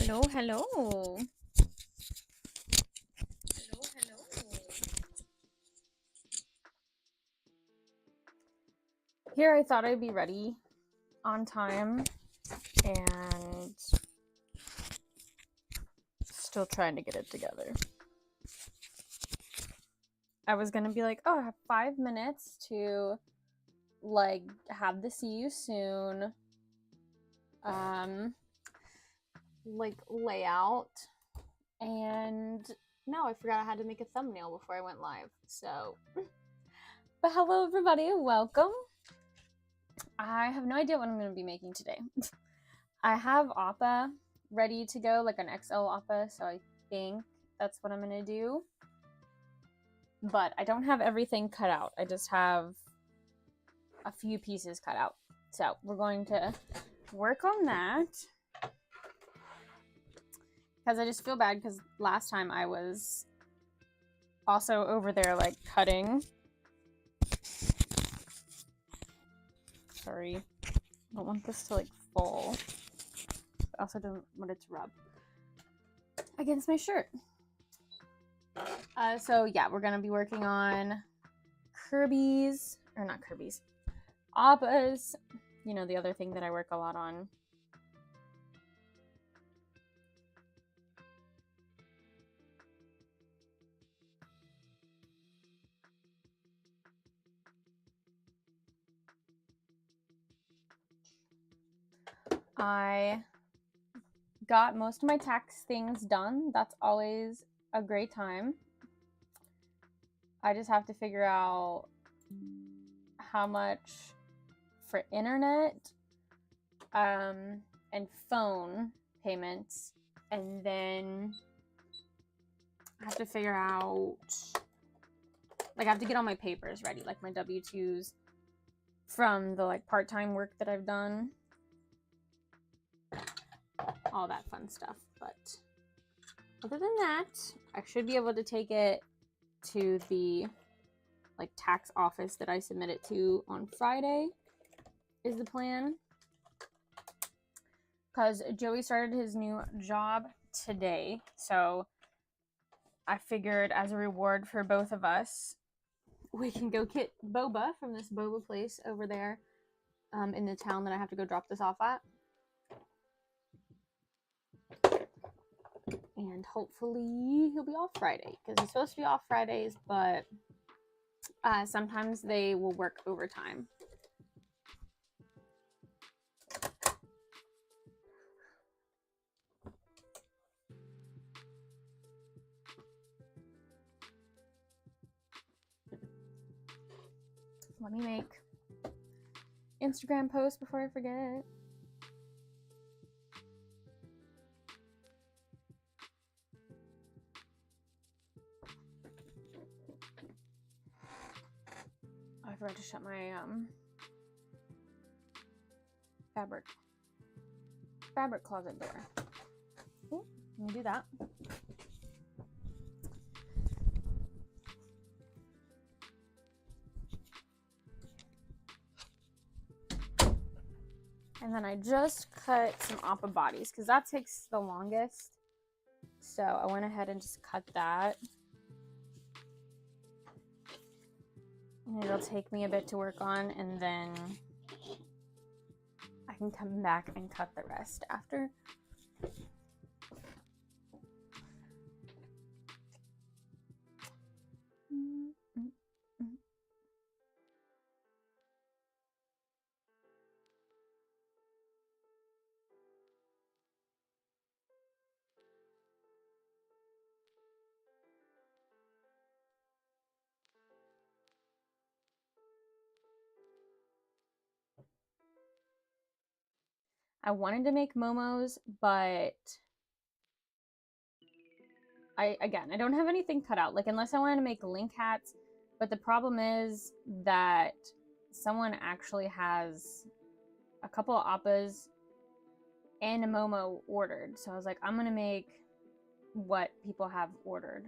Hello, hello. Here I thought I'd be ready on time and still trying to get it together. I was gonna be like, oh, I have 5 minutes to have the see you soon layout, and no, I forgot I had to make a thumbnail before I went live. So but hello everybody, welcome. I have no idea what I'm going to be making today. I have Appa ready to go, like an XL Appa, so I think that's what I'm going to do. But I don't have everything cut out. I just have a few pieces cut out. So we're going to work on that. Because I just feel bad because last time I was also over there like cutting. Sorry. I don't want this to like fall. I also don't want it to rub against my shirt. So yeah, we're gonna be working on Kirby's, or not Kirby's, Appa's, you know, the other thing that I work a lot on. I got most of my tax things done. That's always a great time. I just have to figure out how much for internet and phone payments, and then I have to figure out, like, I have to get all my papers ready, like my W-2s from the like part-time work that I've done, all that fun stuff. But other than that, I should be able to take it to the like tax office that I submit it to on Friday is the plan, because Joey started his new job today, so I figured as a reward for both of us, we can go get boba from this boba place over there in the town that I have to go drop this off at. And hopefully he'll be off Friday, because he's supposed to be off Fridays, but sometimes they will work overtime. Let me make Instagram post before I forget. I forgot to shut my fabric closet door. Ooh, let me do that. And then I just cut some Appa bodies because that takes the longest. So I went ahead and just cut that. And it'll take me a bit to work on, and then I can come back and cut the rest after. I wanted to make Momos, but I don't have anything cut out. Like, unless I wanted to make link hats, but the problem is that someone actually has a couple of Appas and a Momo ordered. So I was like, I'm gonna make what people have ordered.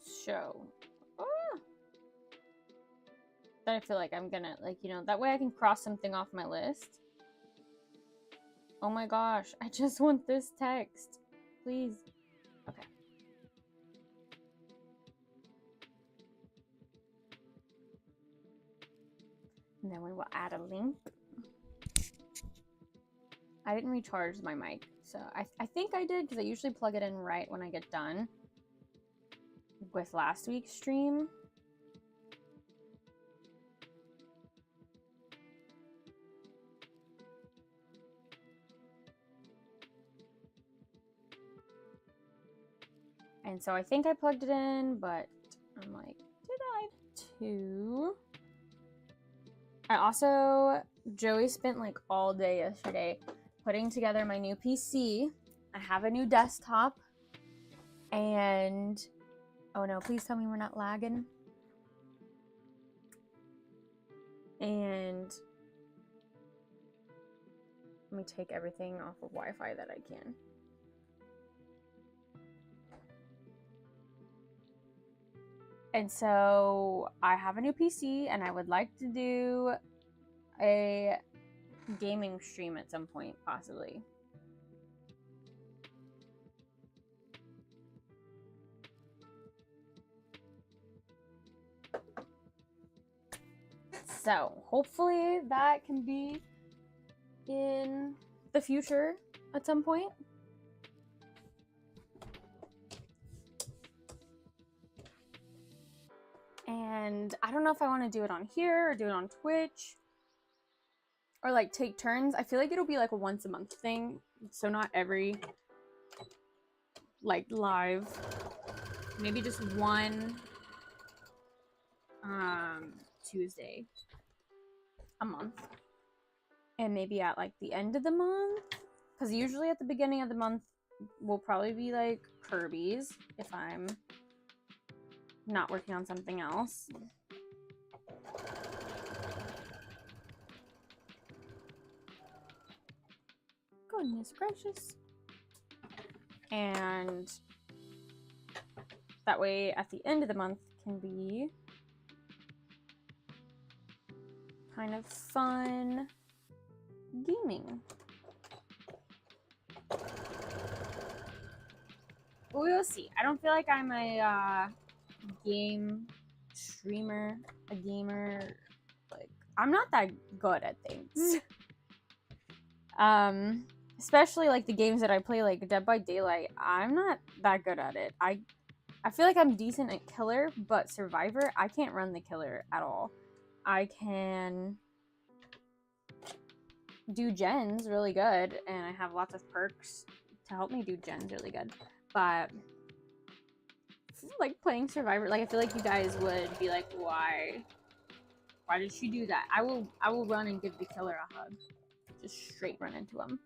So that I feel like I'm gonna, like, you know, that way I can cross something off my list. Oh my gosh, I just want this text. Please. Okay. And then we will add a link. I didn't recharge my mic, so I think I did, because I usually plug it in right when I get done with last week's stream. And so I think I plugged it in, but I'm like, did I? Two. I also, Joey spent like all day yesterday putting together my new PC. I have a new desktop. And, oh no, please tell me we're not lagging. And let me take everything off of Wi-Fi that I can. And so I have a new PC, and I would like to do a gaming stream at some point, possibly. So hopefully that can be in the future at some point. And I don't know if I want to do it on here or do it on Twitch or like take turns. I feel like it'll be like a once a month thing, so not every like live, maybe just one Tuesday a month, and maybe at like the end of the month, because usually at the beginning of the month will probably be like Kirby's if I'm not working on something else. Goodness gracious. And that way at the end of the month can be kind of fun gaming. We'll see. I don't feel like I'm a game streamer, a gamer. Like, I'm not that good at things. Especially like the games that I play, like Dead by Daylight. I'm not that good at it. I feel like I'm decent at killer, but survivor, I can't run the killer at all. I can do gens really good, and I have lots of perks to help me do gens really good. But like playing survivor, like I feel like you guys would be like, why did she do that? I will run and give the killer a hug. Just straight run into him.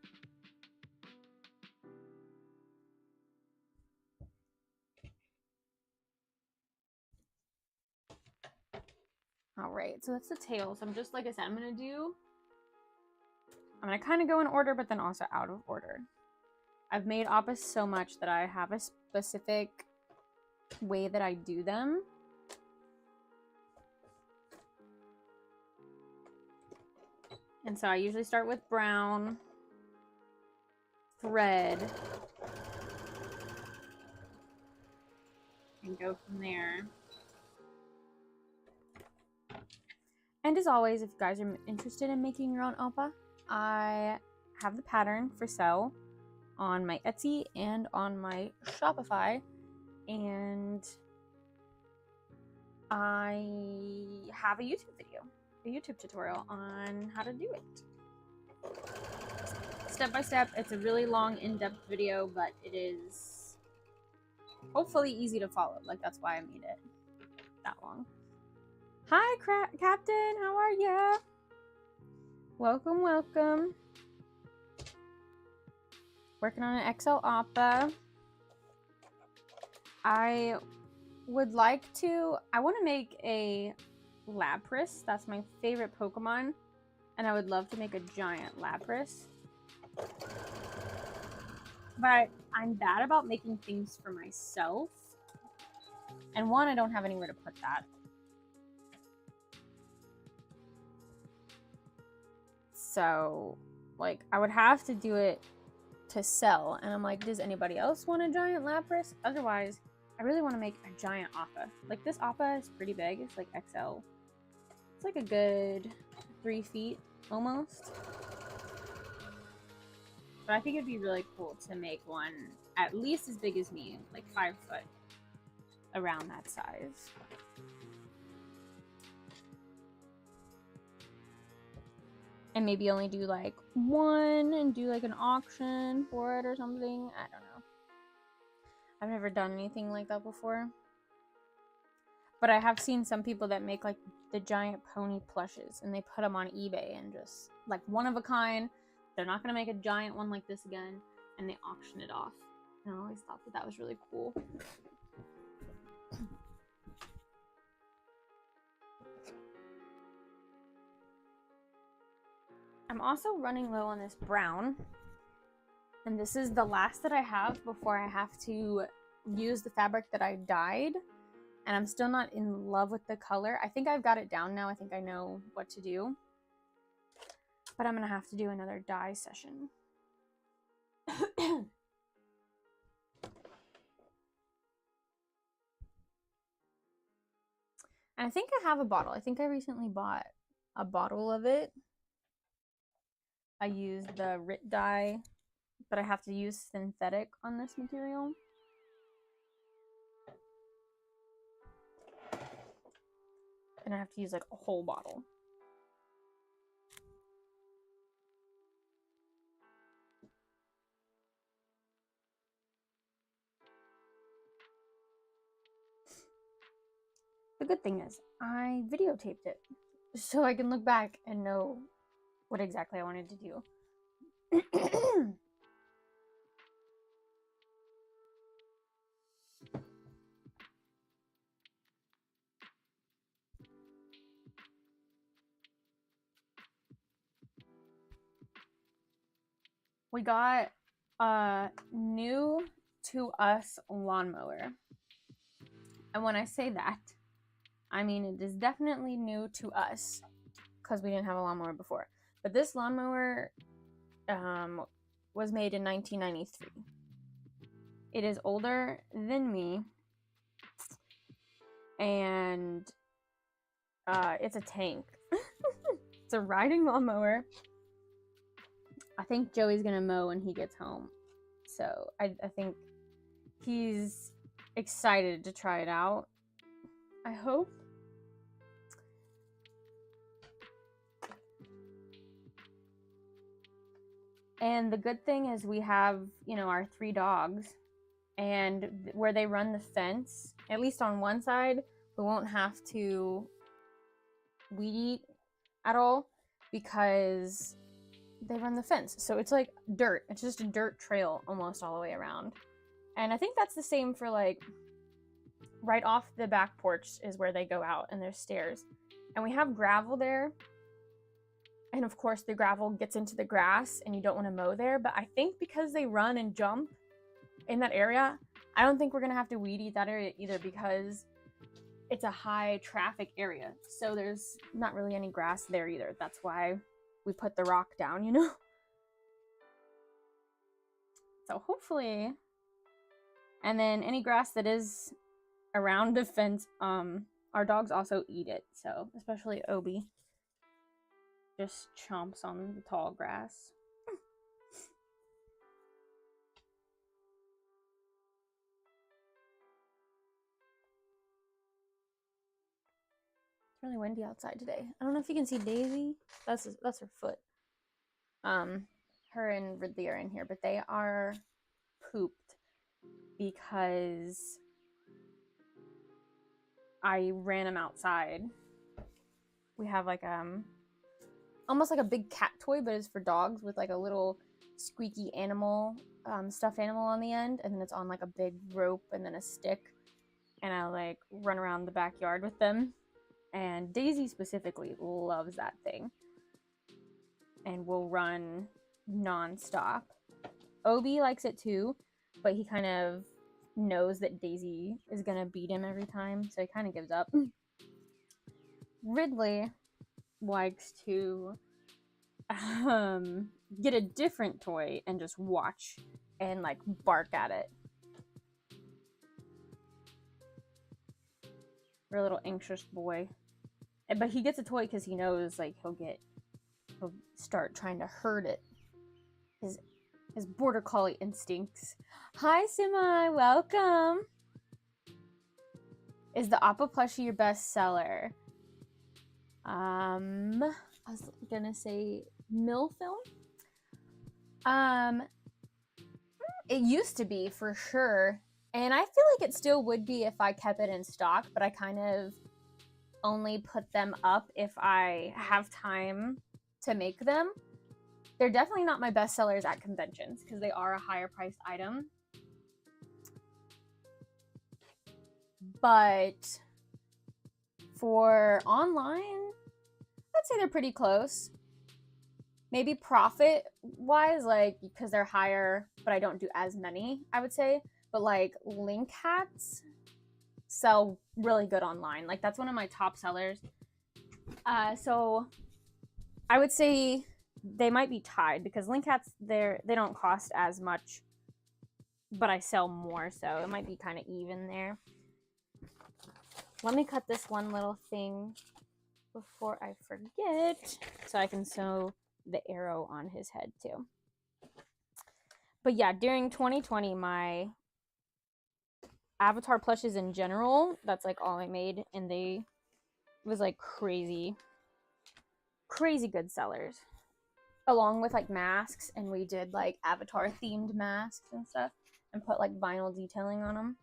All right, so that's the tail. So I'm just, like I said, I'm gonna kind of go in order, but then also out of order. I've made oppas so much that I have a specific way that I do them. And so I usually start with brown, thread, and go from there. And as always, if you guys are interested in making your own oppa, I have the pattern for sale on my Etsy and on my Shopify. And I have a YouTube video, a YouTube tutorial on how to do it. Step by step. It's a really long, in-depth video, but it is hopefully easy to follow. Like, that's why I made it that long. Hi, Captain. How are ya? Welcome, welcome. Working on an XL Oppa. I would like to... I want to make a Lapras. That's my favorite Pokemon. And I would love to make a giant Lapras. But I'm bad about making things for myself. And one, I don't have anywhere to put that. So, like, I would have to do it to sell. And I'm like, does anybody else want a giant Lapras? Otherwise, I really want to make a giant Appa. Like, this Appa is pretty big. It's like XL. It's like a good 3 feet almost. But I think it'd be really cool to make one at least as big as me, like 5 foot, around that size. And maybe only do like one and do like an auction for it or something. I don't know. I've never done anything like that before. But I have seen some people that make like the giant pony plushes and they put them on eBay and just like one of a kind. They're not going to make a giant one like this again, and they auction it off. And I always thought that that was really cool. I'm also running low on this brown, and this is the last that I have before I have to use the fabric that I dyed, and I'm still not in love with the color. I think I've got it down now. I think I know what to do, but I'm gonna have to do another dye session. And I think I have a bottle. I think I recently bought a bottle of it. I used the RIT dye, but I have to use synthetic on this material. And I have to use like a whole bottle. The good thing is I videotaped it so I can look back and know what exactly I wanted to do. We got a new to us lawnmower. And when I say that, I mean it is definitely new to us because we didn't have a lawnmower before. But this lawnmower was made in 1993. It is older than me, and it's a tank. It's a riding lawnmower. I think Joey's gonna mow when he gets home, so I think he's excited to try it out. I hope. And the good thing is we have, you know, our 3 dogs, and where they run the fence, at least on one side, we won't have to weed eat at all because they run the fence. So it's like dirt. It's just a dirt trail almost all the way around. And I think that's the same for like right off the back porch is where they go out, and there's stairs. And we have gravel there. And of course the gravel gets into the grass and you don't want to mow there. But I think because they run and jump in that area, I don't think we're going to have to weed eat that area either because it's a high traffic area. So there's not really any grass there either. That's why we put the rock down, you know? So hopefully, and then any grass that is around the fence, our dogs also eat it. So especially Obi just chomps on the tall grass. It's really windy outside today. I don't know if you can see Daisy. That's her foot. Her and Ridley are in here, but they are pooped because I ran them outside. We have like almost like a big cat toy, but it's for dogs with like a little squeaky animal, stuffed animal on the end, and then it's on like a big rope and then a stick, and I like run around the backyard with them. And Daisy specifically loves that thing and will run non-stop. Obi likes it too, but he kind of knows that Daisy is gonna beat him every time, so he kind of gives up. Ridley likes to get a different toy and just watch and like bark at it. We're a little anxious boy. But he gets a toy because he knows like he'll start trying to hurt it. His border collie instincts. Hi Sima, welcome. Is the Appa plushie your best seller? I was gonna say mill film. It used to be for sure, and I feel like it still would be if I kept it in stock, but I kind of only put them up if I have time to make them. They're definitely not my best sellers at conventions because they are a higher priced item. But for online, I'd say they're pretty close. Maybe profit wise, like because they're higher, but I don't do as many, I would say. But like link hats sell really good online. Like that's one of my top sellers. So I would say they might be tied because link hats they don't cost as much, but I sell more, so it might be kind of even there. Let me cut this one little thing before I forget so I can sew the arrow on his head too. But yeah, during 2020, my Avatar plushes in general, that's like all I made, and it was like crazy good sellers, along with like masks, and we did like Avatar themed masks and stuff and put like vinyl detailing on them.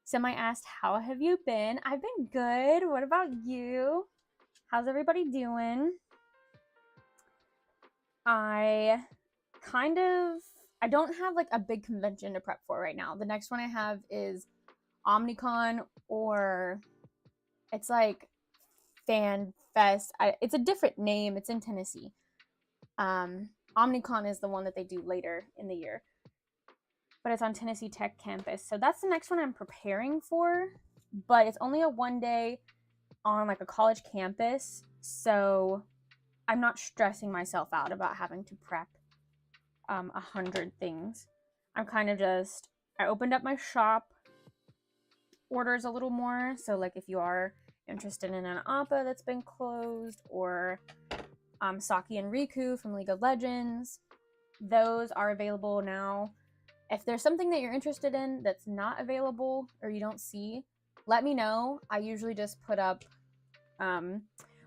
Semi asked, how have you been? I've been good. What about you? How's everybody doing? I don't have like a big convention to prep for right now. The next one I have is Omnicon, or it's like Fan Fest. It's a different name. It's in Tennessee. Omnicon is the one that they do later in the year, but it's on Tennessee Tech campus. So that's the next one I'm preparing for, but it's only a one day on like a college campus. So I'm not stressing myself out about having to prep 100 things. I'm kind of I opened up my shop orders a little more. So like if you are interested in an Appa that's been closed, or Saki and Riku from League of Legends, those are available now. If there's something that you're interested in that's not available or you don't see, let me know. I usually just put up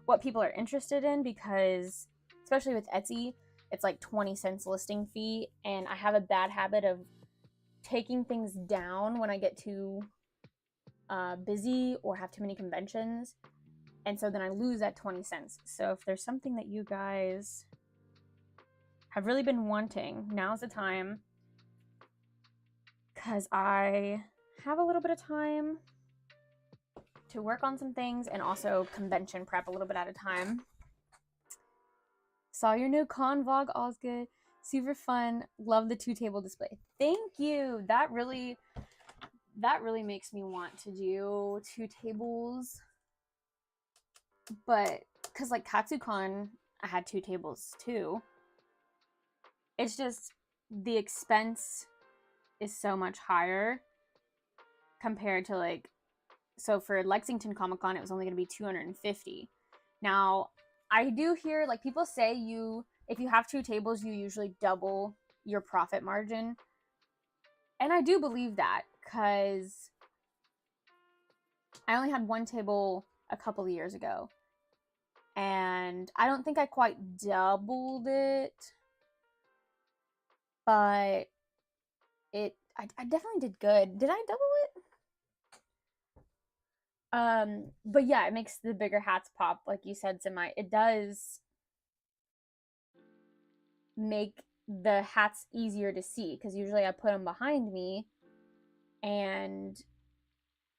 what people are interested in, because especially with Etsy, it's like 20 cents listing fee, and I have a bad habit of taking things down when I get too busy or have too many conventions, and so then I lose that 20 cents. So if there's something that you guys have really been wanting, now's the time, because I have a little bit of time to work on some things and also convention prep a little bit at a time. Saw your new con vlog, all's good. Super fun. Love the 2-table display. Thank you. That really makes me want to do 2 tables. But because like KatsuCon, I had 2 tables too. It's just the expense is so much higher compared to like, so for Lexington Comic Con, it was only going to be $250. Now, I do hear like people say if you have 2 tables, you usually double your profit margin. And I do believe that, because I only had 1 table a couple of years ago, and I don't think I quite doubled it, but I definitely did good. Did I double it? But yeah, it makes the bigger hats pop, like you said, Semi. It does make the hats easier to see, because usually I put them behind me, and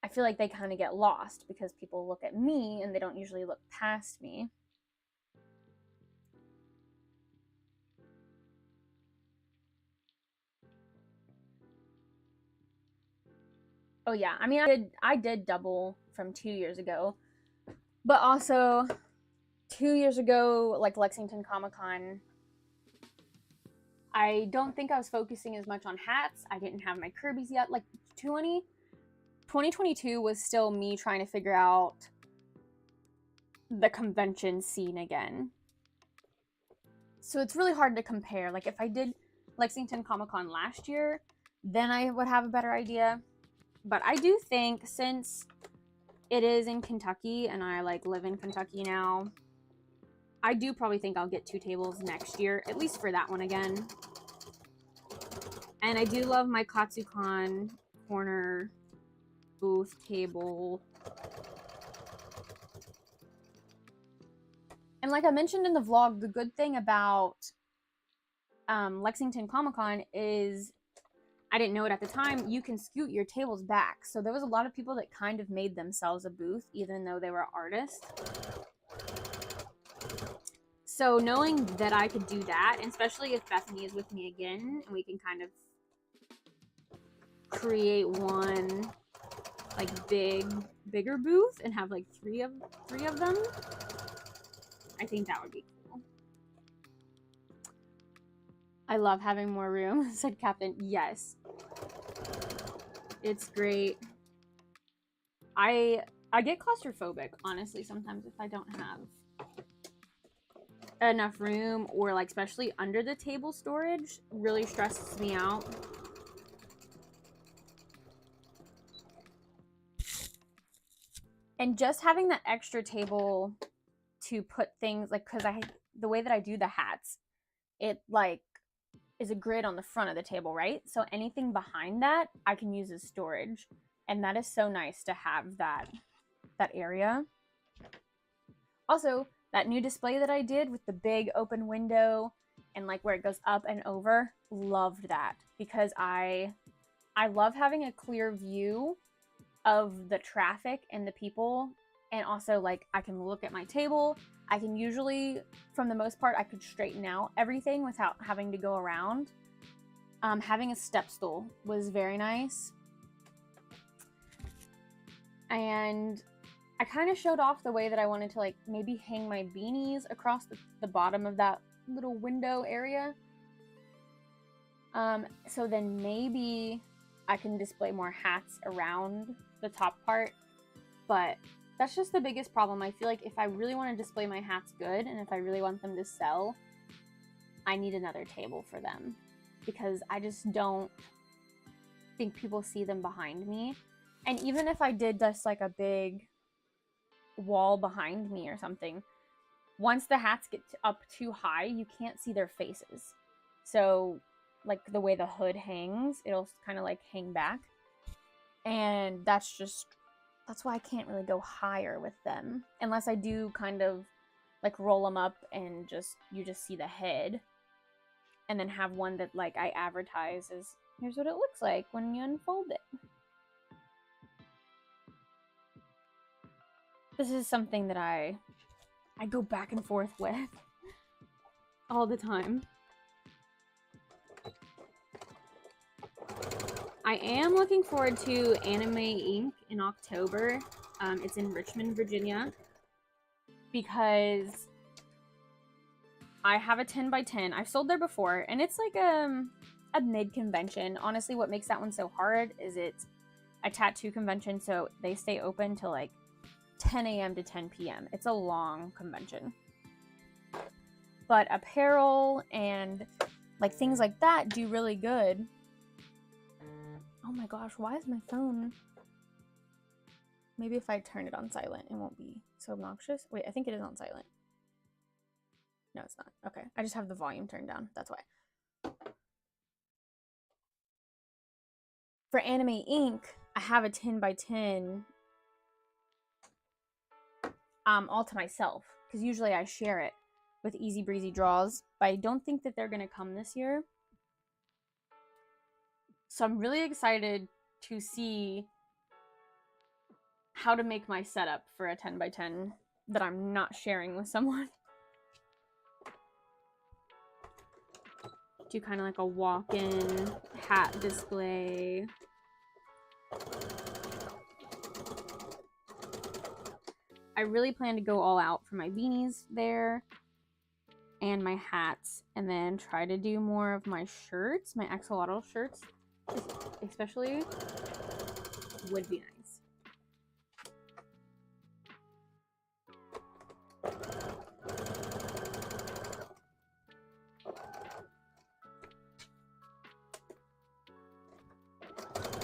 I feel like they kind of get lost because people look at me and they don't usually look past me. Oh yeah, I mean, I did double from 2 years ago, but also 2 years ago, like Lexington Comic-Con, I don't think I was focusing as much on hats. I didn't have my Kirby's yet. Like 2022 was still me trying to figure out the convention scene again. So it's really hard to compare. Like if I did Lexington Comic-Con last year, then I would have a better idea. But I do think, since it is in Kentucky and I like live in Kentucky now, I do probably think I'll get 2 tables next year, at least for that one again. And I do love my Katsucon corner booth table. And like I mentioned in the vlog, the good thing about Lexington Comic-Con is, I didn't know it at the time, you can scoot your tables back. So there was a lot of people that kind of made themselves a booth, even though they were artists. So knowing that I could do that, and especially if Bethany is with me again, and we can kind of create one like bigger booth and have like three of them, I think that would be cool. I love having more room, said Captain. Yes. It's great. I get claustrophobic, honestly, sometimes if I don't have enough room, or like especially under the table storage really stresses me out. And just having that extra table to put things, like, because the way that I do the hats, it like is a grid on the front of the table, right? So anything behind that I can use as storage, and that is so nice to have that area. Also, that new display that I did with the big open window and like where it goes up and over, loved that, because I love having a clear view of the traffic and the people, and also like I can look at my table. I can usually, from the most part, I could straighten out everything without having to go around. Having a step stool was very nice. And I kind of showed off the way that I wanted to like maybe hang my beanies across the bottom of that little window area. So then maybe I can display more hats around the top part, but that's just the biggest problem. I feel like if I really want to display my hats good, and if I really want them to sell, I need another table for them, because I just don't think people see them behind me. And even if I did just like a big wall behind me or something, once the hats get up too high, you can't see their faces. So like the way the hood hangs, it'll kind of like hang back, and that's why I can't really go higher with them, unless I do kind of like roll them up and you just see the head, and then have one that like I advertise as, here's what it looks like when you unfold it. This is something that I go back and forth with all the time. I am looking forward to Anime Inc. in October. It's in Richmond, Virginia, because I have a 10x10. I've sold there before, and it's like a mid-convention. Honestly, what makes that one so hard is it's a tattoo convention, so they stay open till like 10 a.m. to 10 p.m. It's a long convention. But apparel and like things like that do really good. Oh my gosh, why is my phone? Maybe if I turn it on silent, it won't be so obnoxious. Wait, I think it is on silent. No, it's not. Okay, I just have the volume turned down. That's why. For Anime Inc., I have a 10x10 all to myself, because usually I share it with Easy Breezy Draws, but I don't think that they're going to come this year. So I'm really excited to see how to make my setup for a 10x10 that I'm not sharing with someone. Do kind of like a walk-in hat display. I really plan to go all out for my beanies there and my hats, and then try to do more of my shirts, my axolotl shirts, especially, would be nice.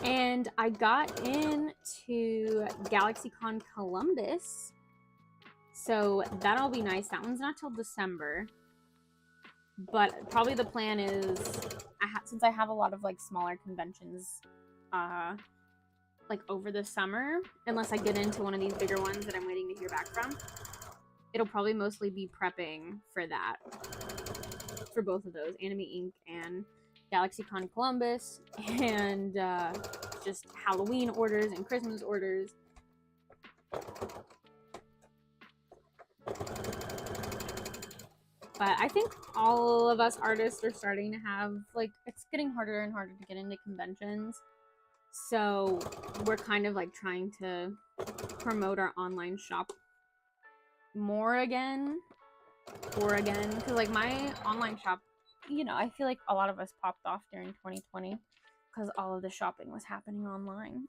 And I got into GalaxyCon Columbus, so that'll be nice. That one's not till December, but probably the plan is, since I have a lot of like smaller conventions like over the summer, unless I get into one of these bigger ones that I'm waiting to hear back from, it'll probably mostly be prepping for that, for both of those, Anime Inc. and GalaxyCon Columbus, and just Halloween orders and Christmas orders. But I think all of us artists are starting to have, like, it's getting harder and harder to get into conventions. So we're kind of like trying to promote our online shop more again. Because like my online shop, you know, I feel like a lot of us popped off during 2020 because all of the shopping was happening online.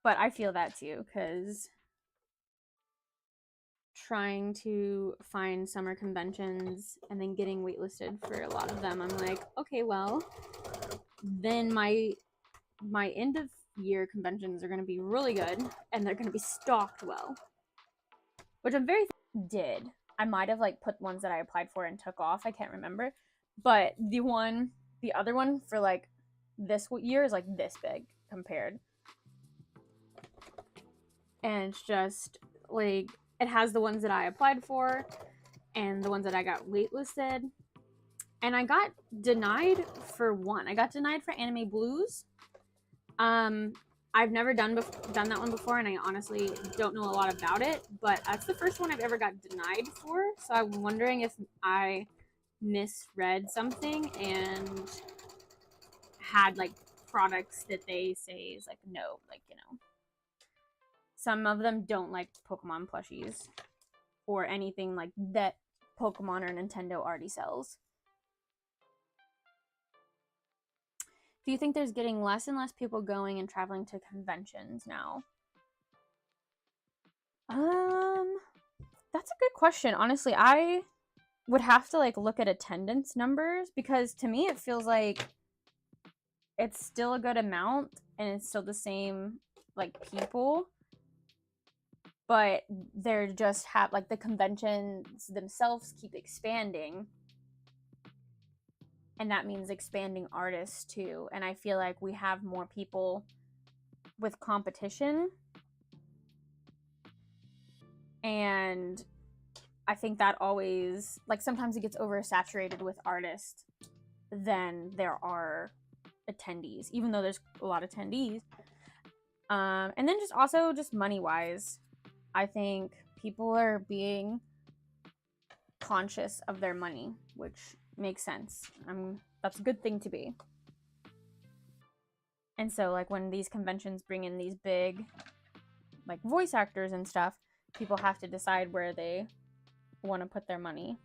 But I feel that too, because trying to find summer conventions and then getting waitlisted for a lot of them, I'm like, okay, well, then my end of year conventions are going to be really good and they're going to be stocked well, which I'm very did. I might have like put ones that I applied for and took off, I can't remember, but the other one for like this year is like this big compared, and it's just like, it has the ones that I applied for and the ones that I got waitlisted. And I got denied for one. I got denied for Anime Blues. I've never done that one before, and I honestly don't know a lot about it, but that's the first one I've ever got denied for. So I'm wondering if I misread something and had like products that they say is like no, like, you know, some of them don't like Pokemon plushies or anything like that Pokemon or Nintendo already sells. Do you think there's getting less and less people going and traveling to conventions now? That's a good question. Honestly, I would have to like look at attendance numbers, because to me it feels like it's still a good amount and it's still the same like people, but they're just like the conventions themselves keep expanding. And that means expanding artists too. And I feel like we have more people with competition. And I think that always, like, sometimes it gets oversaturated with artists than there are attendees, even though there's a lot of attendees. And then just money-wise, I think people are being conscious of their money, which makes sense. That's a good thing to be. And so like when these conventions bring in these big like voice actors and stuff, people have to decide where they want to put their money,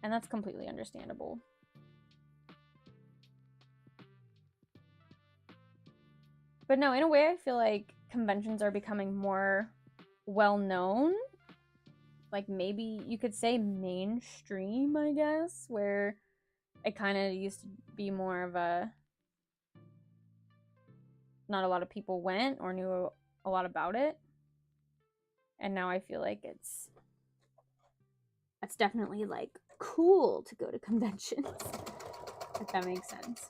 and that's completely understandable. But no, in a way I feel like conventions are becoming more well known, like maybe you could say mainstream, I guess, where it kind of used to be more of a, not a lot of people went or knew a lot about it. And now I feel like it's definitely like cool to go to conventions, if that makes sense.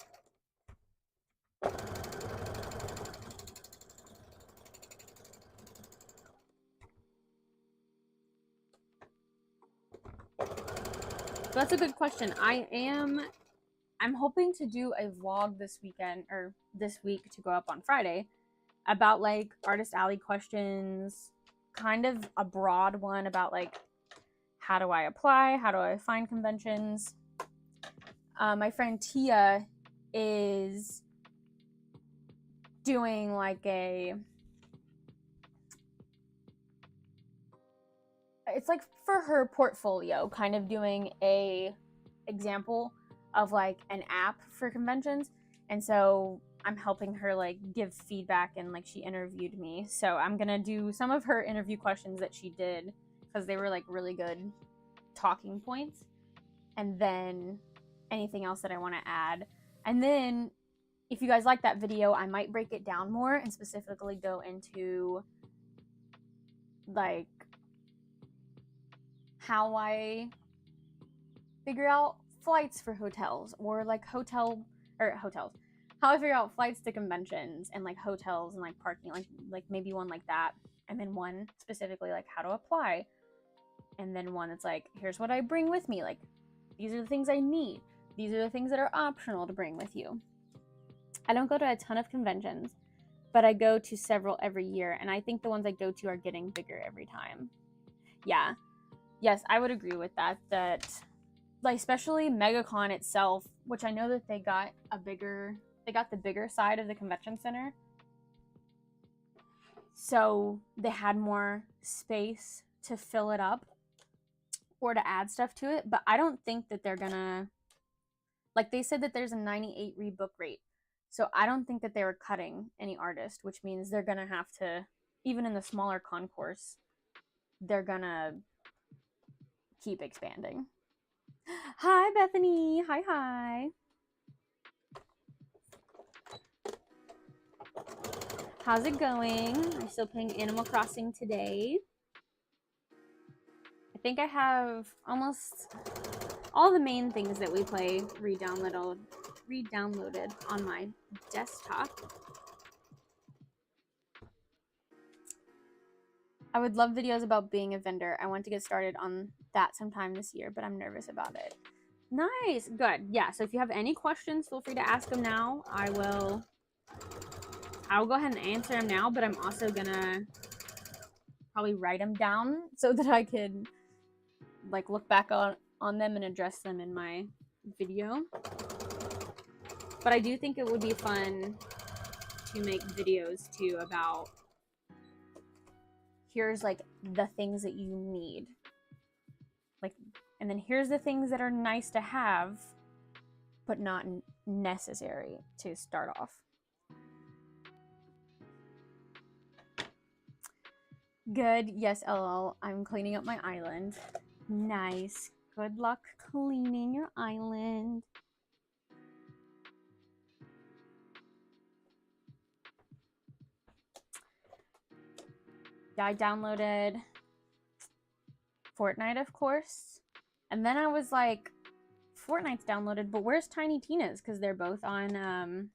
So that's a good question. I'm hoping to do a vlog this weekend, or this week, to go up on Friday, about like Artist Alley questions, kind of a broad one about like how do I apply, how do I find conventions. My friend Tia is doing like a it's like for her portfolio, kind of doing a example of like an app for conventions. And so I'm helping her like give feedback, and like she interviewed me. So I'm gonna do some of her interview questions that she did because they were like really good talking points. And then anything else that I want to add. And then if you guys like that video, I might break it down more and specifically go into like how I figure out flights for hotels, or like hotels, how I figure out flights to conventions and like hotels and like parking, like maybe one like that, and then one specifically like how to apply, and then one that's like, here's what I bring with me, like these are the things I need, these are the things that are optional to bring with you. I don't go to a ton of conventions, but I go to several every year, and I think the ones I go to are getting bigger every time. Yeah, yes, I would agree with that, like especially MegaCon itself, which I know that they got the bigger side of the convention center, so they had more space to fill it up or to add stuff to it. But I don't think that they're gonna, like they said that there's a 98 rebook rate, so I don't think that they were cutting any artist, which means they're gonna have to, even in the smaller concourse, they're gonna keep expanding. Hi, Bethany. Hi. How's it going? Are you still playing Animal Crossing today? I think I have almost all the main things that we play re-downloaded on my desktop. I would love videos about being a vendor. I want to get started on that sometime this year, but I'm nervous about it. Nice. Good. Yeah, so if you have any questions, feel free to ask them now. I'll go ahead and answer them now, but I'm also gonna probably write them down so that I can like look back on them and address them in my video. But I do think it would be fun to make videos too about, here's like the things that you need, like, and then here's the things that are nice to have but not necessary to start off. Good. Yes, LL. I'm cleaning up my island. Nice. Good luck cleaning your island. Yeah, I downloaded Fortnite, of course. And then I was like, Fortnite's downloaded, but where's Tiny Tina's? Because they're both on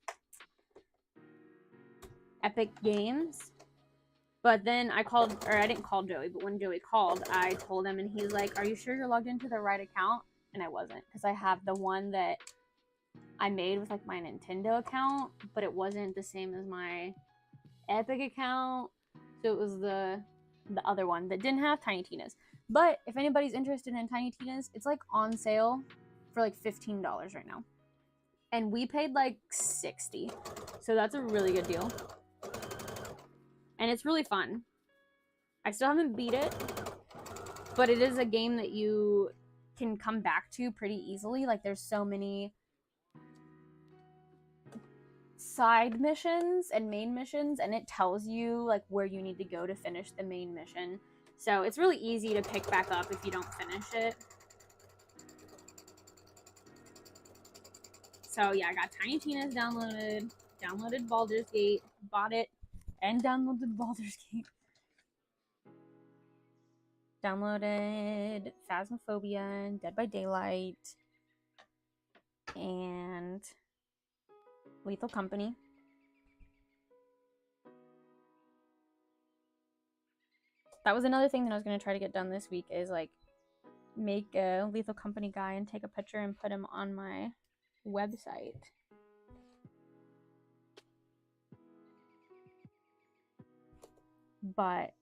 Epic Games. But then I didn't call Joey, but when Joey called, I told him, and he's like, are you sure you're logged into the right account? And I wasn't, because I have the one that I made with like my Nintendo account, but it wasn't the same as my Epic account. So it was the other one that didn't have Tiny Tina's. But if anybody's interested in Tiny Tina's, it's like on sale for like $15 right now. And we paid like $60. So that's a really good deal. And it's really fun. I still haven't beat it, but it is a game that you can come back to pretty easily. Like there's so many side missions and main missions, and it tells you like where you need to go to finish the main mission. So it's really easy to pick back up if you don't finish it. So yeah, I got Tiny Tina's downloaded Baldur's Gate, bought it, and downloaded Baldur's Gate. Downloaded Phasmophobia and Dead by Daylight and Lethal Company. That was another thing that I was going to try to get done this week, is like make a Lethal Company guy and take a picture and put him on my website. But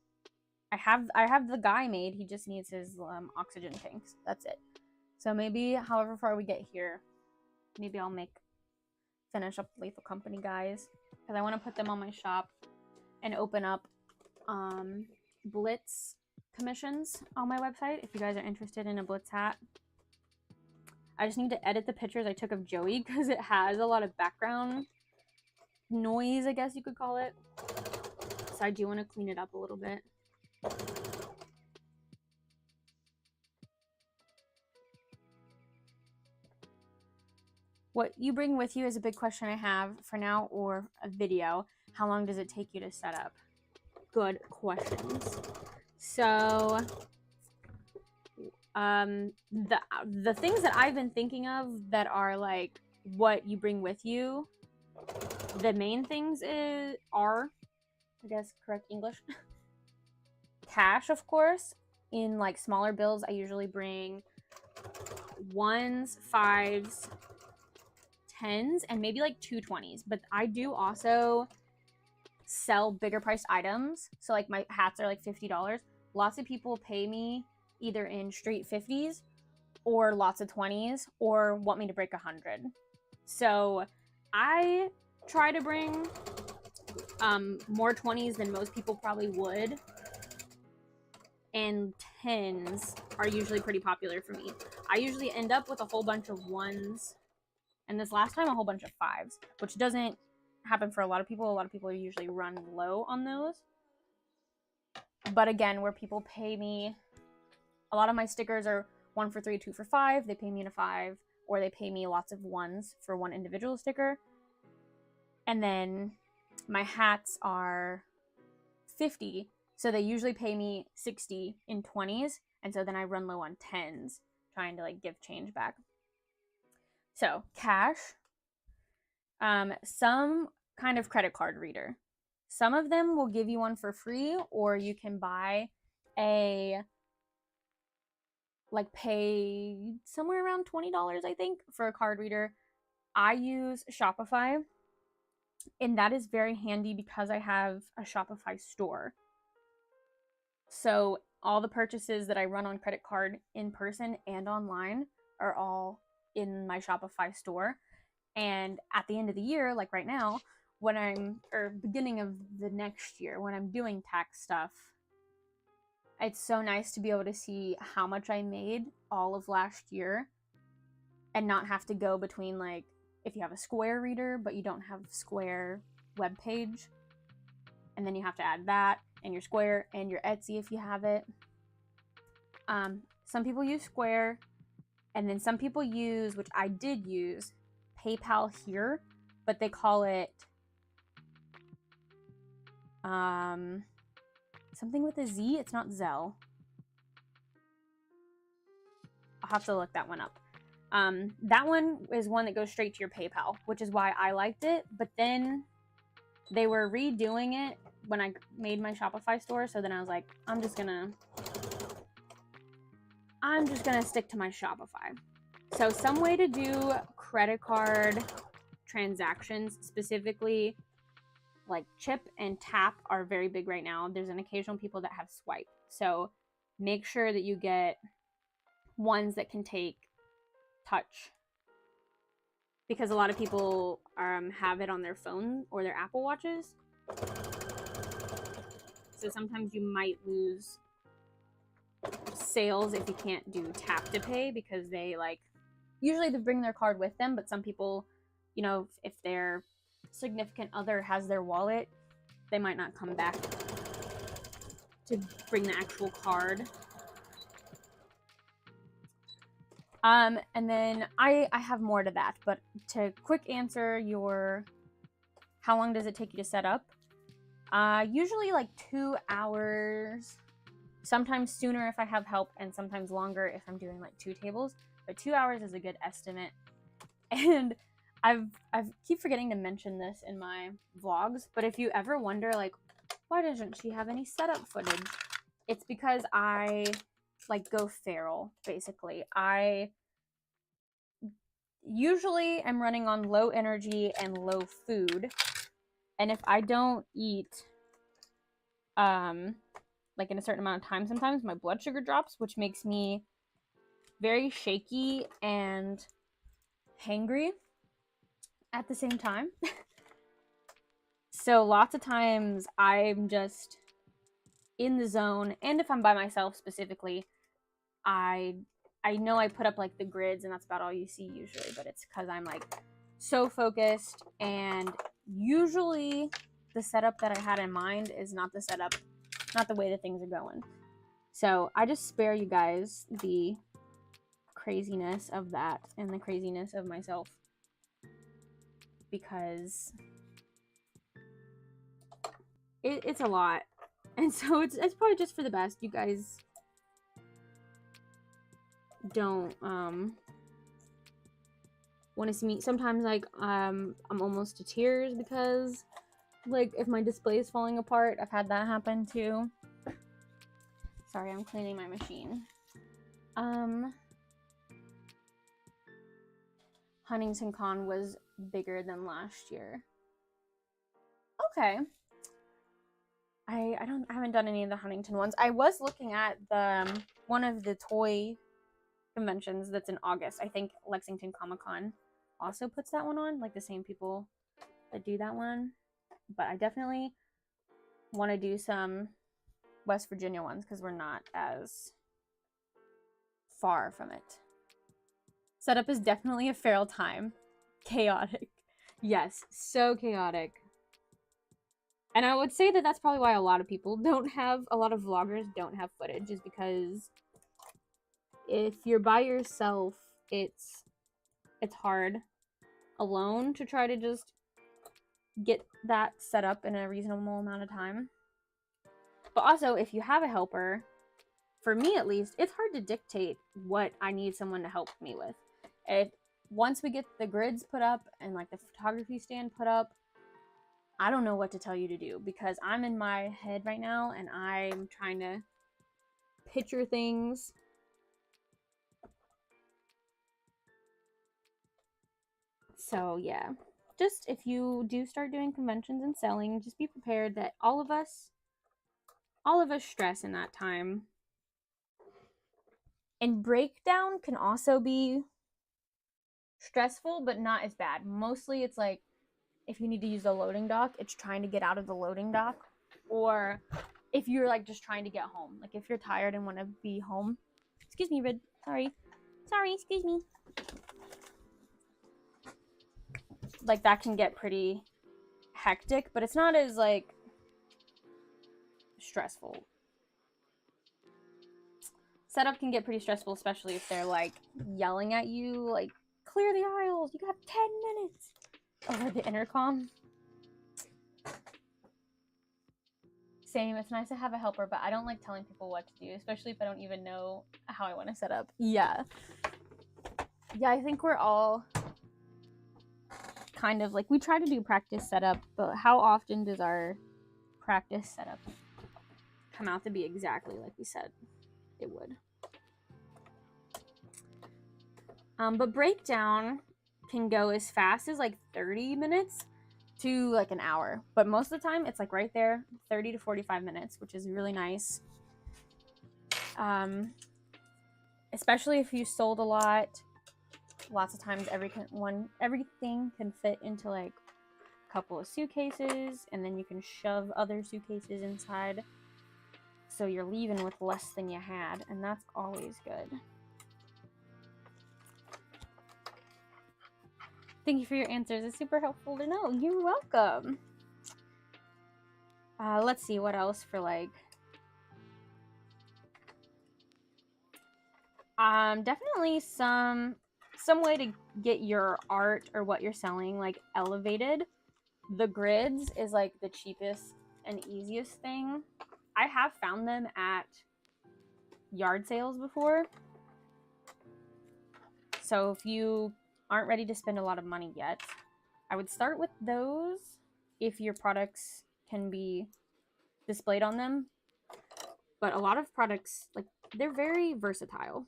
I have the guy made. He just needs his oxygen tanks. That's it. So maybe however far we get here, maybe I'll finish up the Lethal Company guys, because I want to put them on my shop and open up Blitz, commissions on my website if you guys are interested in a Blitz hat. I just need to edit the pictures I took of Joey because it has a lot of background noise, I guess you could call it. So I do want to clean it up a little bit. What you bring with you is a big question I have for now, or a video. How long does it take you to set up? Good questions. So the things that I've been thinking of that are like what you bring with you, the main things are, I guess, correct English, cash, of course. In like smaller bills, I usually bring 1s, 5s, 10s, and maybe like 2 20s. But I do also sell bigger priced items. So like my hats are like $50. Lots of people pay me either in straight 50s or lots of 20s, or want me to break 100. So I try to bring more 20s than most people probably would, and 10s are usually pretty popular for me. I usually end up with a whole bunch of 1s, and this last time a whole bunch of 5s, which doesn't happen for a lot of people. A lot of people usually run low on those. But again, where people pay me, a lot of my stickers are 1 for 3, 2 for 5. They pay me in a 5, or they pay me lots of 1s for one individual sticker. And then my hats are 50, so they usually pay me 60 in 20s, and so then I run low on 10s, trying to like give change back. So cash, some kind of credit card reader. Some of them will give you one for free, or you can buy a, like, pay somewhere around $20, I think, for a card reader. I use Shopify, and that is very handy because I have a Shopify store. So all the purchases that I run on credit card in person and online are all in my Shopify store. And at the end of the year, like right now, when or beginning of the next year, when I'm doing tax stuff, it's so nice to be able to see how much I made all of last year and not have to go between, like, if you have a Square reader but you don't have Square webpage, and then you have to add that and your Square and your Etsy if you have it. Some people use Square, and then some people use, which I did use, PayPal here, but they call it something with a Z. It's not Zelle. I'll have to look that one up. That one is one that goes straight to your PayPal, which is why I liked it. But then they were redoing it when I made my Shopify store. So then I was like, I'm just gonna stick to my Shopify. So some way to do credit card transactions, specifically like chip and tap, are very big right now. There's an occasional people that have swipe. So make sure that you get ones that can take touch, because a lot of people have it on their phone or their Apple Watches. So sometimes you might lose sales if you can't do tap to pay, because they usually they bring their card with them, but some people, you know, if their significant other has their wallet, they might not come back to bring the actual card. And then I have more to that, but to quick answer your how long does it take you to set up, usually like 2 hours, sometimes sooner if I have help, and sometimes longer if I'm doing like 2 tables, but 2 hours is a good estimate. And I've keep forgetting to mention this in my vlogs, but if you ever wonder, like, why doesn't she have any setup footage, it's because I go feral, basically. I usually am running on low energy and low food, and if I don't eat like in a certain amount of time, sometimes my blood sugar drops, which makes me very shaky and hangry at the same time. So lots of times I'm just in the zone, and if I'm by myself specifically, I know I put up like the grids and that's about all you see usually, but it's because I'm like so focused, and usually the setup that I had in mind is not the setup, not the way that things are going. So I just spare you guys the craziness of that and the craziness of myself, because it's a lot. And so it's probably just for the best. You guys don't want to see me. Sometimes like I'm almost to tears because like if my display is falling apart. I've had that happen too. Sorry, I'm cleaning my machine. Huntington Con was bigger than last year. Okay. I haven't done any of the Huntington ones. I was looking at the one of the toy conventions that's in August. I think Lexington Comic-Con also puts that one on, like the same people that do that one. But I definitely want to do some West Virginia ones because we're not as far from it. Setup is definitely a feral time. Chaotic. Yes, so chaotic. And I would say that that's probably why a lot of people a lot of vloggers don't have footage, is because if you're by yourself, it's hard alone to try to just get that set up in a reasonable amount of time. But also, if you have a helper, for me at least, it's hard to dictate what I need someone to help me with. Once we get the grids put up and like the photography stand put up, I don't know what to tell you to do because I'm in my head right now and I'm trying to picture things. So yeah, just if you do start doing conventions and selling, just be prepared that all of us stress in that time. And breakdown can also be stressful, but not as bad. Mostly it's like if you need to use a loading dock, it's trying to get out of the loading dock, or if you're like just trying to get home, like if you're tired and want to be home. Excuse me, Rid. Sorry, excuse me. Like that can get pretty hectic, but it's not as like stressful. Setup can get pretty stressful, especially if they're like yelling at you, like clear the aisles, you got 10 minutes over the intercom. Same, it's nice to have a helper, but I don't like telling people what to do, especially if I don't even know how I want to set up. Yeah, I think we're all kind of like, we try to do practice setup, but how often does our practice setup come out to be exactly like we said it would? But breakdown can go as fast as like 30 minutes to like an hour, but most of the time it's like right there, 30 to 45 minutes, which is really nice. Especially if you sold a lot. Lots of times everything can fit into like a couple of suitcases, and then you can shove other suitcases inside, so you're leaving with less than you had, and that's always good. Thank you for your answers. It's super helpful to know. You're welcome. Let's see what else for like. Definitely some way to get your art or what you're selling like elevated. The grids is like the cheapest and easiest thing. I have found them at yard sales before. So if you aren't ready to spend a lot of money yet, I would start with those if your products can be displayed on them. But a lot of products, like, they're very versatile.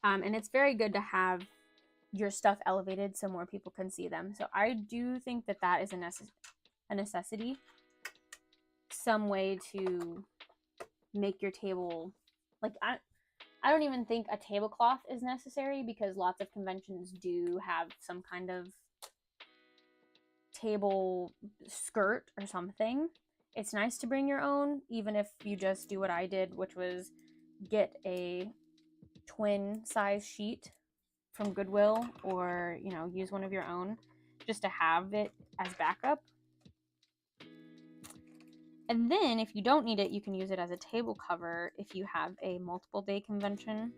And it's very good to have your stuff elevated so more people can see them. So I do think that that is a necessity. Some way to make your table, like, I don't even think a tablecloth is necessary because lots of conventions do have some kind of table skirt or something. It's nice to bring your own, even if you just do what I did, which was get a twin size sheet from Goodwill, or, you know, use one of your own just to have it as backup. And then if you don't need it, you can use it as a table cover if you have a multiple day convention.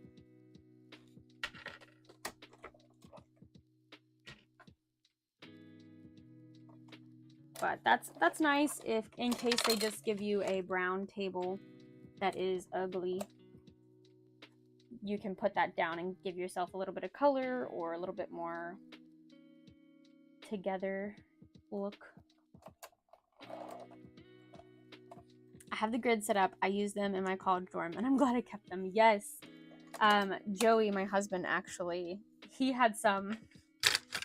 But that's nice if in case they just give you a brown table that is ugly. You can put that down and give yourself a little bit of color or a little bit more together look. I have the grid set up. I use them in my college dorm and I'm glad I kept them. Yes. Joey, my husband, actually, he had some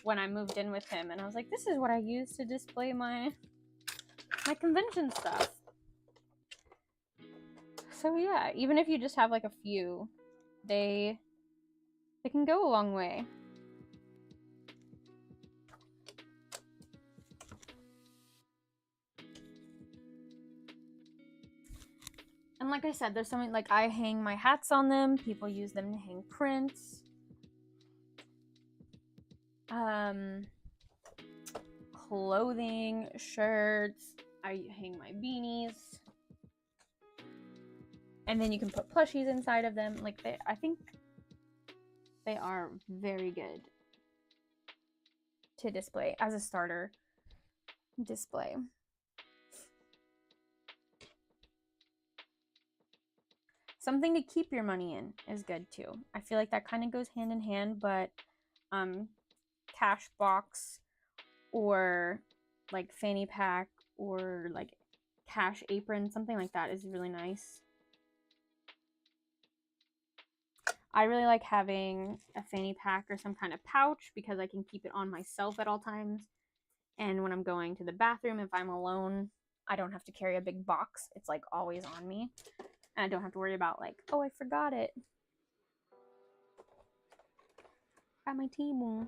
when I moved in with him, and I was like, this is what I use to display my convention stuff. So yeah, even if you just have like a few, they can go a long way. And like I said, there's something like I hang my hats on them. People use them to hang prints. Clothing, shirts. I hang my beanies. And then you can put plushies inside of them. Like I think they are very good to display as a starter display. Something to keep your money in is good too. I feel like that kind of goes hand in hand, but cash box or like fanny pack or like cash apron, something like that is really nice. I really like having a fanny pack or some kind of pouch because I can keep it on myself at all times. And when I'm going to the bathroom, if I'm alone, I don't have to carry a big box. It's like always on me. And I don't have to worry about like, oh, I forgot it. Got my table.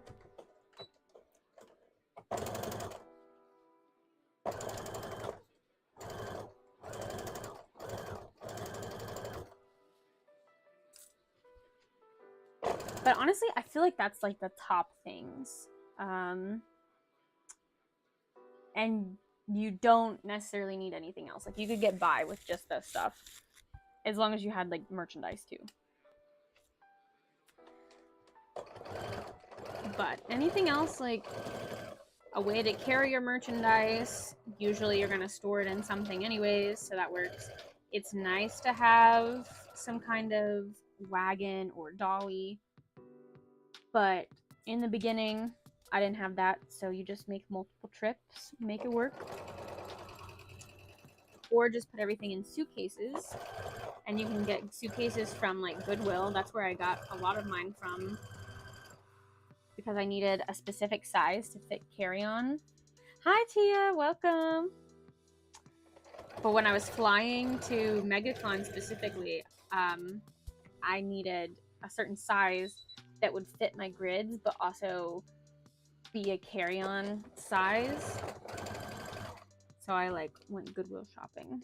But honestly, I feel like that's like the top things. And you don't necessarily need anything else. Like you could get by with just this stuff as long as you had like merchandise too. But anything else, like a way to carry your merchandise, usually you're going to store it in something anyways, so that works. It's nice to have some kind of wagon or dolly, but in the beginning I didn't have that, so you just make multiple trips, make it work. Or just put everything in suitcases, and you can get suitcases from like Goodwill. That's where I got a lot of mine from, because I needed a specific size to fit carry-on. Hi Tia, welcome. But when I was flying to MegaCon specifically, I needed a certain size that would fit my grids, but also be a carry-on size. So I like went Goodwill shopping.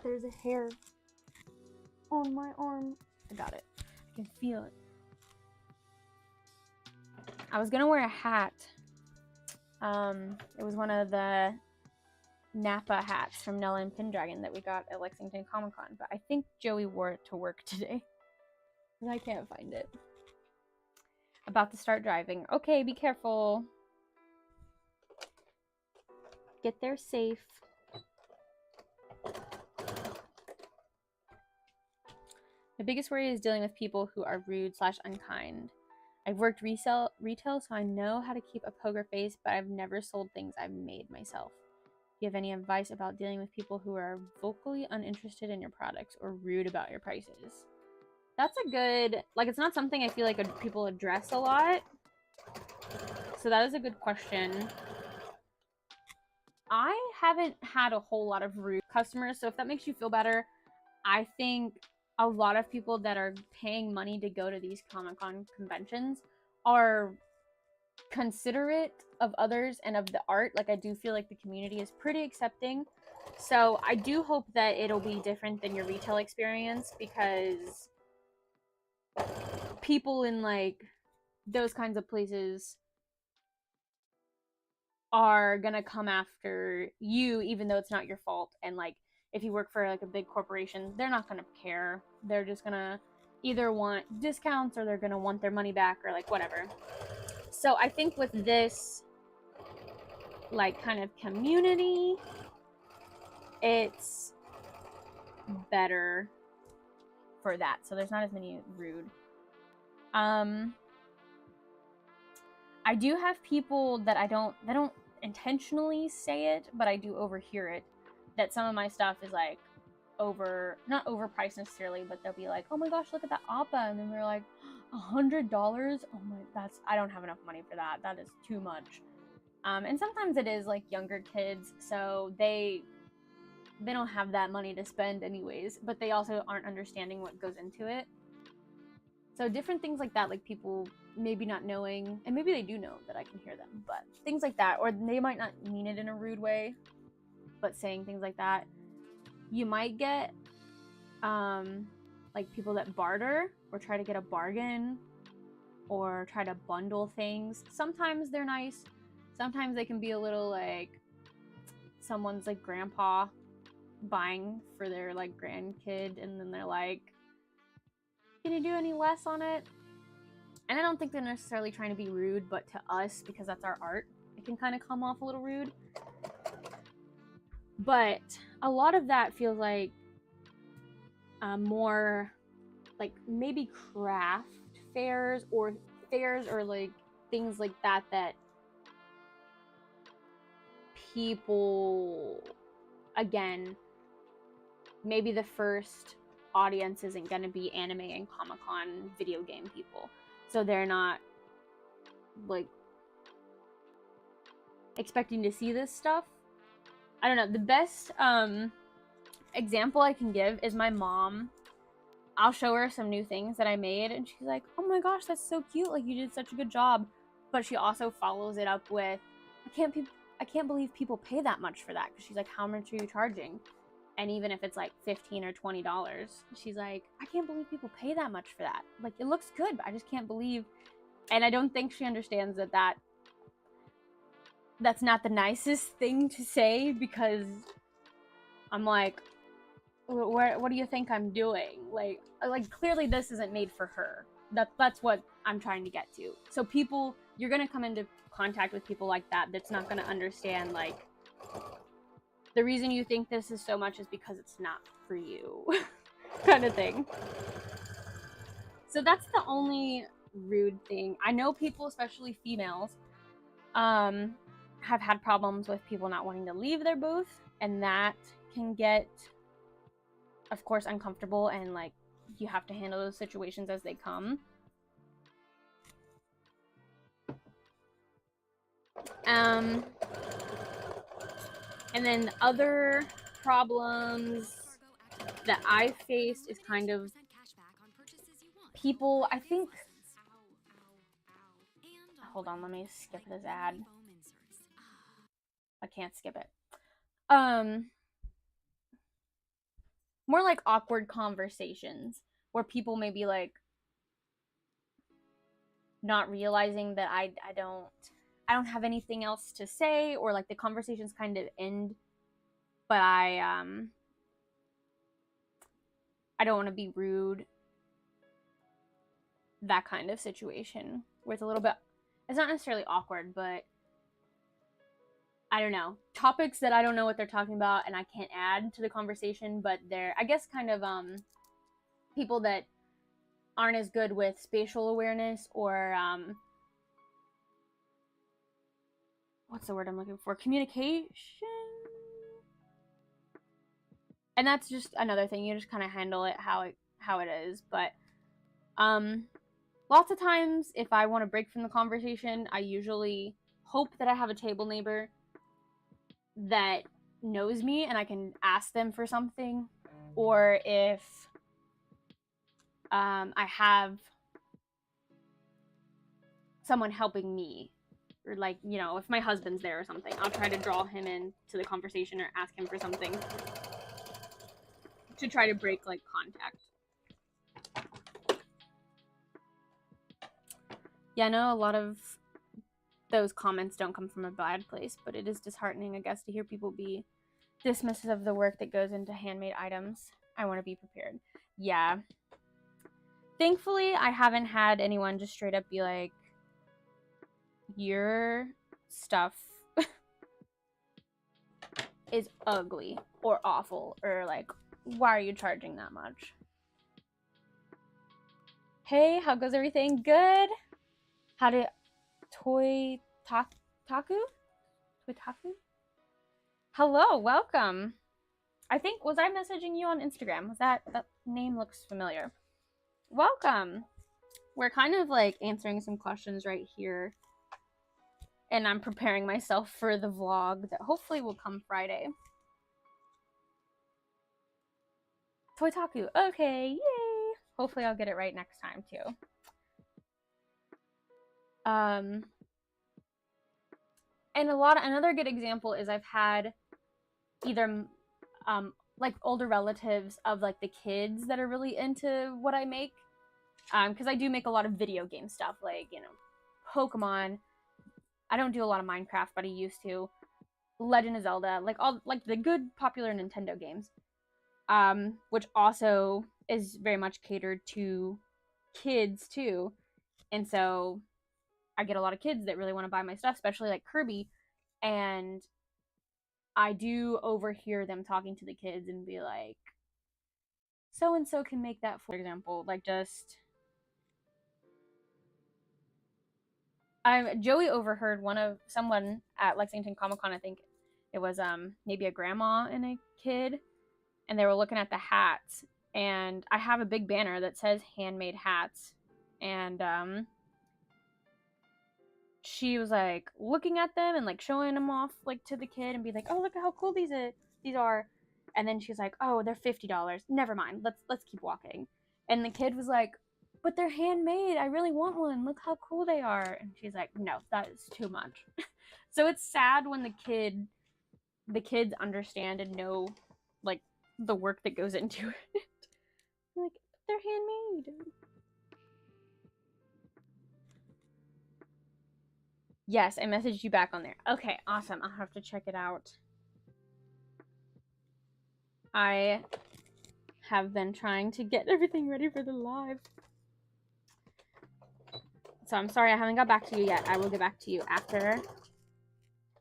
There's a hair on my arm. I got it. I can feel it. I was gonna wear a hat. It was one of the Napa hats from Nella and Pendragon that we got at Lexington Comic Con, but I think Joey wore it to work today. And I can't find it. About to start driving. Okay, be careful. Get there safe. The biggest worry is dealing with people who are rude / unkind. I've worked retail, so I know how to keep a poker face, but I've never sold things I've made myself. Do you have any advice about dealing with people who are vocally uninterested in your products or rude about your prices? That's a good, like, it's not something I feel like people address a lot. So that is a good question. I haven't had a whole lot of rude customers, so if that makes you feel better, I think a lot of people that are paying money to go to these Comic-Con conventions are considerate of others and of the art. Like, I do feel like the community is pretty accepting. So I do hope that it'll be different than your retail experience, because people in like those kinds of places are gonna come after you even though it's not your fault. And like, if you work for like a big corporation, they're not gonna care. They're just gonna either want discounts or they're gonna want their money back or like whatever. So I think with this like kind of community, it's better for that. So there's not as many rude. I do have people that they don't intentionally say it, but I do overhear it, that some of my stuff is like not overpriced necessarily, but they'll be like, oh my gosh, look at that Appa, and then they're like, $100? Oh my, I don't have enough money for that. That is too much. And sometimes it is like younger kids, so they don't have that money to spend anyways, but they also aren't understanding what goes into it. So different things like that, like people maybe not knowing, and maybe they do know that I can hear them, but things like that, or they might not mean it in a rude way, but saying things like that. You might get like people that barter or try to get a bargain or try to bundle things. Sometimes they're nice. Sometimes they can be a little like someone's like grandpa buying for their like grandkid, and then they're like, can you do any less on it? And I don't think they're necessarily trying to be rude, but to us, because that's our art, it can kind of come off a little rude. But a lot of that feels like more like maybe craft fairs or like things like that people, again, maybe the first audience isn't going to be anime and Comic-Con video game people, so they're not like expecting to see this stuff. I don't know. The best example I can give is my mom. I'll show her some new things that I made, and she's like, oh my gosh, that's so cute, like you did such a good job. But she also follows it up with, I can't believe people pay that much for that, because she's like, how much are you charging? And even if it's like $15 or $20, she's like, I can't believe people pay that much for that. Like, it looks good, but I just can't believe. And I don't think she understands that that's not the nicest thing to say, because I'm like, what do you think I'm doing? Like clearly this isn't made for her. That's what I'm trying to get to. So people, you're gonna come into contact with people like that that's not gonna understand, like, the reason you think this is so much is because it's not for you, kind of thing. So that's the only rude thing. I know people, especially females, have had problems with people not wanting to leave their booth, and that can get, of course, uncomfortable, and like you have to handle those situations as they come. And then other problems that I faced is kind of people, I think, hold on, let me skip this ad. I can't skip it. More like awkward conversations where people may be like not realizing that I don't have anything else to say, or like the conversations kind of end, but I don't want to be rude. That kind of situation where it's a little bit, it's not necessarily awkward, but I don't know, topics that I don't know what they're talking about and I can't add to the conversation, but they're, I guess, kind of people that aren't as good with spatial awareness, or what's the word I'm looking for? Communication. And that's just another thing. You just kind of handle it how it is. But lots of times, if I want to break from the conversation, I usually hope that I have a table neighbor that knows me and I can ask them for something. Or if I have someone helping me, or like, you know, if my husband's there or something, I'll try to draw him into the conversation or ask him for something to try to break like contact. Yeah, I know a lot of those comments don't come from a bad place, but it is disheartening, I guess, to hear people be dismissive of the work that goes into handmade items. I want to be prepared. Yeah. Thankfully, I haven't had anyone just straight up be like, your stuff is ugly or awful, or like, why are you charging that much? Hey, how goes everything? Good. How did Toy Taku? Hello, welcome. I think, was I messaging you on Instagram? Was that name looks familiar. Welcome. We're kind of like answering some questions right here. And I'm preparing myself for the vlog that hopefully will come Friday. Toitaku. Okay, yay. Hopefully I'll get it right next time too. And another good example is I've had either like older relatives of like the kids that are really into what I make, because I do make a lot of video game stuff, like, you know, Pokemon. I don't do a lot of Minecraft, but I used to. Legend of Zelda, like all like the good popular Nintendo games, which also is very much catered to kids too, and so I get a lot of kids that really want to buy my stuff, especially like Kirby, and I do overhear them talking to the kids and be like, so and so can make that, for example, like just Joey overheard someone at Lexington Comic Con, I think it was maybe a grandma and a kid, and they were looking at the hats, and I have a big banner that says handmade hats, and she was like looking at them and like showing them off like to the kid and be like, oh, look at how cool these are, and then she's like, oh, they're $50, never mind, let's keep walking. And the kid was like, but they're handmade, I really want one, look how cool they are. And she's like, no, that is too much. So it's sad when the kids understand and know like the work that goes into it. Like, they're handmade. Yes, I messaged you back on there. Okay, awesome. I'll have to check it out. I have been trying to get everything ready for the live. So I'm sorry I haven't got back to you yet. I will get back to you after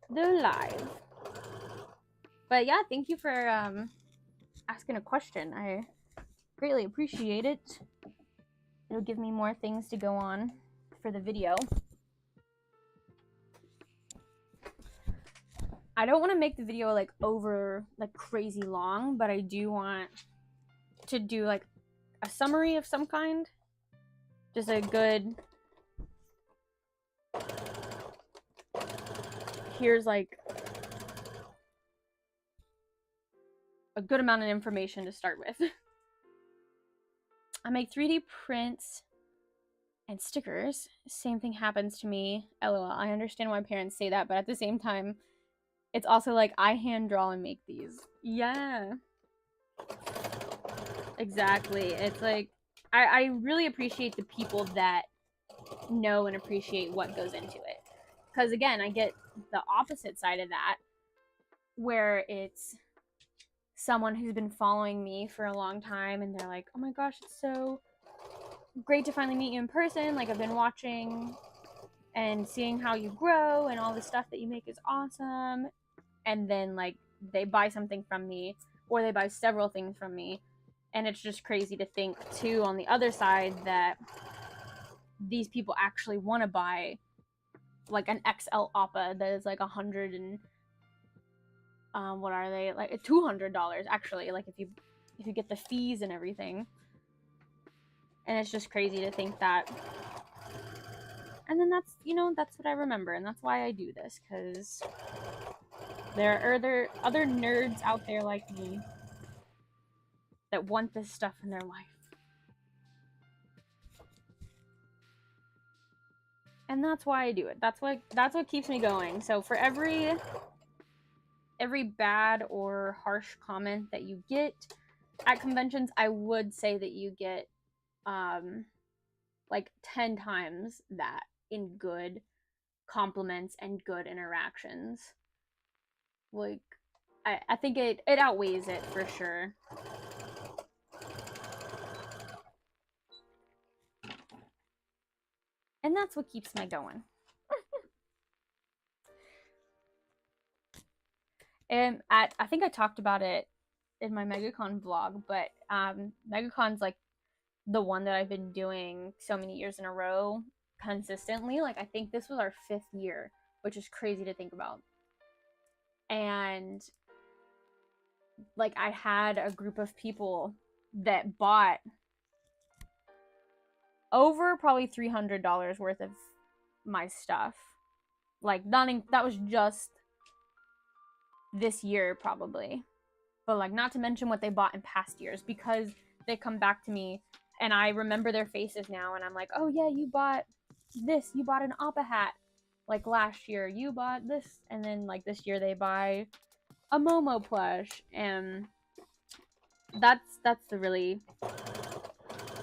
the live. But yeah, thank you for asking a question. I greatly appreciate it. It'll give me more things to go on for the video. I don't want to make the video like crazy long, but I do want to do like a summary of some kind. Just a good, here's like a good amount of information to start with. I make 3D prints and stickers. Same thing happens to me. LOL. I understand why parents say that, but at the same time, it's also like I hand draw and make these. Yeah. Exactly. It's like I really appreciate the people that know and appreciate what goes into it. Because again, I get the opposite side of that, where it's someone who's been following me for a long time and they're like, oh my gosh, it's so great to finally meet you in person. Like, I've been watching and seeing how you grow and all the stuff that you make is awesome. And then like they buy something from me, or they buy several things from me, and it's just crazy to think too on the other side that these people actually want to buy like an XL Appa that is like $100 and what are they, like $200 actually, like if you get the fees and everything. And it's just crazy to think that. And then that's, you know, that's what I remember, and that's why I do this, because there are other nerds out there like me that want this stuff in their life. And that's why I do it. That's what keeps me going. So for every bad or harsh comment that you get at conventions, I would say that you get like 10 times that in good compliments and good interactions. Like I think it outweighs it for sure. And that's what keeps me going. And I think I talked about it in my MegaCon vlog, but MegaCon's like the one that I've been doing so many years in a row consistently. Like I think this was our 5th year, which is crazy to think about. And like I had a group of people that bought over probably $300 worth of my stuff. Like that was just this year probably. But like not to mention what they bought in past years, because they come back to me and I remember their faces now and I'm like, "Oh yeah, you bought this. You bought an Appa hat like last year. You bought this." And then like this year they buy a Momo plush, and that's the really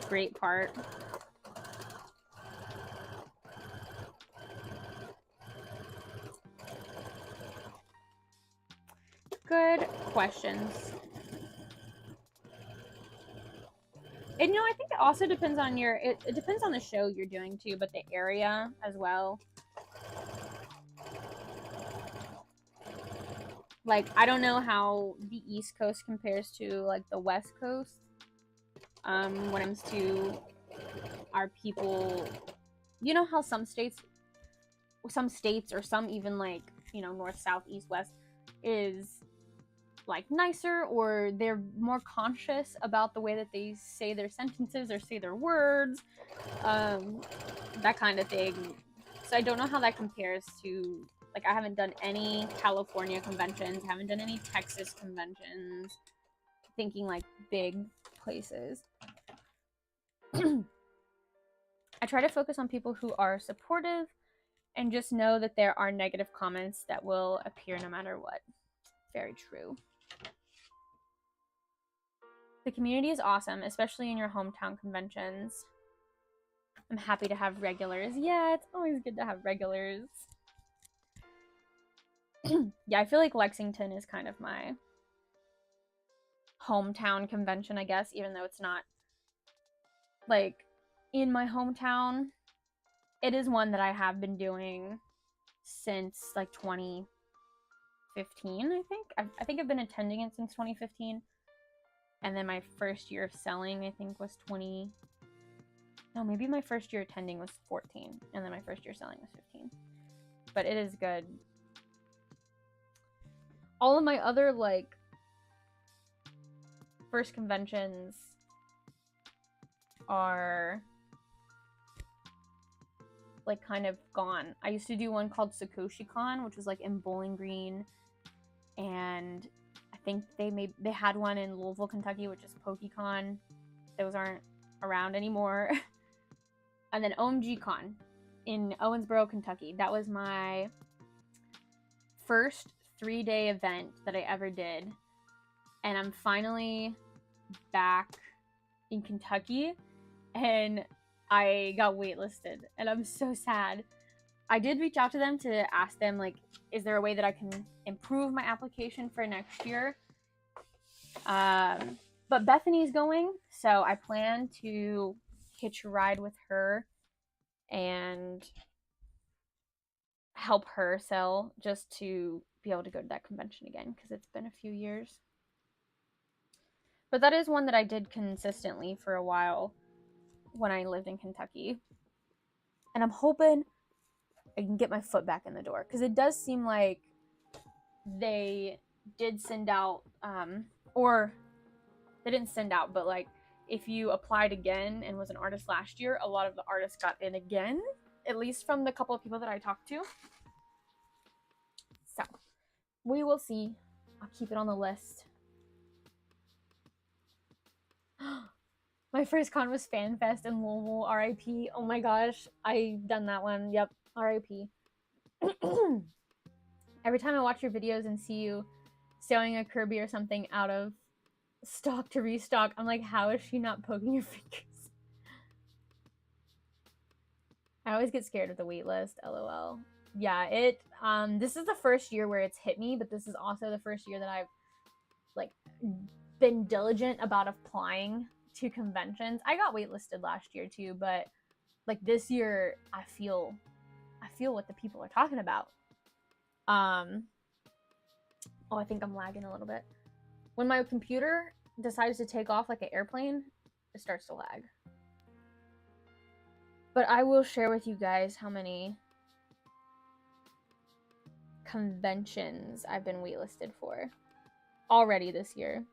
great part. Good questions. And you know, I think it also depends on it depends on the show you're doing too, but the area as well. Like I don't know how the East Coast compares to like the West Coast when it comes to our people. You know how some states or some even like, you know, north, south, east, west is like nicer, or they're more conscious about the way that they say their sentences or say their words, that kind of thing. So I don't know how that compares to, like, I haven't done any California conventions, haven't done any Texas conventions, thinking like big places. I try to focus on people who are supportive and just know that there are negative comments that will appear no matter what. Very true. The community is awesome, especially in your hometown conventions. I'm happy to have regulars. Yeah, it's always good to have regulars. Yeah, I feel like Lexington is kind of my hometown convention, I guess, even though it's not like in my hometown. It is one that I have been doing since like 2015, I think. I think I've been attending it since 2015. And then my first year of selling, I think, was maybe my first year attending was 14. And then my first year selling was 15. But it is good. All of my other, like, first conventions are, like, kind of gone. I used to do one called SakoshiCon, which was, like, in Bowling Green. And I think they had one in Louisville, Kentucky, which is PokeCon. Those aren't around anymore. And then OMGCon in Owensboro, Kentucky. That was my first 3-day event that I ever did. And I'm finally back in Kentucky, and I got waitlisted, and I'm so sad. I did reach out to them to ask them, like, is there a way that I can improve my application for next year? But Bethany's going, so I plan to hitch a ride with her and help her sell, just to be able to go to that convention again, because it's been a few years. But that is one that I did consistently for a while when I lived in Kentucky. And I'm hoping I can get my foot back in the door, because it does seem like they did send out, or they didn't send out, but like if you applied again and was an artist last year, a lot of the artists got in again, at least from the couple of people that I talked to. So we will see. I'll keep it on the list. My first con was FanFest in Louisville, RIP. Oh my gosh, I've done that one. Yep, R.I.P. Every time I watch your videos and see you selling a Kirby or something out of stock to restock, I'm like, how is she not poking her fingers? I always get scared of the wait list, lol. Yeah, this is the first year where it's hit me, but this is also the first year that I've like been diligent about applying to conventions. I got waitlisted last year too, but like this year I feel what the people are talking about. Oh, I think I'm lagging a little bit. When my computer decides to take off like an airplane, it starts to lag. But I will share with you guys how many conventions I've been waitlisted for already this year.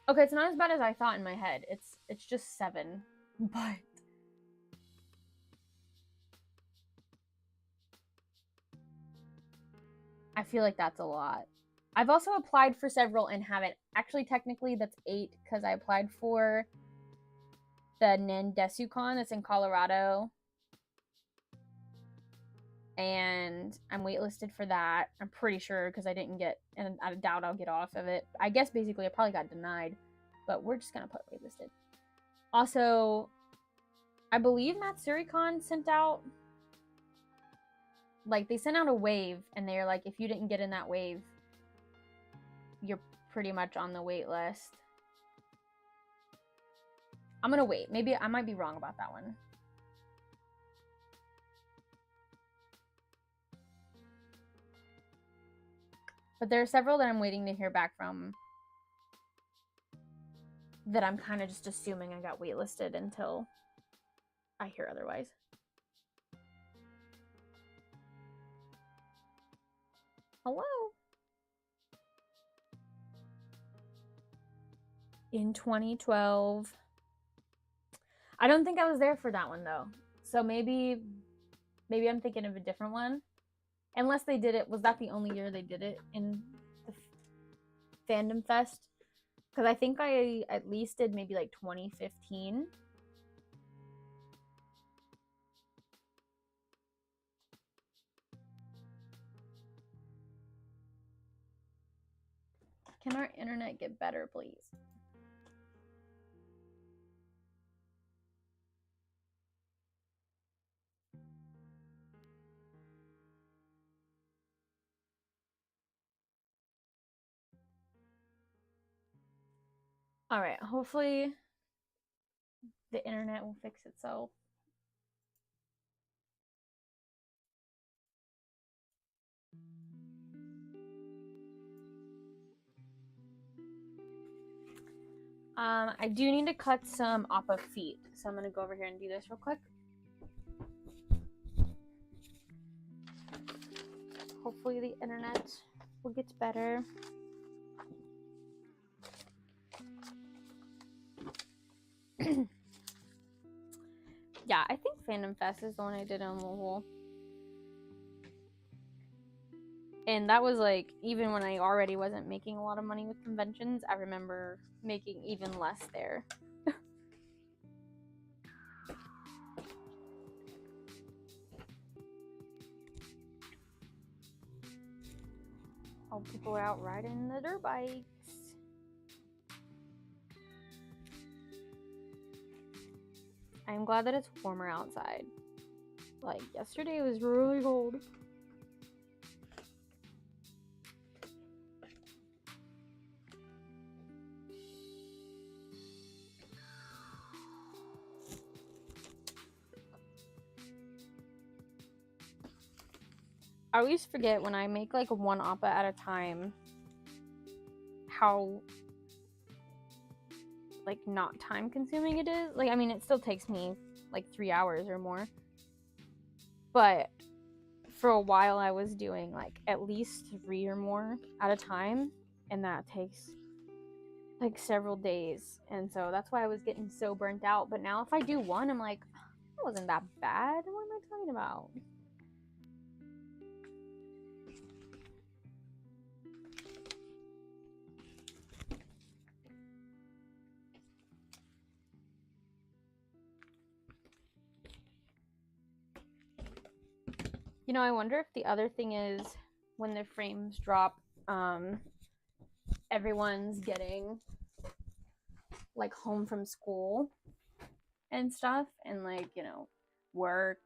Okay, it's not as bad as I thought in my head. It's just 7, but I feel like that's a lot. I've also applied for several and haven't. Actually, technically, that's 8 because I applied for the Nandesukon that's in Colorado. And I'm waitlisted for that. I'm pretty sure because I didn't get, and I doubt I'll get off of it. I guess basically I probably got denied, but we're just going to put waitlisted. Also, I believe MatsuruCon sent out, like, they sent out a wave, and they're like, if you didn't get in that wave, you're pretty much on the wait list. I'm gonna wait. Maybe I might be wrong about that one. But there are several that I'm waiting to hear back from that I'm kind of just assuming I got waitlisted until I hear otherwise. Hello? In 2012. I don't think I was there for that one though. So maybe I'm thinking of a different one. Unless they did it, was that the only year they did it in the Fandom Fest? Because I think I at least did maybe like 2015. Can our internet get better, please? All right, hopefully the internet will fix itself. I do need to cut some Appa feet, so I'm gonna go over here and do this real quick. Hopefully the internet will get better. Yeah, I think Fandom Fest is the one I did on mobile. And that was like, even when I already wasn't making a lot of money with conventions, I remember making even less there. All people are out riding the dirt bikes. I'm glad that it's warmer outside. Like, yesterday it was really cold. I always forget when I make like one appa at a time how like not time consuming it is. Like, I mean, it still takes me like 3 hours or more, but for a while I was doing like at least 3 or more at a time, and that takes like several days, and so that's why I was getting so burnt out. But now if I do one, I'm like, that wasn't that bad. What am I talking about? You know, I wonder if the other thing is when the frames drop, everyone's getting like home from school and stuff, and like, you know, work.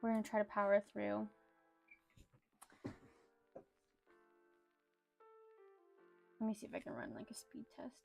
We're gonna try to power through. Let me see if I can run like a speed test.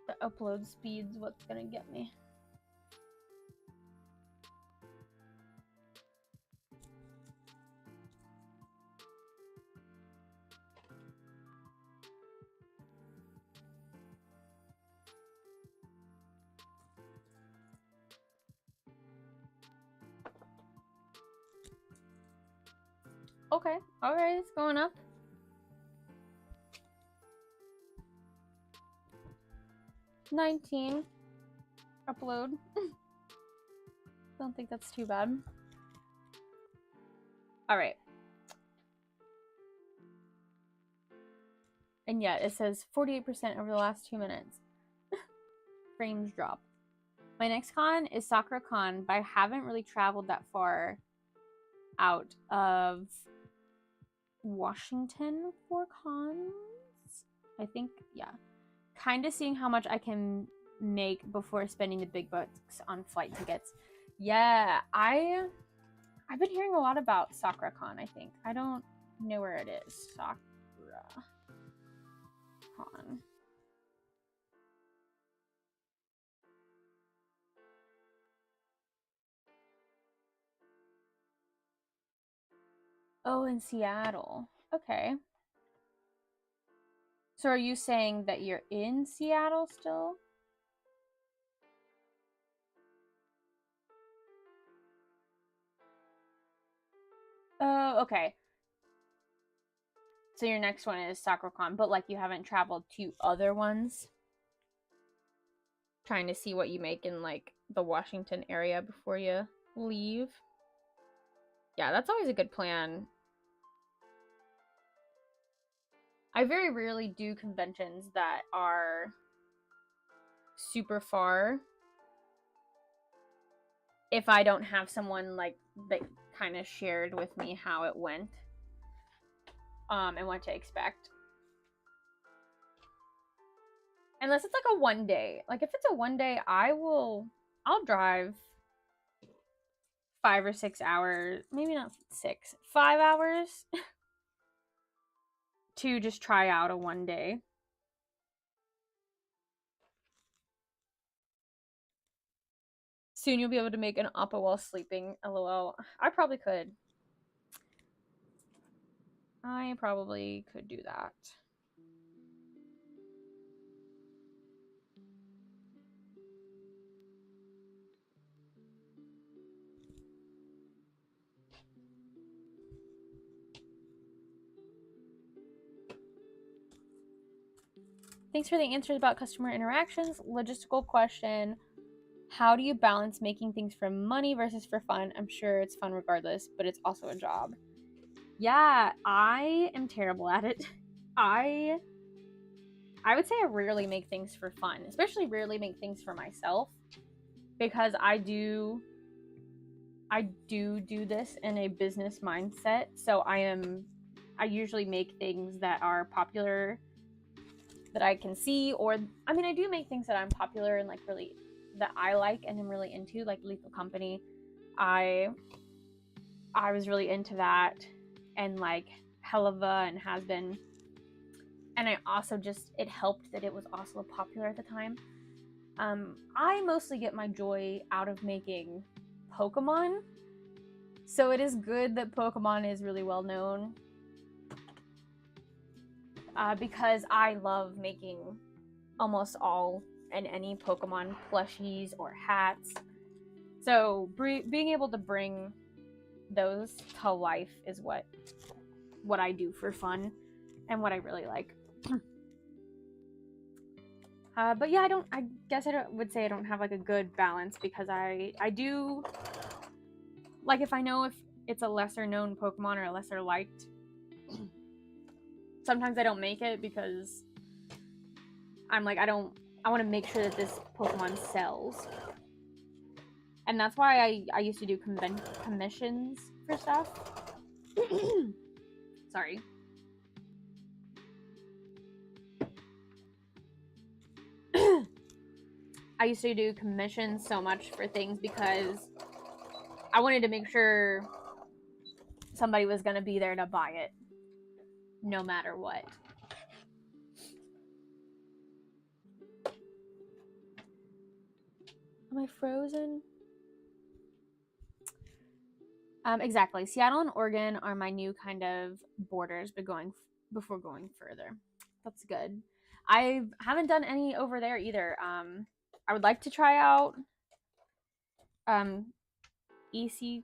The upload speed's what's gonna get me. Okay, alright, it's going up. $19 upload. Don't think that's too bad. Alright. And yet it says 48% over the last 2 minutes. Frames drop. My next con is Sakura Con, but I haven't really traveled that far out of Washington for cons. I think, yeah. Kind of seeing how much I can make before spending the big bucks on flight tickets. Yeah, I've been hearing a lot about Sakura Con, I think. I don't know where it is. Sakura Con. Oh, in Seattle. Okay. So are you saying that you're in Seattle still? Oh, okay. So your next one is SakuraCon, but like you haven't traveled to other ones? Trying to see what you make in like the Washington area before you leave? Yeah, that's always a good plan. I very rarely do conventions that are super far if I don't have someone like that kind of shared with me how it went and what to expect. Unless it's like a 1 day. Like if it's a 1 day, I'll drive 5 or 6 hours, maybe not 6, 5 hours to just try out a 1 day. Soon you'll be able to make an appa while sleeping, lol. I probably could. I probably could do that. Thanks for the answers about customer interactions. Logistical question. How do you balance making things for money versus for fun? I'm sure it's fun regardless, but it's also a job. Yeah, I am terrible at it. I would say I rarely make things for fun, especially rarely make things for myself, because I do this in a business mindset. So I usually make things that are popular that I can see, or I mean I do make things that I'm popular and like really that I like and am really into, like Lethal Company. I was really into that, and like Helava and Has Been. And I also just, it helped that it was also popular at the time. I mostly get my joy out of making Pokemon. So it is good that Pokemon is really well known. Because I love making almost all in any Pokemon plushies or hats. So being able to bring those to life is what I do for fun and what I really like. But yeah, I guess I would say I don't have like a good balance, because I do, like, if I know if it's a lesser known Pokemon or a lesser liked, sometimes I don't make it because I'm like, I want to make sure that this Pokemon sells. And that's why I used to do commissions for stuff. Sorry. I used to do commissions so much for things because I wanted to make sure somebody was going to be there to buy it no matter what. Am I frozen? Exactly. Seattle and Oregon are my new kind of borders, but before going further. That's good. I haven't done any over there either. I would like to try out ECC,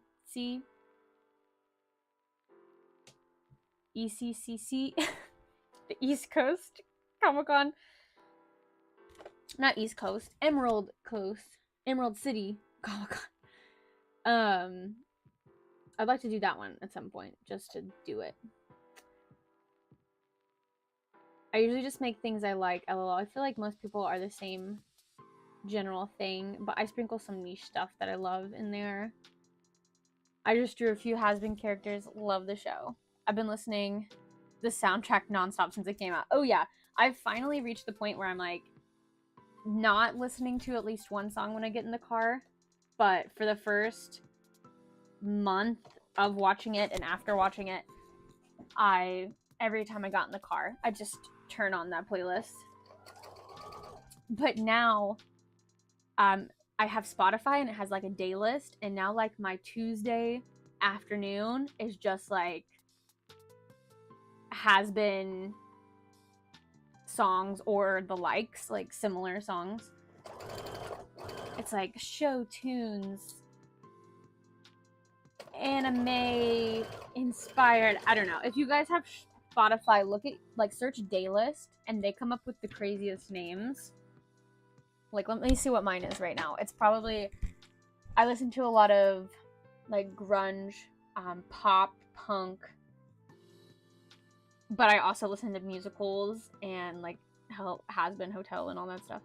the East Coast Comic-Con. Not East Coast, Emerald City Comic-Con. I'd like to do that one at some point, just to do it. I usually just make things I like, LOL. I feel like most people are the same general thing, but I sprinkle some niche stuff that I love in there. I just drew a few has-been characters. Love the show. I've been listening the soundtrack nonstop since it came out. Oh yeah, I've finally reached the point where I'm like not listening to at least one song when I get in the car, but for the first month of watching it and after watching it, every time I got in the car, I just turn on that playlist. But now I have Spotify and it has like a day list, and now like my Tuesday afternoon is just like has been songs or the likes, like similar songs. It's like show tunes, anime inspired. I don't know. If you guys have Spotify, look at, like, search day list and they come up with the craziest names. Like, let me see what mine is right now. It's probably, I listen to a lot of like grunge, pop, punk, but I also listen to musicals and like Has-Been Hotel and all that stuff.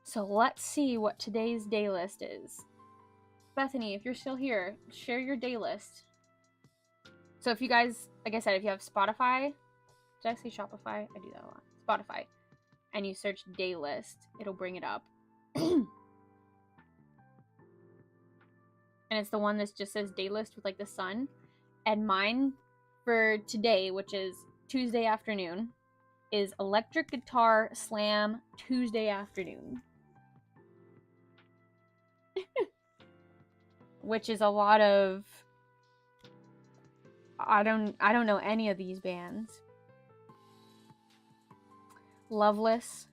So let's see what today's day list is. Bethany, if you're still here, share your day list. So if you guys, like I said, if you have Spotify, did I say Shopify? I do that a lot. Spotify. And you search day list, it'll bring it up. And it's the one that just says day list with like the sun. And mine for today, which is Tuesday afternoon, is electric guitar slam Tuesday afternoon. Which is a lot of, I don't know any of these bands. Loveless,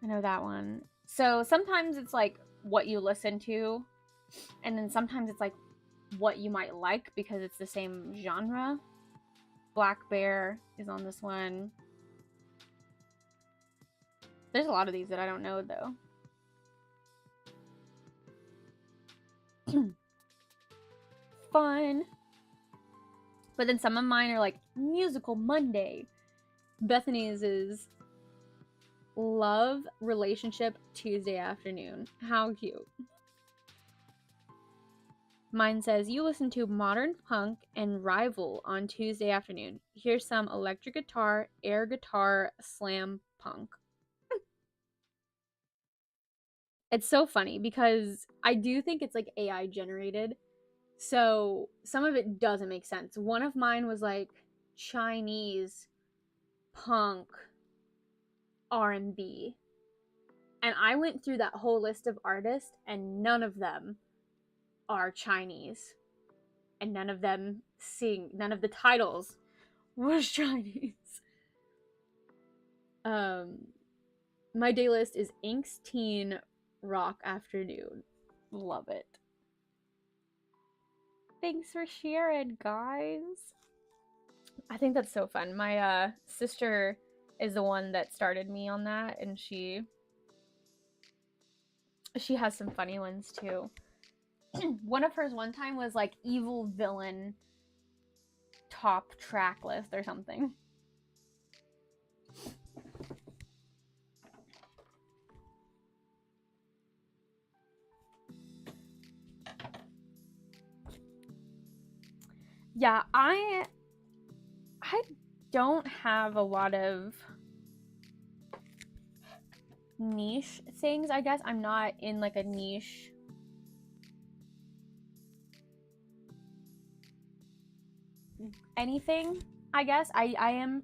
I know that one. So sometimes it's like what you listen to, and then sometimes it's like what you might like because it's the same genre. Black Bear is on this one. There's a lot of these that I don't know though. Fun. But then some of mine are like Musical Monday. Bethany's is Love Relationship Tuesday afternoon. How cute. Mine says you listen to modern punk and Rival on Tuesday afternoon. Here's some electric guitar, air guitar, slam punk. It's so funny because I do think it's like AI generated. So some of it doesn't make sense. One of mine was like Chinese punk R&B. And I went through that whole list of artists and none of them are Chinese. And none of them none of the titles was Chinese. My day list is Inks Teen Rock Afternoon. Love it. Thanks for sharing, guys. I think that's so fun. My sister is the one that started me on that, and she has some funny ones too. One of hers one time was like evil villain top track list or something. Yeah, I don't have a lot of niche things, I guess. I'm not in like a niche anything, I guess. I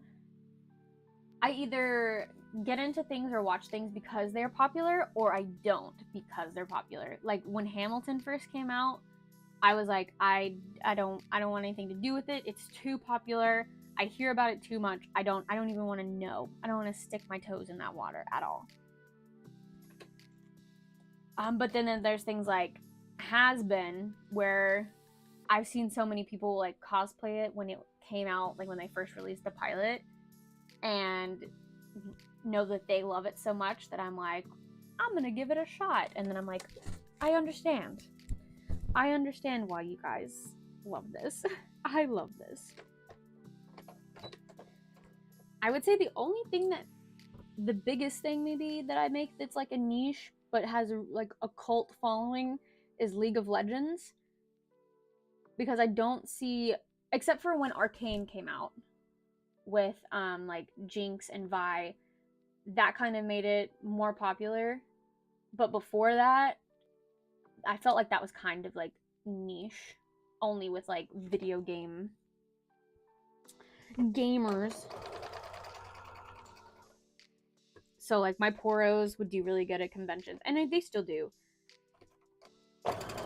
either get into things or watch things because they're popular, or I don't because they're popular. Like when Hamilton first came out, I was like, I don't want anything to do with it. It's too popular. I hear about it too much. I don't even want to know. I don't want to stick my toes in that water at all. But then there's things like Has Been, where I've seen so many people like cosplay it when it came out, like when they first released the pilot, and know that they love it so much that I'm like, I'm gonna give it a shot. And then I'm like, I understand why you guys love this. I love this. I would say the only thing the biggest thing maybe that I make that's like a niche but has like a cult following is League of Legends, because I don't see, except for when Arcane came out with like Jinx and Vi, that kind of made it more popular. But before that, I felt like that was kind of like niche, only with like video game gamers. So like my poros would do really good at conventions, and they still do,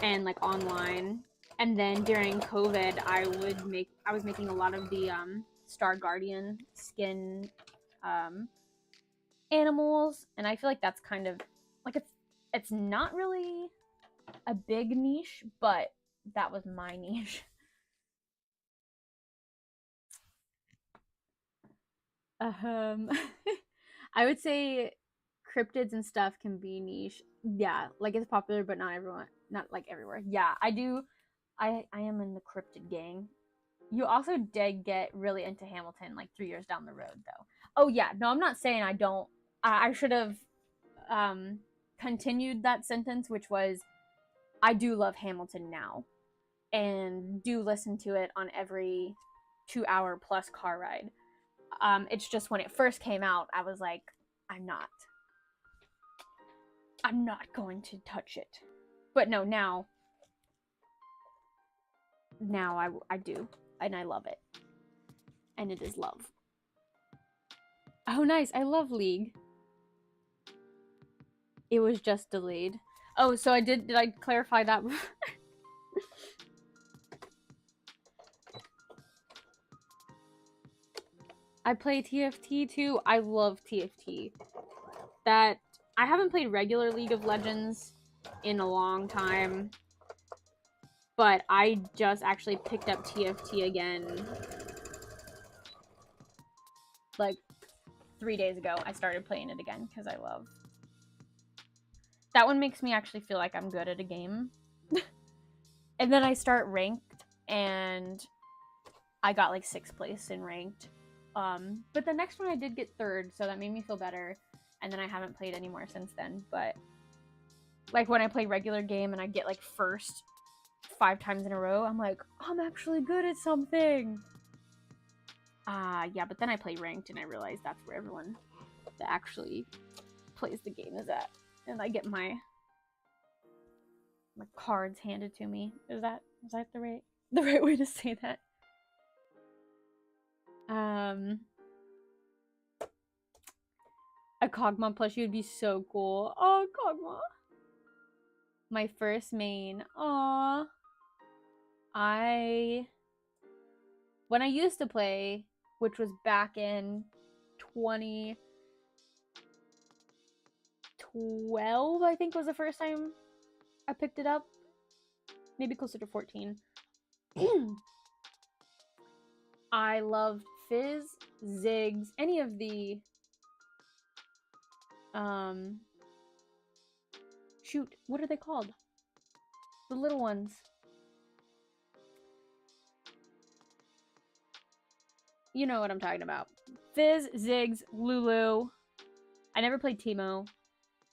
and like online. And then during COVID, I was making a lot of the Star Guardian skin animals, and I feel like that's kind of like it's not really a big niche, but that was my niche. I would say cryptids and stuff can be niche. Yeah, like it's popular, but not like everywhere. Yeah, I do. I am in the cryptid gang. You also did get really into Hamilton like 3 years down the road, though. Oh yeah, no, I'm not saying I don't. I should have continued that sentence, which was, I do love Hamilton now, and do listen to it on every 2 hour plus car ride. It's just when it first came out, I was like, I'm not going to touch it. But no, now I do, and I love it, and it is love. Oh, nice! I love League. It was just delayed. Oh, so I did I clarify that? I play TFT too. I love TFT. That I haven't played regular League of Legends in a long time, but I just actually picked up TFT again like 3 days ago. I started playing it again because I love that one. Makes me actually feel like I'm good at a game. And then I start ranked, and I got like 6th place in ranked. But the next one I did get 3rd, so that made me feel better. And then I haven't played anymore since then. But like when I play regular game and I get like 1st 5 times in a row, I'm like, I'm actually good at something. Yeah, but then I play ranked and I realize that's where everyone that actually plays the game is at, and I get my cards handed to me. Is that the right way to say that? A Kog'Maw plushie would be so cool. Oh, Kog'Maw. My first main. Aww. When I used to play, which was back in 2019, 12, I think, was the first time I picked it up. Maybe closer to 14. I loved Fizz, Ziggs, any of the shoot, what are they called? The little ones. You know what I'm talking about. Fizz, Ziggs, Lulu. I never played Teemo.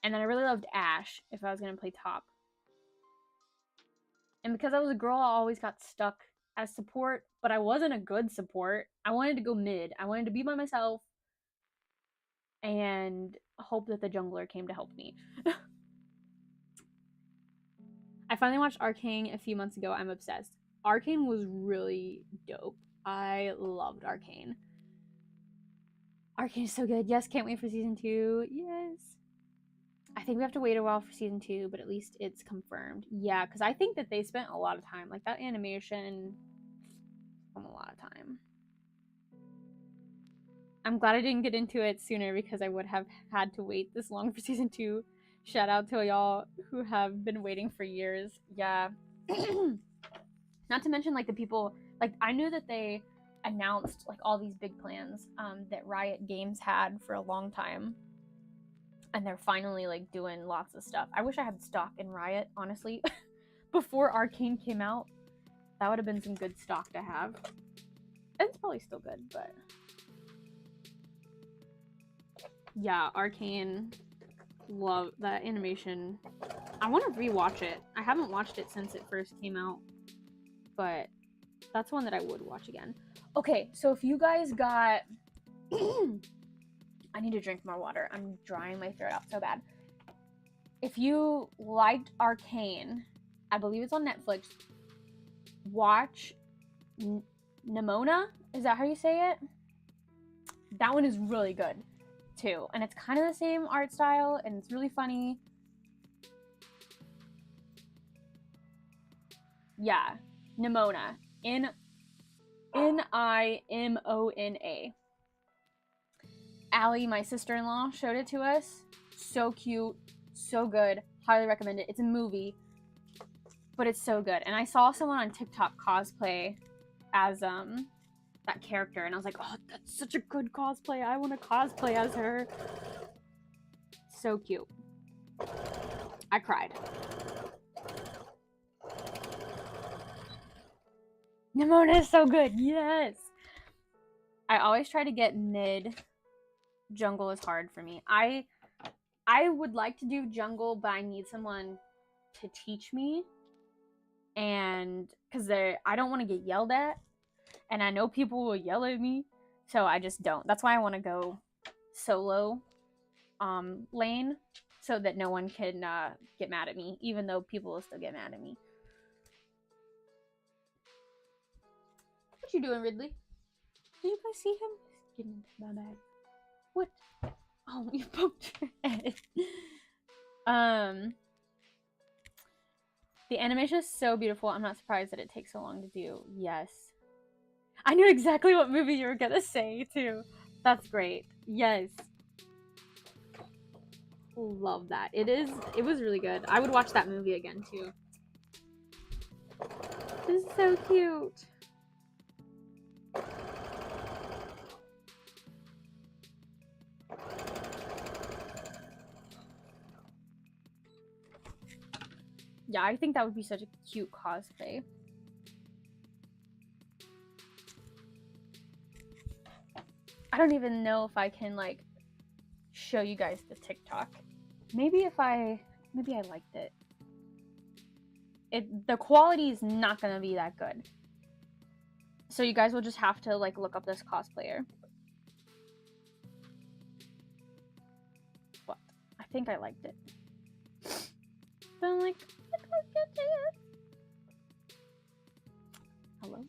And then I really loved Ash if I was going to play top. And because I was a girl, I always got stuck as support, but I wasn't a good support. I wanted to go mid. I wanted to be by myself and hope that the jungler came to help me. I finally watched Arcane a few months ago. I'm obsessed. Arcane was really dope. I loved Arcane. Arcane is so good. Yes, can't wait for season 2. Yes. I think we have to wait a while for season 2, but at least it's confirmed. Yeah, because I think that they spent a lot of time. Like, that animation spent a lot of time. I'm glad I didn't get into it sooner because I would have had to wait this long for season 2. Shout out to y'all who have been waiting for years. Yeah. Not to mention, like, the people... Like, I knew that they announced, like, all these big plans that Riot Games had for a long time. And they're finally, like, doing lots of stuff. I wish I had stock in Riot, honestly. Before Arcane came out, that would have been some good stock to have. And it's probably still good, but... Yeah, Arcane. Love that animation. I want to rewatch it. I haven't watched it since it first came out. But that's one that I would watch again. Okay, so if you guys got... I need to drink more water. I'm drying my throat out so bad. If you liked Arcane, I believe it's on Netflix, watch Nimona. Is that how you say it? That one is really good, too. And it's kind of the same art style, and it's really funny. Yeah, Nimona. Nimona. Allie, my sister-in-law, showed it to us. So cute, so good. Highly recommend it. It's a movie, but it's so good. And I saw someone on TikTok cosplay as that character, and I was like, oh, that's such a good cosplay. I want to cosplay as her. So cute. I cried. Nimona is so good. Yes. I always try to get mid. Jungle is hard for me. I would like to do jungle, but I need someone to teach me. And because I don't want to get yelled at. And I know people will yell at me. So I just don't. That's why I want to go solo lane. So that no one can get mad at me. Even though people will still get mad at me. What you doing, Ridley? Did you guys see him? He's getting into my bag. What? Oh, you poked your head. The animation is so beautiful. I'm not surprised that it takes so long to do. Yes. I knew exactly what movie you were gonna say, too. That's great. Yes. Love that. It was really good. I would watch that movie again, too. This is so cute. Yeah, I think that would be such a cute cosplay. I don't even know if I can, like, show you guys the TikTok. Maybe I liked it. The quality is not gonna be that good. So you guys will just have to, like, look up this cosplayer. But I think I liked it. But I'm like, hello?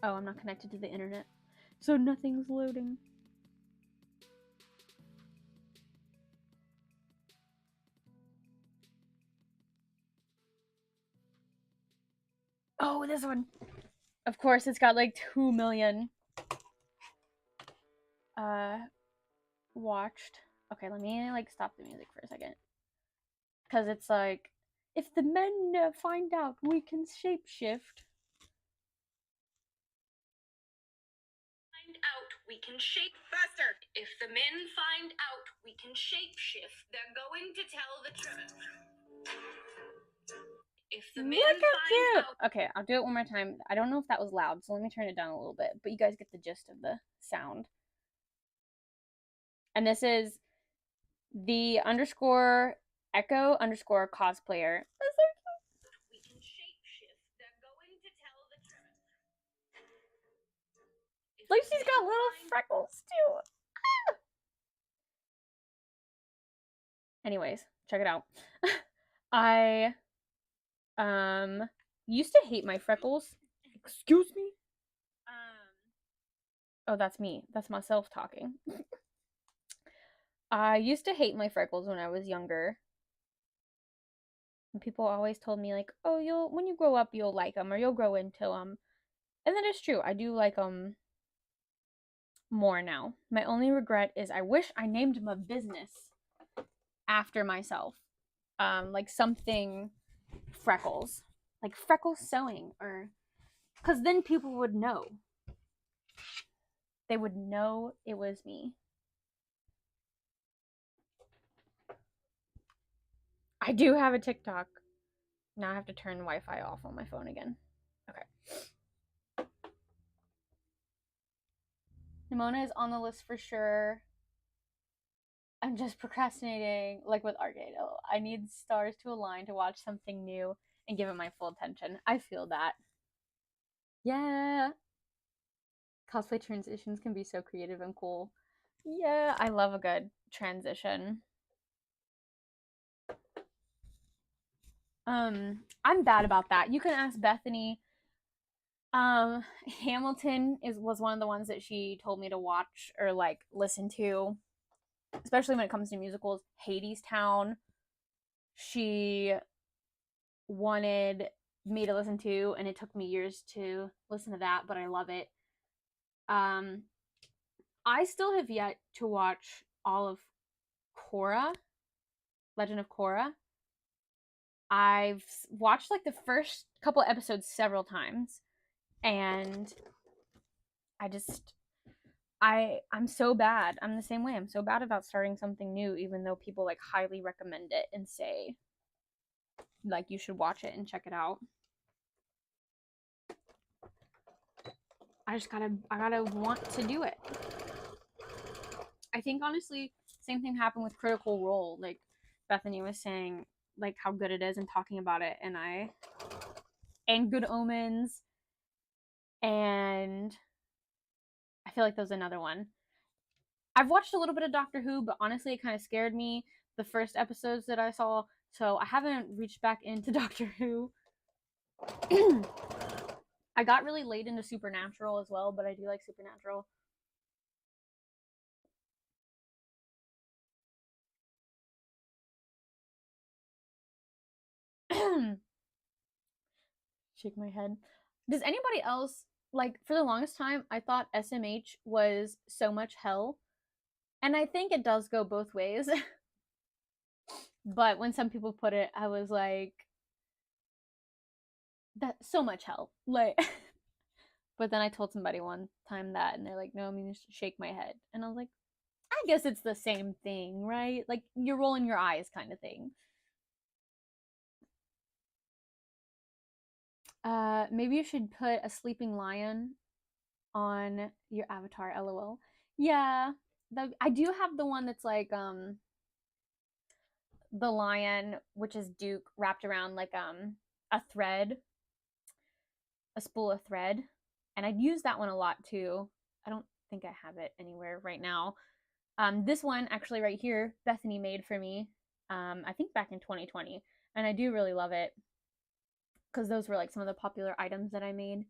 Oh, I'm not connected to the internet. So nothing's loading. Oh, this one. Of course, it's got like 2 million watched. Okay, let me like stop the music for a second. Because it's like, if the men find out, we can shapeshift. Find out, we can shape faster. If the men find out, we can shapeshift. They're going to tell the truth. If the men find out. Okay, I'll do it one more time. I don't know if that was loud, so let me turn it down a little bit. But you guys get the gist of the sound. And this is the underscore echo underscore cosplayer. We can shapeshift. They're going to tell the truth. Like she's got little freckles too. Ah! Anyways, check it out. I used to hate my freckles. Excuse me? Oh, that's me. That's myself talking. I used to hate my freckles when I was younger. And people always told me like, "Oh, when you grow up, you'll like them or you'll grow into them." And that is true. I do like them more now. My only regret is I wish I named my business after myself. Like something freckles. Like freckle sewing or cuz then people would know. They would know it was me. I do have a TikTok. Now I have to turn Wi-Fi off on my phone again. Okay. Nimona is on the list for sure. I'm just procrastinating, like with Arcade. Oh, I need stars to align to watch something new and give it my full attention. I feel that. Yeah. Cosplay transitions can be so creative and cool. Yeah, I love a good transition. I'm bad about that. You can ask Bethany. Hamilton was one of the ones that she told me to watch or like listen to, especially when it comes to musicals. Hadestown, she wanted me to listen to, and it took me years to listen to that, but I love it. I still have yet to watch all of Korra, Legend of Korra. I've watched like the first couple episodes several times, and I'm so bad. I'm the same way. I'm so bad about starting something new, even though people like highly recommend it and say like you should watch it and check it out. I gotta want to do it. I think honestly, same thing happened with Critical Role. Like Bethany was saying, like how good it is and talking about it, and Good Omens, and I feel like there's another one. I've watched a little bit of Doctor Who, but honestly, it kind of scared me the first episodes that I saw, so I haven't reached back into Doctor Who. I got really late into Supernatural as well, but I do like Supernatural. Shake my head. Does anybody else like for the longest time I thought SMH was so much hell. And I think it does go both ways. But when some people put it, I was like that's so much hell. Like but then I told somebody one time that and they're like, no, I mean just shake my head. And I was like, I guess it's the same thing, right? Like you're rolling your eyes kind of thing. Maybe you should put a sleeping lion on your avatar, lol. Yeah, I do have the one that's like the lion, which is Duke, wrapped around like a thread, a spool of thread, and I'd use that one a lot too. I don't think I have it anywhere right now. This one actually right here, Bethany made for me. I think back in 2020, and I do really love it because those were like some of the popular items that I made,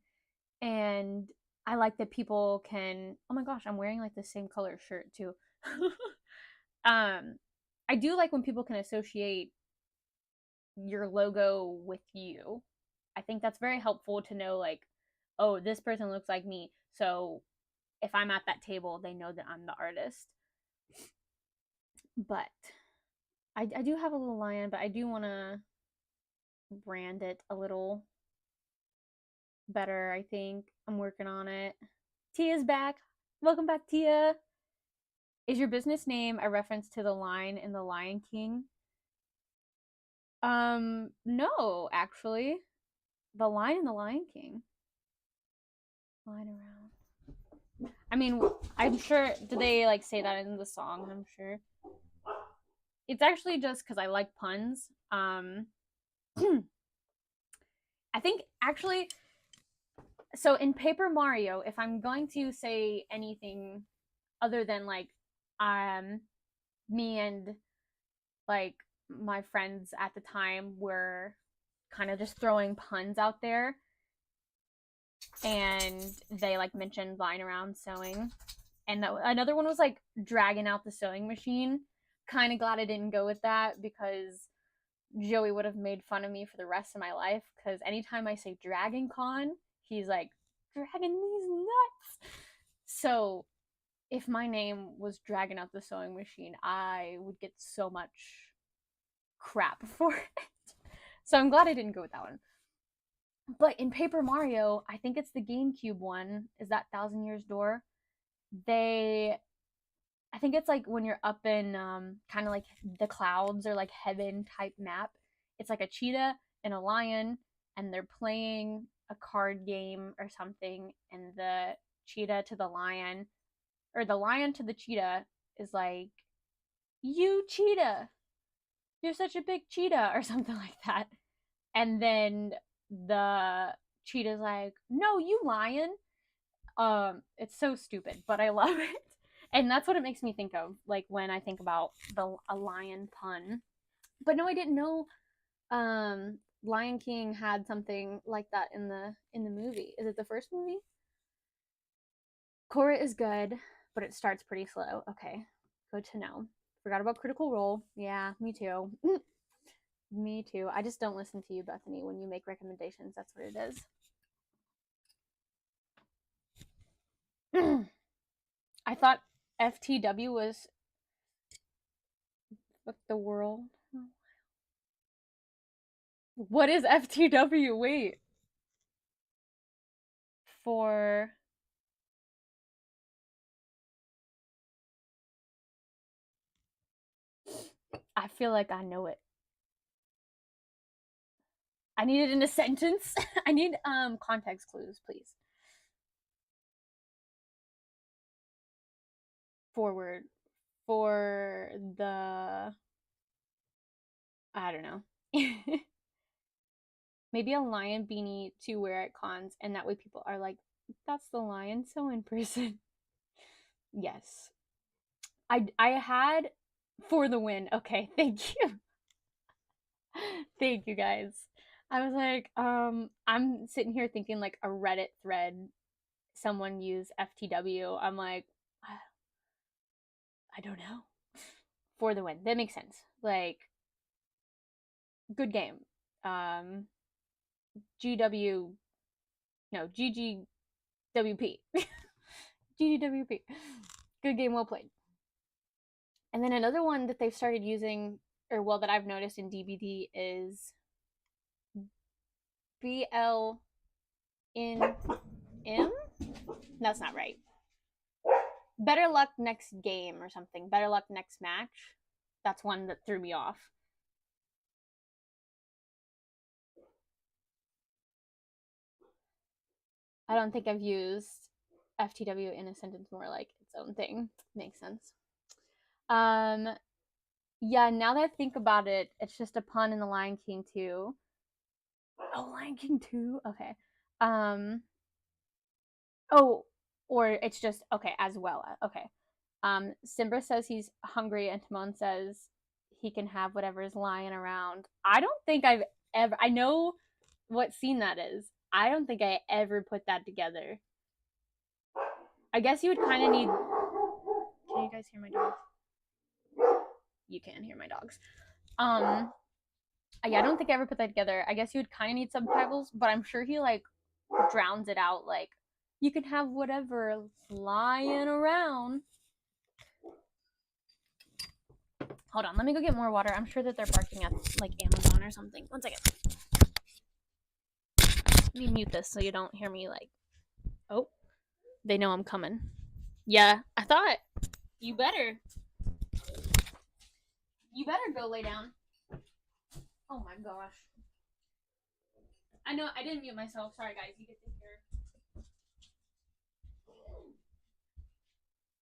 and I like that people can. Oh my gosh, I'm wearing like the same color shirt too. I do like when people can associate your logo with you. I think that's very helpful to know like, oh, this person looks like me. So if I'm at that table, they know that I'm the artist. But I do have a little lion, but I do want to brand it a little better, I think. I'm working on it. Tia's back. Welcome back, Tia. Is your business name a reference to the line in The Lion King? No, actually. The line in The Lion King. Line around. I mean, I'm sure, did they like say that in the song? I'm sure. It's actually just because I like puns. I think actually, so in Paper Mario, if I'm going to say anything other than like, me and like my friends at the time were kind of just throwing puns out there, and they like mentioned lying around sewing, and another one was like dragging out the sewing machine. Kind of glad I didn't go with that because Joey would have made fun of me for the rest of my life, because anytime I say Dragon Con, he's like, dragging these nuts. So if my name was dragging out the sewing machine, I would get so much crap for it. So I'm glad I didn't go with that one. But in Paper Mario, I think it's the GameCube one, is that Thousand Years Door. I think it's like when you're up in kind of like the clouds or like heaven type map. It's like a cheetah and a lion, and they're playing a card game or something, and the cheetah to the lion, or the lion to the cheetah, is like, "You cheetah, you're such a big cheetah," or something like that. And then the cheetah's like, "No, you lion." It's so stupid, but I love it. And that's what it makes me think of, like when I think about a lion pun. But no, I didn't know Lion King had something like that in the movie. Is it the first movie? Korra is good, but it starts pretty slow. Okay, good to know. Forgot about Critical Role. Yeah, me too. Me too. I just don't listen to you, Bethany, when you make recommendations. That's what it is. I thought FTW was Fuck the World. What is FTW? Wait. For I feel like I know it. I need it in a sentence. I need context clues, please. Forward for the I don't know. Maybe a lion beanie to wear at cons, and that way people are like, that's the lion so in person. Yes. I had for the win. Okay, thank you. Thank you guys. I was like, I'm sitting here thinking like a Reddit thread, someone use FTW. I'm like, I don't know. For the win. That makes sense. Like, good game. GW, no, GGWP. GGWP. Good game, well played. And then another one that they've started using, or well, that I've noticed in DBD is BLNM? That's not right. Better luck next game or something. Better luck next match. That's one that threw me off. I don't think I've used FTW in a sentence more like its own thing. Makes sense. Yeah, now that I think about it, it's just a pun in The Lion King 2. Oh, Lion King 2? Okay. Oh, or it's just okay, as well. Okay. Simba says he's hungry, and Timon says he can have whatever's lying around. I don't think I've ever. I know what scene that is. I don't think I ever put that together. I guess you would kind of need. Can you guys hear my dogs? You can hear my dogs. Yeah, I don't think I ever put that together. I guess you would kind of need subtitles, but I'm sure he like drowns it out. Like, you can have whatever lying around. Hold on, let me go get more water. I'm sure that they're barking at like Amazon or something. One second. Let me mute this so you don't hear me like. Oh, they know I'm coming. Yeah, I thought you better. You better go lay down. Oh my gosh. I know I didn't mute myself. Sorry guys, you get to hear.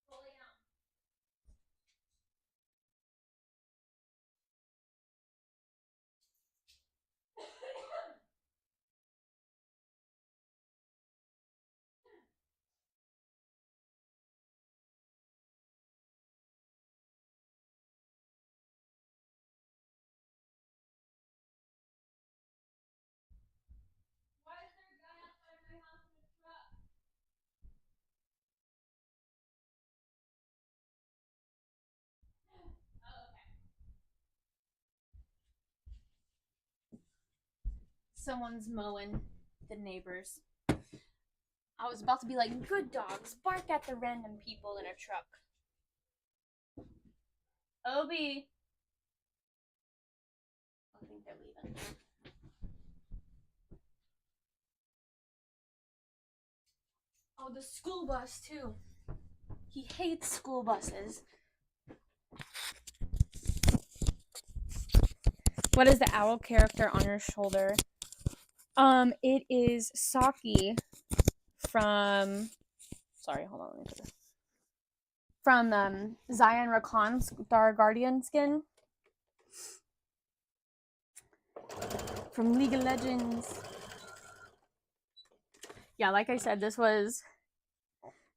Go lay down. Why is there a guy outside my house in a truck? Oh, okay. Someone's mowing the neighbors. I was about to be like, good dogs, bark at the random people in a truck. Obi. I think they're leaving. Oh, the school bus, too. He hates school buses. What is the owl character on your shoulder? It is Saki from... Sorry, hold on, let me put this. From Zion Rakon's Star Guardian skin. From League of Legends. Yeah, like I said, this was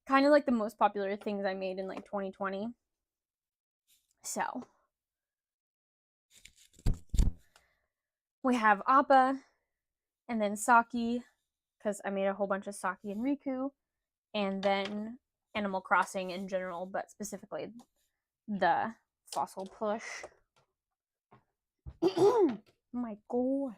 kind of like the most popular things I made in like 2020. So we have Appa and then Saki, because I made a whole bunch of Saki and Riku, and then Animal Crossing in general, but specifically the fossil plush. Oh my gosh.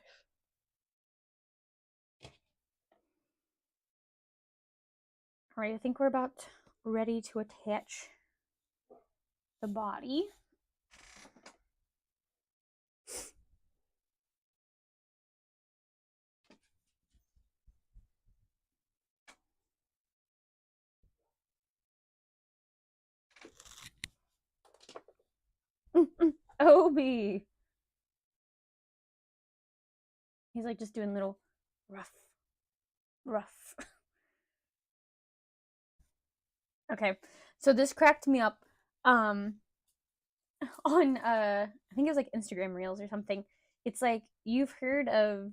Alright, I think we're about ready to attach the body. Obi! He's like just doing little rough. Okay, so this cracked me up on I think it was like Instagram Reels or something. It's like you've heard of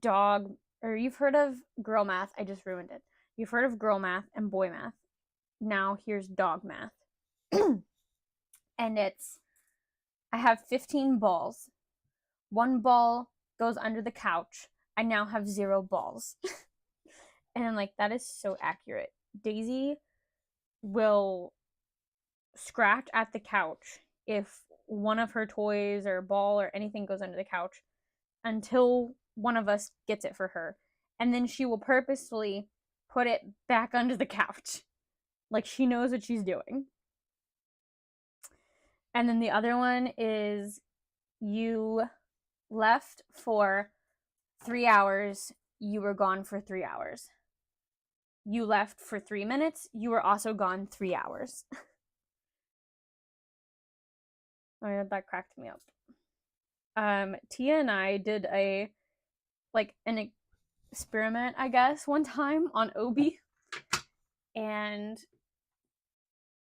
dog or you've heard of girl math. I just ruined it. You've heard of girl math and boy math. Now here's dog math. And it's I have 15 balls. One ball goes under the couch. I now have 0 balls. And I'm like, that is so accurate. Daisy will scratch at the couch if one of her toys or ball or anything goes under the couch until one of us gets it for her. And then she will purposefully put it back under the couch. Like she knows what she's doing. And then the other one is you left for 3 hours, you were gone for 3 hours. You left for 3 minutes, you were also gone 3 hours. Oh yeah, that cracked me up. Tia and I did an experiment, I guess, one time on Obi. And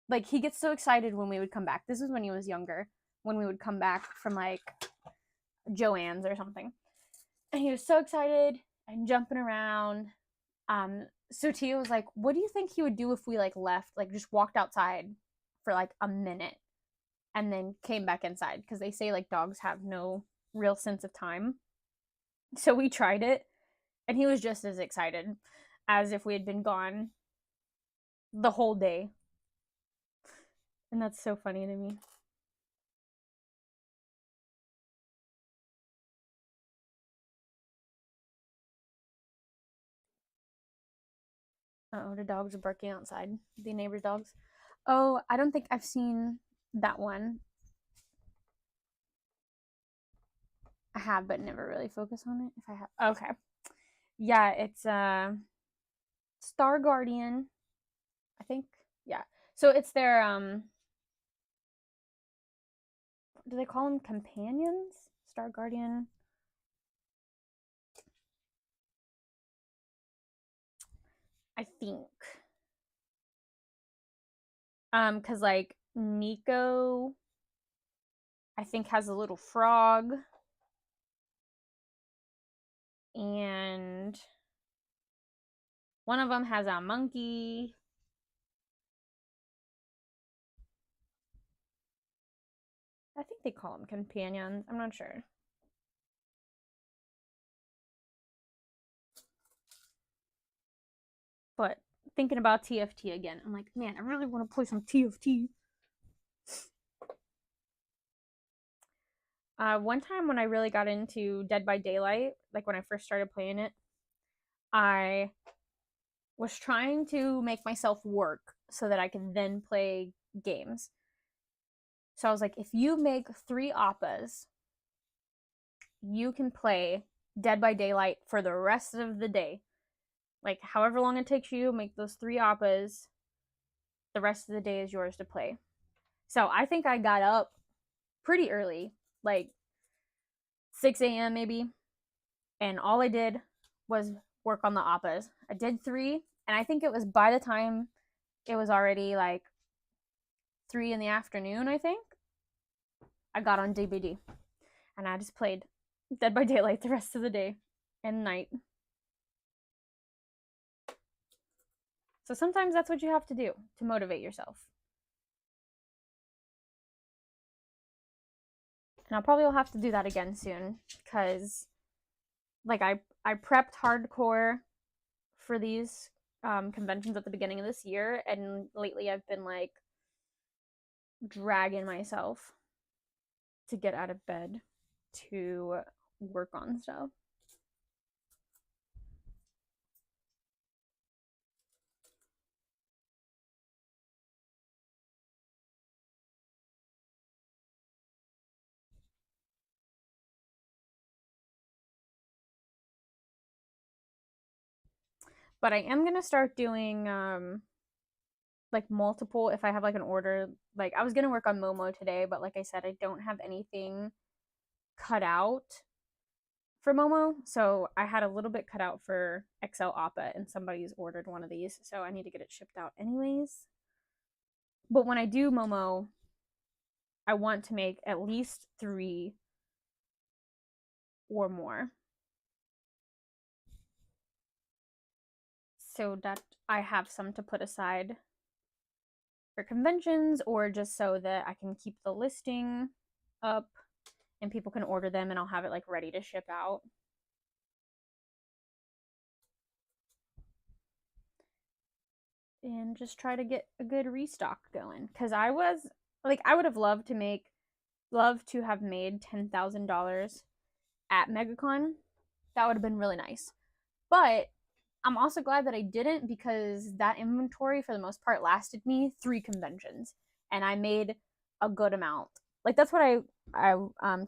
like he gets so excited when we would come back. This was when he was younger, when we would come back from like Joann's or something. And he was so excited and jumping around. So Tia was like, what do you think he would do if we like left, like just walked outside for like a minute and then came back inside? Because they say like dogs have no real sense of time. So we tried it and he was just as excited as if we had been gone the whole day. And that's so funny to me. Oh, the dogs are barking outside. The neighbor's dogs. Oh, I don't think I've seen that one. I have, but never really focus on it. If I have, okay, yeah, it's Star Guardian, I think. Yeah, so it's their do they call them companions? Star Guardian. I think. Cause like Nico, I think has a little frog, and one of them has a monkey. I think they call them companions. I'm not sure. But thinking about TFT again, I'm like, man, I really want to play some TFT. One time when I really got into Dead by Daylight, like when I first started playing it, I was trying to make myself work so that I could then play games. So I was like, if you make 3 oppas, you can play Dead by Daylight for the rest of the day. Like, however long it takes you, make those 3 oppas. The rest of the day is yours to play. So I think I got up pretty early, like 6 a.m. maybe, and all I did was work on the oppas. I did 3, and I think it was by the time it was already like 3 in the afternoon, I think, I got on DVD, and I just played Dead by Daylight the rest of the day and night. So sometimes that's what you have to do to motivate yourself. And I'll probably will have to do that again soon, because like I prepped hardcore for these conventions at the beginning of this year, and lately I've been like dragging myself to get out of bed to work on stuff. But I am gonna start doing like multiple, if I have like an order. Like I was gonna work on Momo today, but like I said, I don't have anything cut out for Momo, so I had a little bit cut out for XL Appa, and somebody's ordered one of these, so I need to get it shipped out anyways. But when I do Momo, I want to make at least 3 or more, so that I have some to put aside for conventions, or just so that I can keep the listing up and people can order them, and I'll have it like ready to ship out. And just try to get a good restock going, because I was like, I would have loved to have made $10,000 at MegaCon. That would have been really nice. But I'm also glad that I didn't, because that inventory for the most part lasted me 3 conventions, and I made a good amount. Like that's what I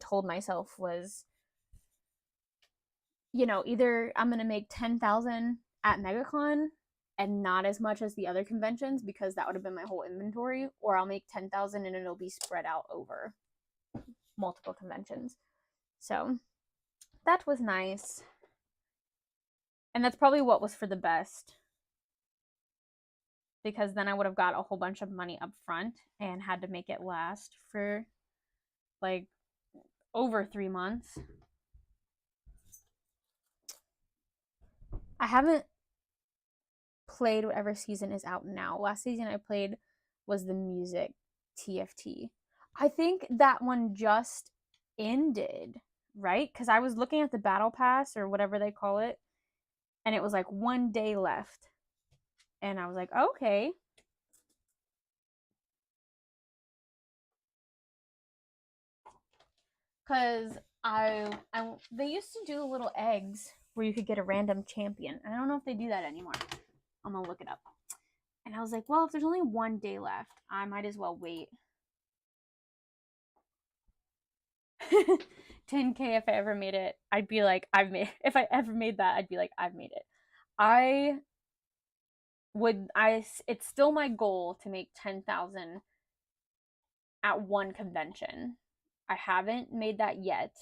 told myself was, you know, either I'm gonna make 10,000 at MegaCon and not as much as the other conventions, because that would have been my whole inventory, or I'll make 10,000 and it'll be spread out over multiple conventions. So that was nice. And that's probably what was for the best, because then I would have got a whole bunch of money up front and had to make it last for like over 3 months. I haven't played whatever season is out now. Last season I played was the music TFT. I think that one just ended, right? Because I was looking at the battle pass or whatever they call it, and it was like 1 day left. And I was like, okay. Because they used to do little eggs where you could get a random champion. I don't know if they do that anymore. I'm gonna look it up. And I was like, well, if there's only 1 day left, I might as well wait. 10K, if I ever made it, I'd be like, if I ever made that, I'd be like, I've made it. I it's still my goal to make 10,000 at one convention. I haven't made that yet.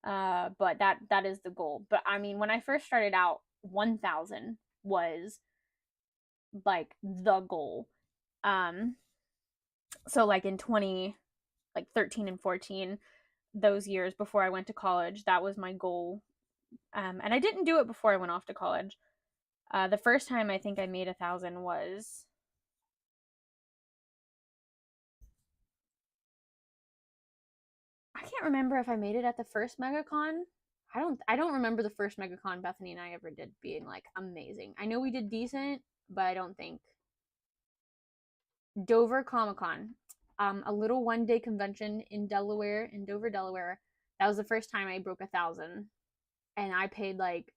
But that is the goal. But I mean, when I first started out, 1,000 was like the goal. So like in 13 and 14, those years before I went to college, that was my goal. And I didn't do it before I went off to college. The first time I think I made 1,000 was I can't remember if I made it at the first MegaCon. I don't remember the first MegaCon Bethany and I ever did being like amazing. I know we did decent, but I don't think Dover Comic Con, a little 1 day convention in Delaware, in Dover, Delaware. That was the first time I broke 1,000, and I paid like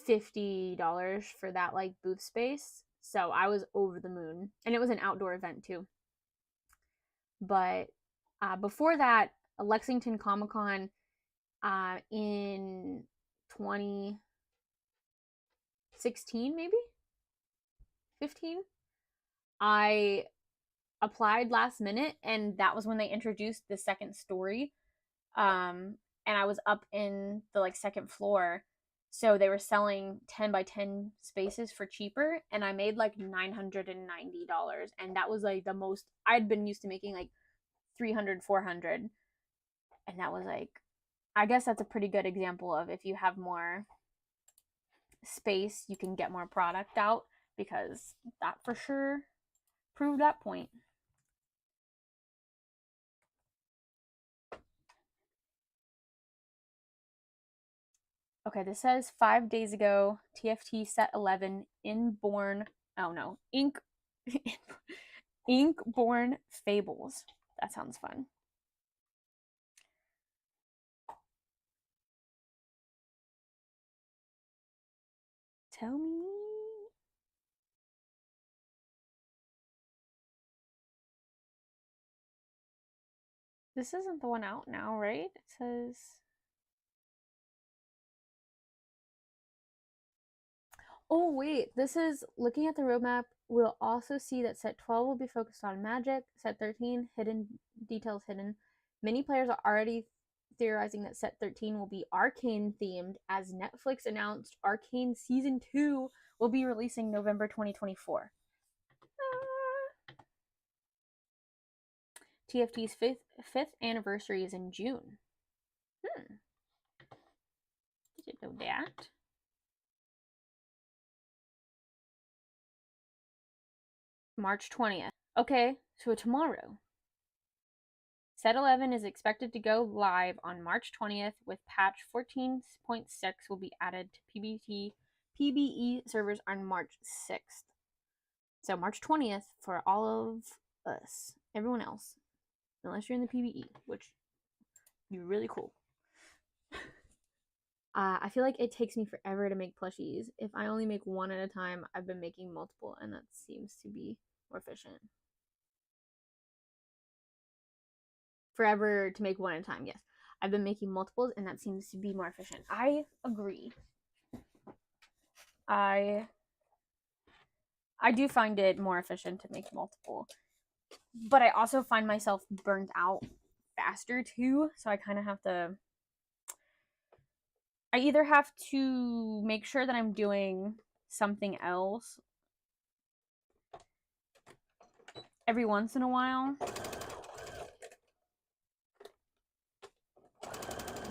$50 for that like booth space. So I was over the moon, and it was an outdoor event too. But before that, Lexington Comic Con in 2016, maybe 15, I applied last minute, and that was when they introduced the second story. And I was up in the like second floor, so they were selling 10 by 10 spaces for cheaper, and I made like $990, and that was like the most I'd been used to making, like 300, 400, and that was like, I guess that's a pretty good example of if you have more space, you can get more product out, because that for sure proved that point. Okay, this says 5 days ago, TFT set 11, Inborn, oh no, Inkborn Fables. That sounds fun. Tell me. This isn't the one out now, right? It says... Oh, wait. This is looking at the roadmap. We'll also see that set 12 will be focused on magic. Set 13, hidden details hidden. Many players are already theorizing that set 13 will be arcane themed, as Netflix announced Arcane Season 2 will be releasing November 2024. TFT's fifth anniversary is in June. Didn't know that. March 20th. Okay, so tomorrow. Set 11 is expected to go live on March 20th, with patch 14.6 will be added to PBE servers on March 6th. So March 20th for all of us. Everyone else, unless you're in the PBE, which you're really cool. I feel like it takes me forever to make plushies. If I only make one at a time, I've been making multiple, and that seems to be more efficient. Forever to make one at a time, yes. I've been making multiples, and that seems to be more efficient. I agree. I do find it more efficient to make multiple, but I also find myself burnt out faster too, so I kind of have to... I either have to make sure that I'm doing something else every once in a while.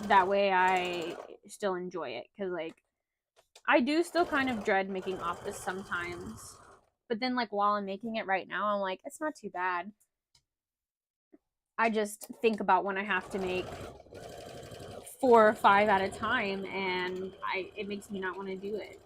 That way I still enjoy it, because like I do still kind of dread making Optus sometimes, but then like while I'm making it right now, I'm like, it's not too bad. I just think about when I have to make 4 or 5 at a time, and it makes me not want to do it.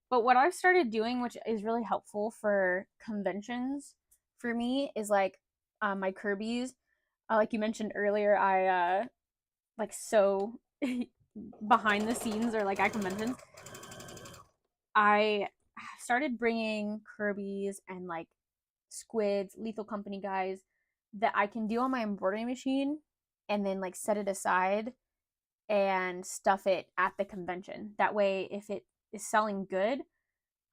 But what I've started doing, which is really helpful for conventions for me, is like my Kirby's. Like you mentioned earlier, I like sew behind the scenes or like at conventions, I started bringing Kirby's and like squids, Lethal Company guys that I can do on my embroidery machine and then like set it aside and stuff it at the convention. That way, if it is selling good,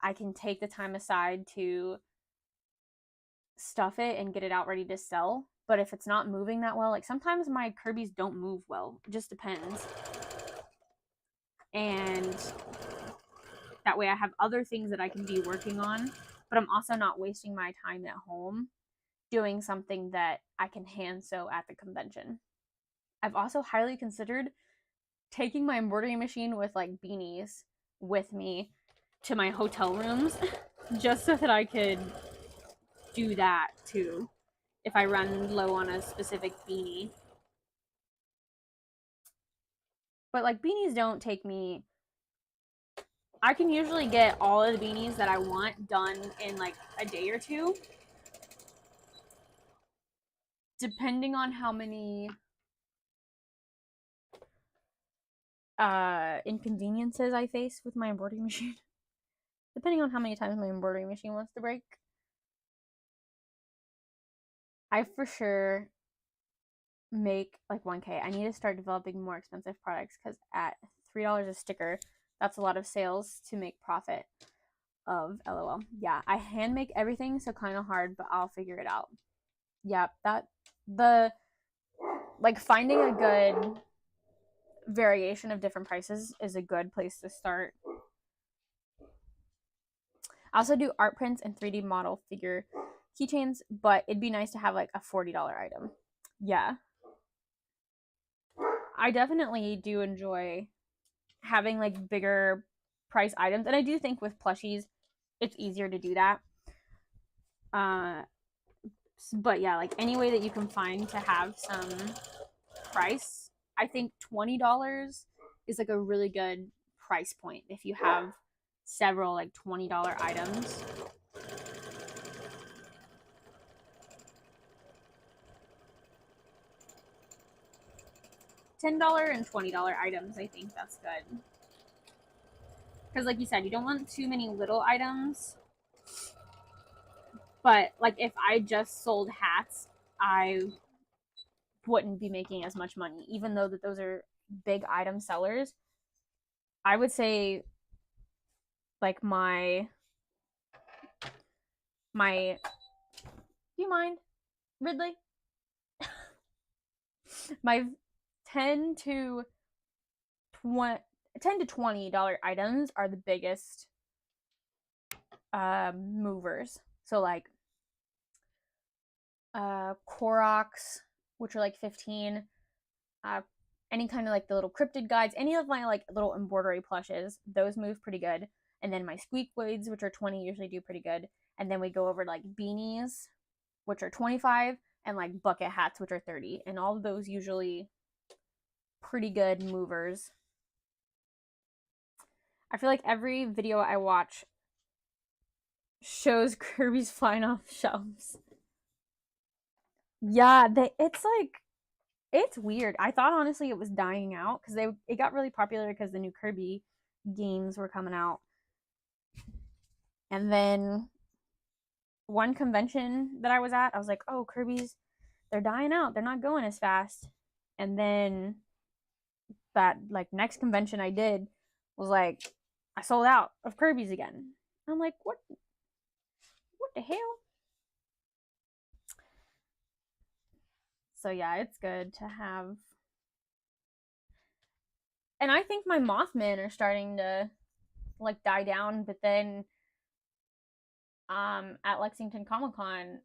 I can take the time aside to stuff it and get it out ready to sell. But if it's not moving that well, like sometimes my Kirby's don't move well. It just depends. And that way I have other things that I can be working on, but I'm also not wasting my time at home doing something that I can hand sew at the convention. I've also highly considered taking my embroidery machine with like beanies with me to my hotel rooms just so that I could do that too if I run low on a specific beanie. But like beanies don't take me, I can usually get all of the beanies that I want done in like a day or two, depending on how many inconveniences I face with my embroidery machine. Depending on how many times my embroidery machine wants to break. I for sure make like 1K. I need to start developing more expensive products because at $3 a sticker, that's a lot of sales to make profit of. LOL. Yeah, I hand make everything, so kind of hard, but I'll figure it out. Yeah, that the like finding a good variation of different prices is a good place to start. I also do art prints and 3D model figure keychains, but it'd be nice to have like a $40 item. Yeah. I definitely do enjoy having like bigger price items, and I do think with plushies it's easier to do that. But yeah, like any way that you can find to have some price, I think $20 is like a really good price point if you have several like $20 items. $10 and $20 items, I think that's good. Because like you said, you don't want too many little items. But like if I just sold hats, I wouldn't be making as much money, even though that those are big item sellers. I would say like my do you mind, Ridley? My 10 to $20 items are the biggest movers. So like Koroks, which are like 15, any kind of like the little cryptid guides, any of my like little embroidery plushes, those move pretty good. And then my squeakquoids, which are 20, usually do pretty good. And then we go over like beanies, which are 25, and like bucket hats, which are 30. And all of those usually pretty good movers. I feel like every video I watch shows Kirby's flying off shelves. Yeah, it's weird. I thought honestly it was dying out because it got really popular because the new Kirby games were coming out. And then one convention that I was at, I was like, oh, Kirby's, they're dying out. They're not going as fast. And then that like next convention I did was like, I sold out of Kirby's again. I'm like, what the hell? So yeah, it's good to have. And I think my Mothmen are starting to like die down, but then at Lexington Comic Con,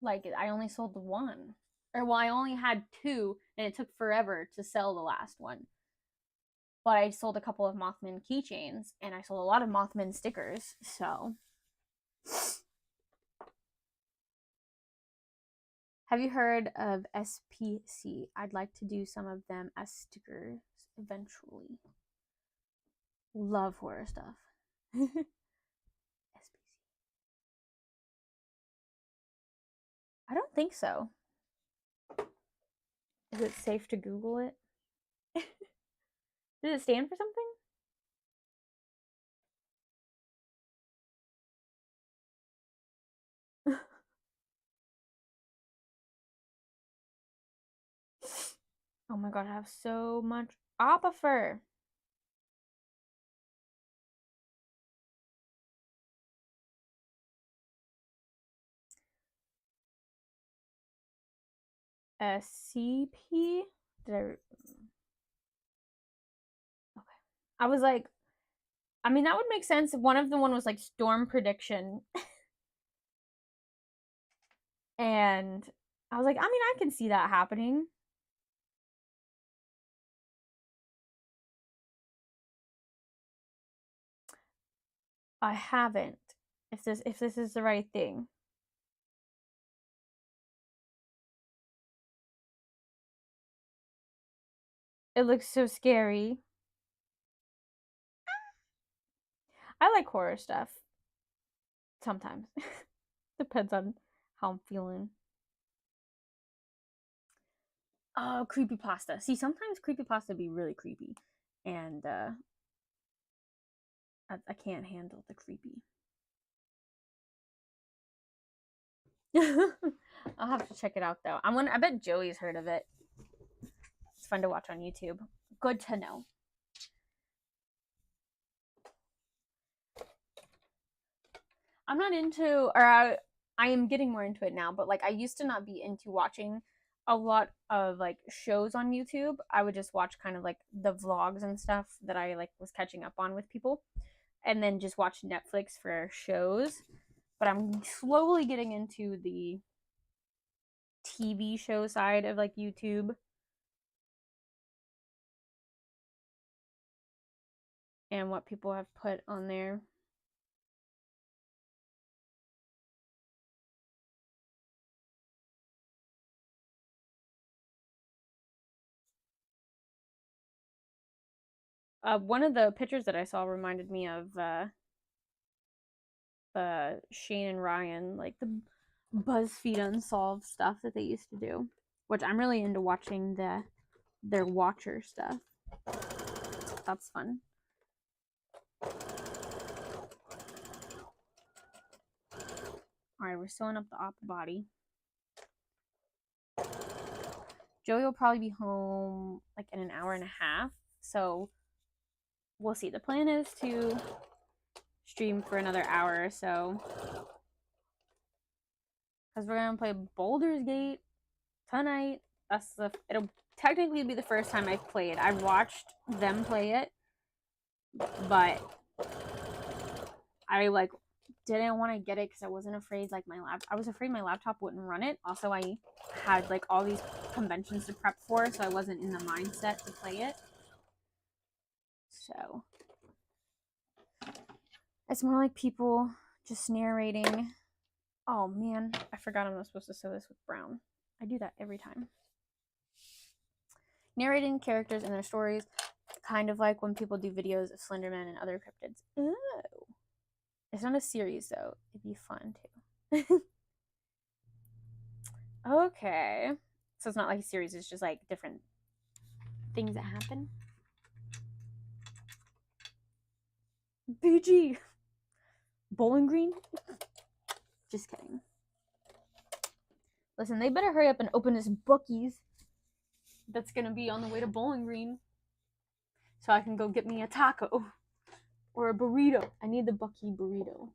like I only sold the one. Or well, I only had two, and it took forever to sell the last one. But I sold a couple of Mothman keychains, and I sold a lot of Mothman stickers, so. Have you heard of SPC? I'd like to do some of them as stickers eventually. Love horror stuff. SPC. I don't think so. Is it safe to Google it? Does it stand for something? Oh my god, I have so much Appa fur. SCP? Did I? Okay. I was like, I mean, that would make sense. One of the one was like storm prediction. And I was like, I mean, I can see that happening. I haven't. If this is the right thing. It looks so scary. I like horror stuff. Sometimes. Depends on how I'm feeling. Oh, creepypasta. See, sometimes creepypasta be really creepy. And I can't handle the creepy. I'll have to check it out though. I bet Joey's heard of it. It's fun to watch on YouTube. Good to know. I'm not into, or I am getting more into it now, but like I used to not be into watching a lot of like shows on YouTube. I would just watch kind of like the vlogs and stuff that I like was catching up on with people, and then just watch Netflix for shows. But I'm slowly getting into the TV show side of like YouTube. And what people have put on there. One of the pictures that I saw reminded me of Shane and Ryan, like the BuzzFeed Unsolved stuff that they used to do, which I'm really into watching their Watcher stuff. That's fun. Alright, we're sewing up the upper body. Joey will probably be home like in an hour and a half, so we'll see. The plan is to stream for another hour or so, because we're gonna play Baldur's Gate tonight. It'll technically be the first time I've played. I've watched them play it, but I like didn't want to get it because I wasn't afraid like I was afraid my laptop wouldn't run it. Also, I had like all these conventions to prep for, so I wasn't in the mindset to play it. So it's more like people just narrating. Oh man, I forgot I'm not supposed to sew this with brown. I do that every time. Narrating characters and their stories, kind of like when people do videos of Slenderman and other cryptids. Ooh. It's not a series though. It'd be fun too. Okay. So it's not like a series, it's just like different things that happen. BG. Bowling Green? Just kidding. Listen, they better hurry up and open this Bookies that's gonna be on the way to Bowling Green, so I can go get me a taco or a burrito. I need the Bucky burrito.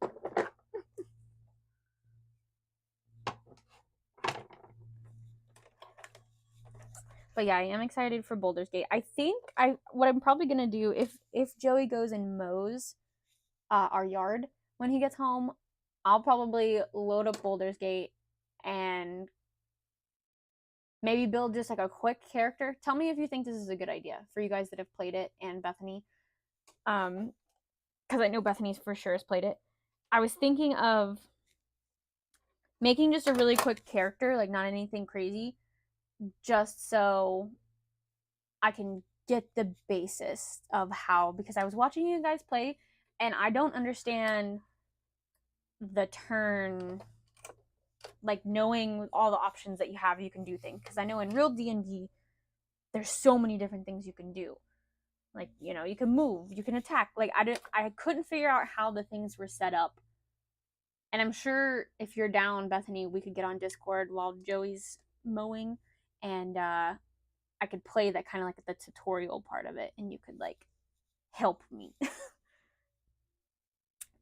But yeah, I am excited for Baldur's Gate. I think what I'm probably gonna do if Joey goes and mows our yard when he gets home, I'll probably load up Baldur's Gate and maybe build just like a quick character. Tell me if you think this is a good idea for you guys that have played it, and Bethany, because I know Bethany's for sure has played it. I was thinking of making just a really quick character, like not anything crazy, just so I can get the basis of how, because I was watching you guys play and I don't understand the turn, like knowing all the options that you have, you can do things, because I know in real D&D there's so many different things you can do. Like, you know, you can move, you can attack. Like, I couldn't figure out how the things were set up. And I'm sure if you're down, Bethany, we could get on Discord while Joey's mowing, and I could play that kind of like the tutorial part of it, and you could like help me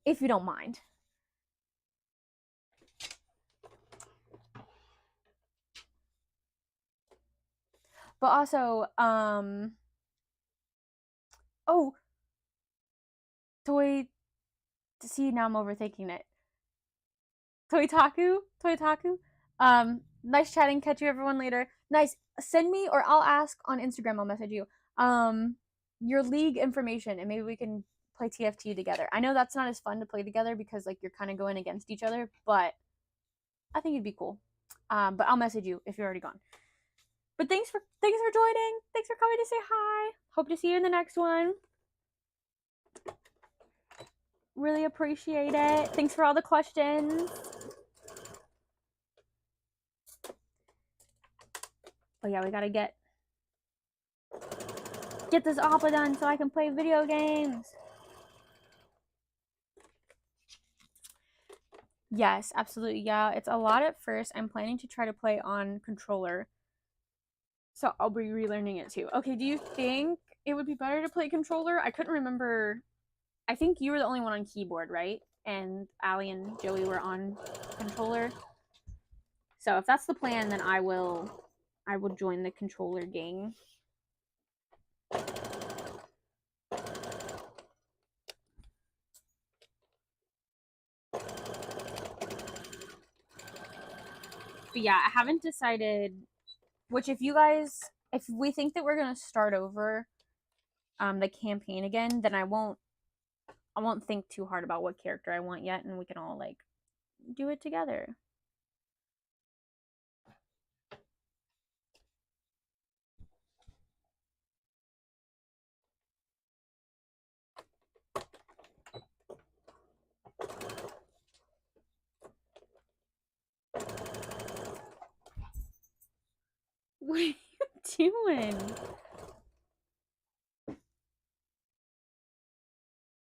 if you don't mind. But also, oh, see, now I'm overthinking it. Toitaku, nice chatting. Catch you everyone later. Nice. Send me, or I'll ask on Instagram. I'll message you. Your league information, and maybe we can play TFT together. I know that's not as fun to play together because like you're kind of going against each other, but I think it'd be cool. But I'll message you if you're already gone. But thanks for joining. Thanks for coming to say hi. Hope to see you in the next one. Really appreciate it. Thanks for all the questions. But yeah, we gotta get this opera done so I can play video games. Yes, absolutely. Yeah, it's a lot at first. I'm planning to try to play on controller, so I'll be relearning it too. Okay, do you think it would be better to play controller? I couldn't remember. I think you were the only one on keyboard, right? And Allie and Joey were on controller. So if that's the plan, then I will join the controller gang. But yeah, I haven't decided which, if we think that we're gonna start over the campaign again, then I won't think too hard about what character I want yet, and we can all like do it together. What are you doing?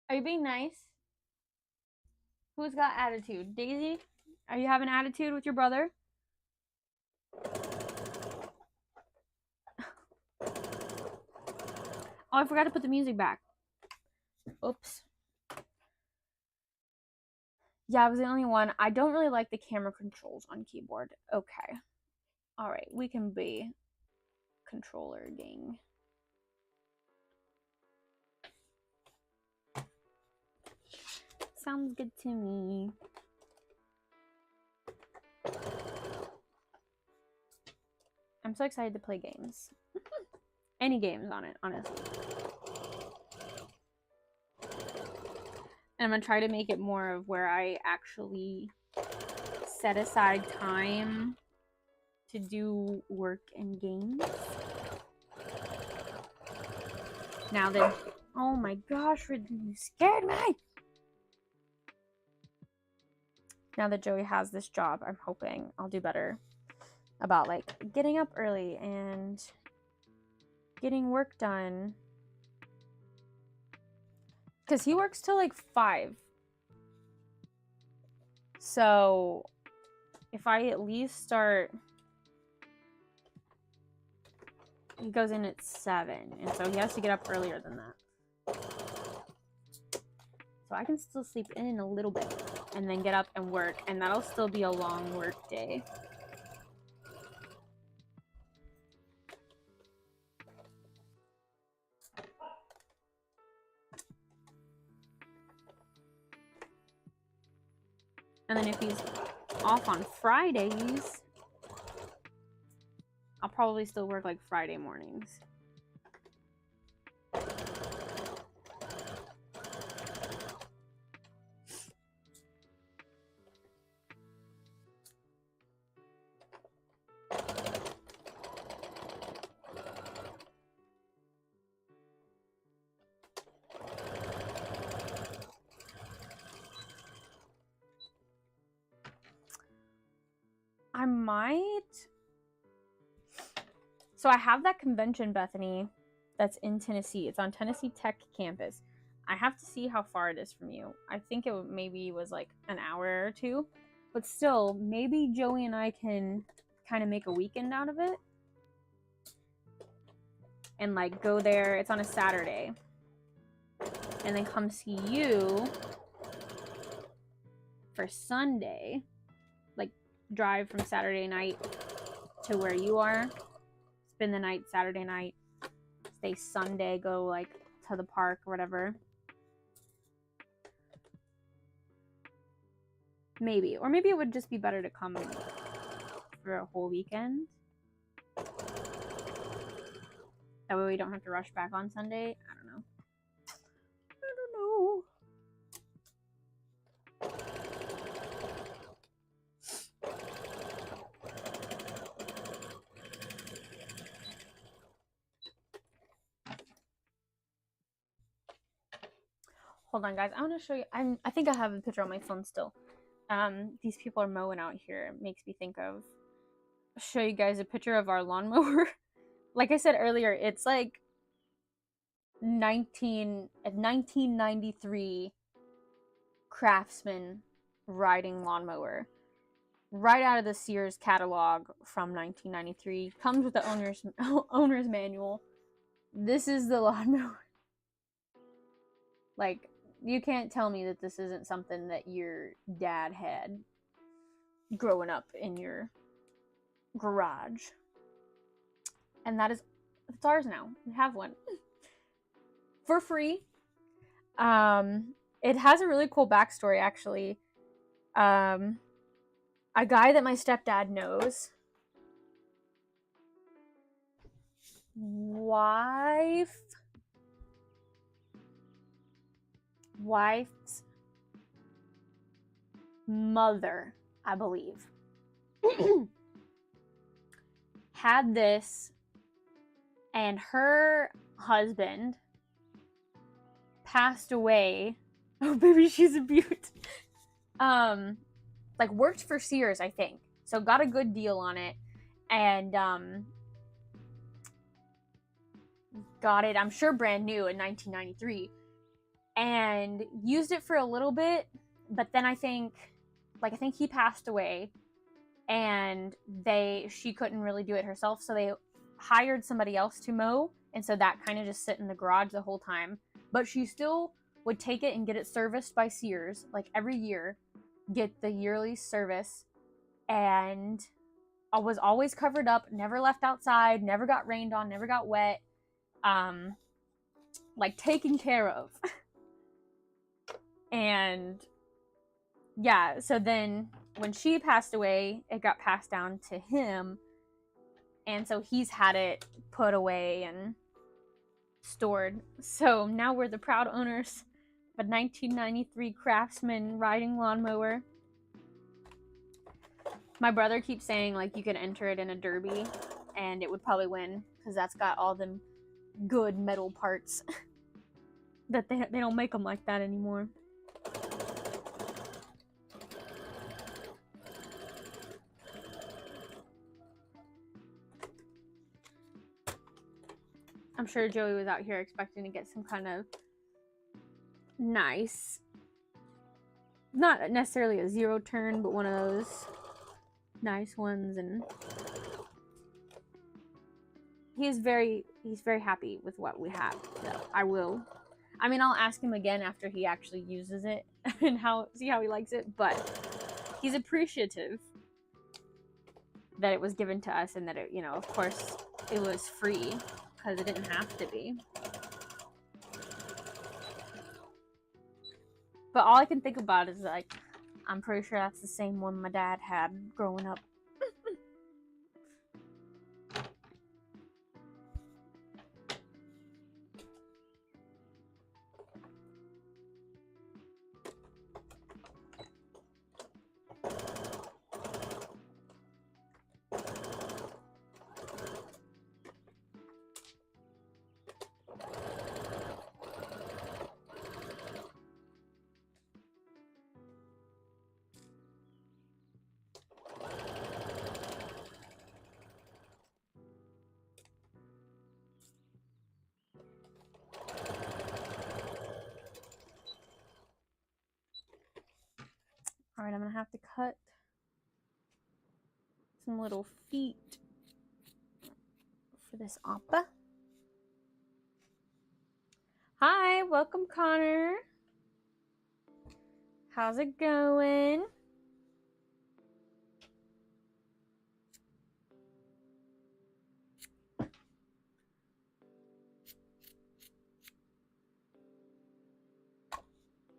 Are you being nice? Who's got attitude? Daisy? Are you having attitude with your brother? Oh, I forgot to put the music back. Oops. Yeah, I was the only one. I don't really like the camera controls on keyboard. Okay. All right, we can be controller gang. Sounds good to me. I'm so excited to play games. Any games on it, honestly. And I'm gonna try to make it more of where I actually set aside time to do work and games. Now that, oh my gosh, you scared me! Now that Joey has this job, I'm hoping I'll do better about like getting up early and getting work done. Because he works till like 5. So if I at least start, he goes in at 7, and so he has to get up earlier than that. So I can still sleep in a little bit and then get up and work, and that'll still be a long work day. And then if he's off on Fridays, I'll probably still work like Friday mornings. I might. So I have that convention, Bethany, that's in Tennessee. It's on Tennessee Tech campus. I have to see how far it is from you. I think it maybe was like an hour or two. But still, maybe Joey and I can kind of make a weekend out of it. And like go there. It's on a Saturday. And then come see you for Sunday. Like drive from Saturday night to where you are. Spend the night Saturday night. Stay Sunday, go like to the park or whatever. Maybe. Or maybe it would just be better to come for a whole weekend. That way we don't have to rush back on Sunday. I don't know. Hold on, guys. I want to show you. I think I have a picture on my phone still. These people are mowing out here. It makes me think of. I'll show you guys a picture of our lawnmower. Like I said earlier, it's like 1993 Craftsman riding lawnmower. Right out of the Sears catalog from 1993. Comes with the owner's manual. This is the lawnmower. Like, you can't tell me that this isn't something that your dad had growing up in your garage. And it's ours now. We have one. For free. It has a really cool backstory, actually. A guy that my stepdad knows. Wife's mother, I believe, had this, and her husband passed away. Oh, baby, she's a beaut. Like worked for Sears, I think, so got a good deal on it, and got it, I'm sure, brand new in 1993. And used it for a little bit, but then I think he passed away, and she couldn't really do it herself, so they hired somebody else to mow, and so that kind of just sit in the garage the whole time. But she still would take it and get it serviced by Sears, like every year, get the yearly service, and I was always covered up, never left outside, never got rained on, never got wet, like taken care of. And yeah, so then when she passed away, it got passed down to him, and so he's had it put away and stored. So now we're the proud owners of a 1993 Craftsman riding lawnmower. My brother keeps saying like you could enter it in a derby and it would probably win, because that's got all them good metal parts that they don't make them like that anymore. I'm sure Joey was out here expecting to get some kind of nice, not necessarily a zero turn, but one of those nice ones, and he's very happy with what we have. So I'll ask him again after he actually uses it and see how he likes it, but he's appreciative that it was given to us, and that it, of course it was free, because it didn't have to be. But all I can think about is like, I'm pretty sure that's the same one my dad had growing up. Alright, I'm gonna have to cut some little feet for this oppa. Hi, welcome Connor. How's it going?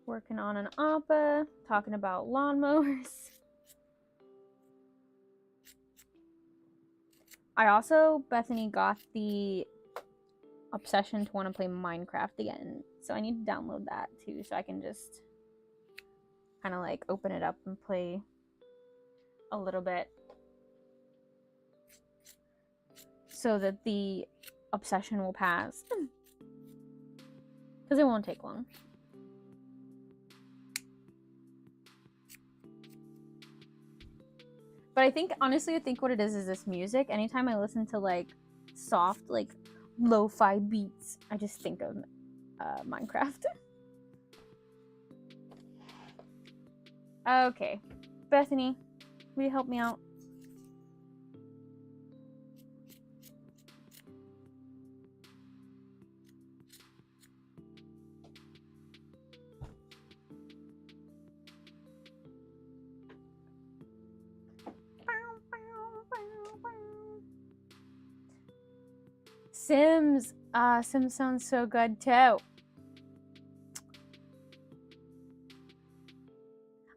Working on an oppa, talking about lawnmowers. I also, Bethany, got the obsession to want to play Minecraft again. So I need to download that too so I can just kind of like open it up and play a little bit. So that the obsession will pass. Because it won't take long. But I think, honestly, I think what it is this music. Anytime I listen to like soft, like lo-fi beats, I just think of Minecraft. Okay. Bethany, will you help me out? Sims. Sims sounds so good too.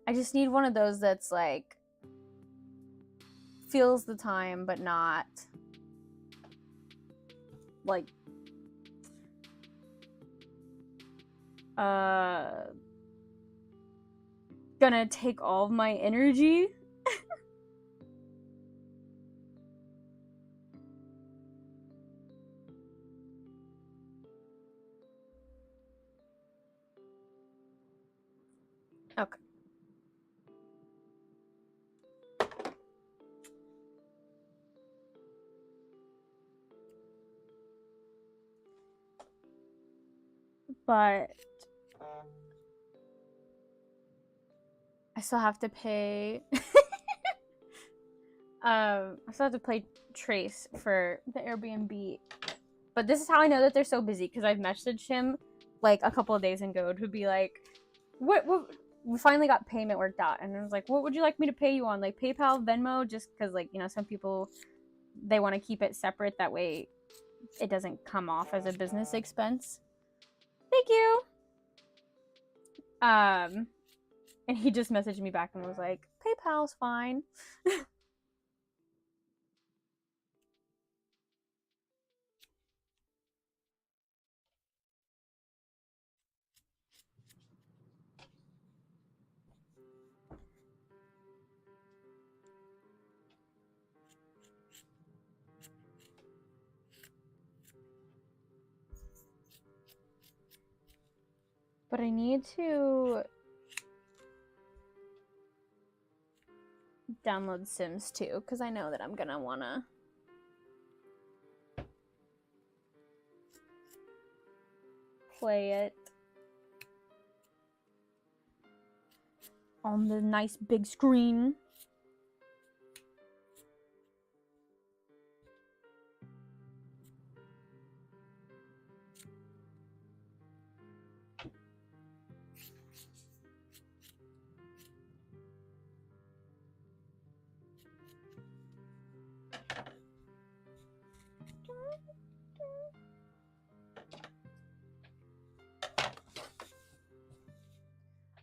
I just need one of those that's like feels the time but not like gonna take all of my energy. Okay. But I still have to pay I still have to pay Trace for the Airbnb. But this is how I know that they're so busy, because I've messaged him like a couple of days ago to be like, what we finally got payment worked out, and I was like, what would you like me to pay you on? Like PayPal, Venmo, just because, like, you know, some people, they want to keep it separate, that way it doesn't come off as a business expense. Thank you. And he just messaged me back and was like, PayPal's fine. But I need to download Sims 2, because I know that I'm gonna wanna play it on the nice big screen.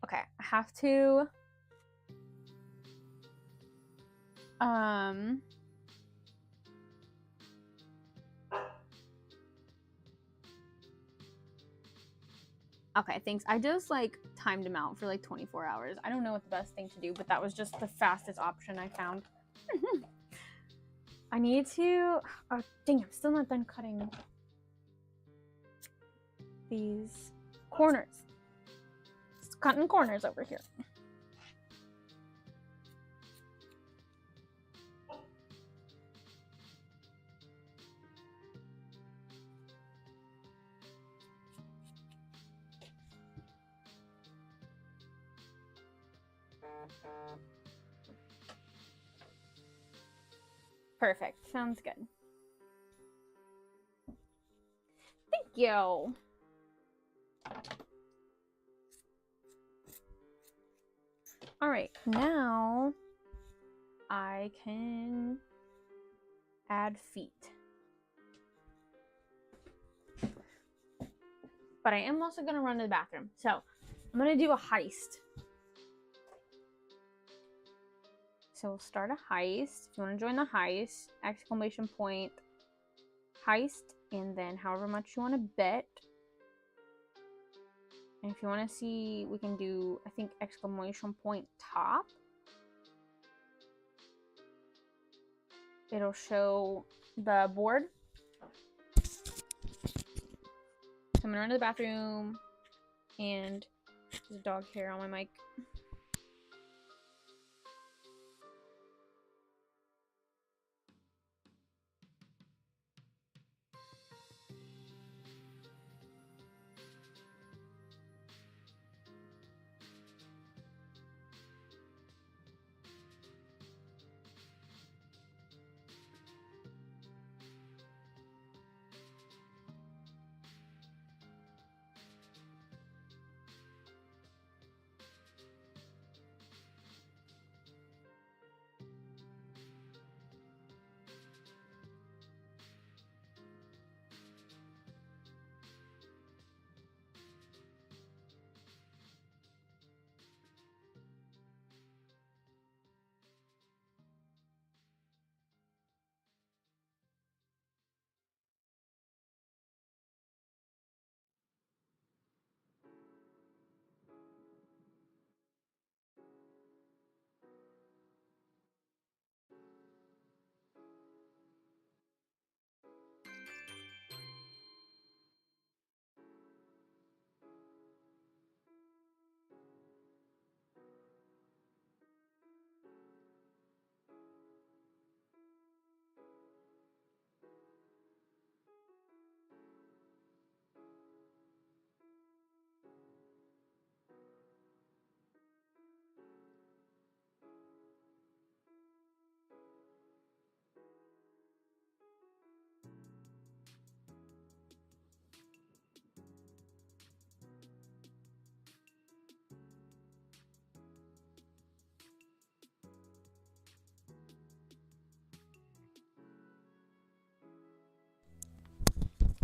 Okay, I have to okay, thanks. I just like timed him out for like 24 hours. I don't know what the best thing to do, but that was just the fastest option I found. I need to, oh dang, I'm still not done cutting these corners. Just cutting corners over here. Perfect. Sounds good. Thank you. All right, now I can add feet. But I am also going to run to the bathroom. So I'm going to do a heist. So we'll start a heist. If you want to join the heist, exclamation point, heist, and then however much you want to bet. And if you want to see, we can do, I think, exclamation point top. It'll show the board. So I'm gonna run to the bathroom, and there's a dog hair on my mic.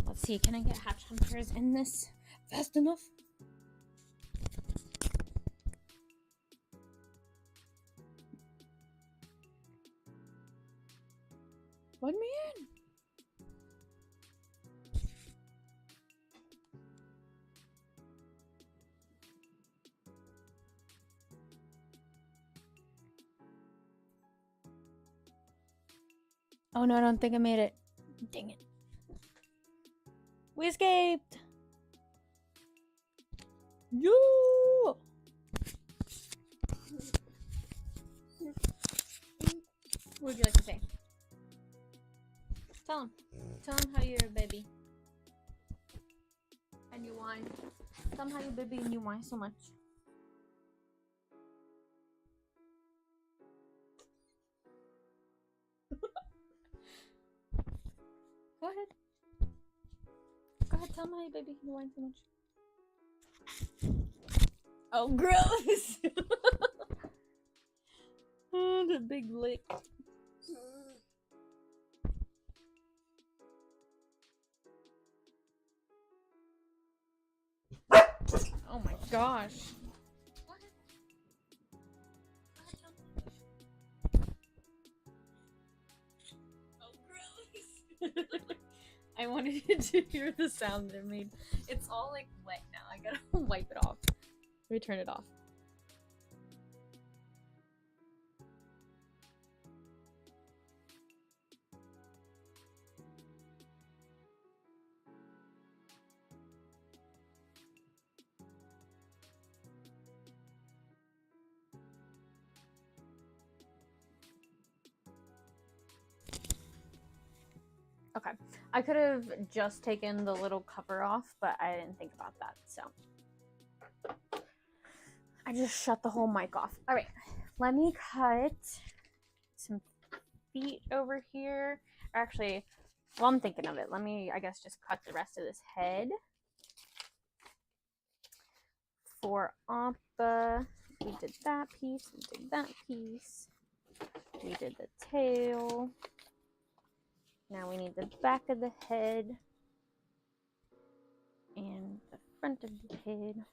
Let's see, can I get hatch hunters in this fast enough? Let me in. Oh no, I don't think I made it. Dang it. We escaped! Yo! What would you like to say? Tell him. Tell him how you're a baby. And you whine. Tell him how you're a baby and you whine so much. Go ahead. Go ahead, tell him how you baby you whine so much. Oh, gross! Oh, the big lick. Oh my gosh. Oh, gross. I wanted you to hear the sound it made. It's all like wet now. I gotta wipe it off. Let me turn it off. Okay, I could have just taken the little cover off, but I didn't think about that, so. I just shut the whole mic off. All right, let me cut some feet over here. Actually, while I'm thinking of it, let me, I guess, just cut the rest of this head. For Appa, we did that piece, we did that piece. We did the tail. Now we need the back of the head and the front of the head.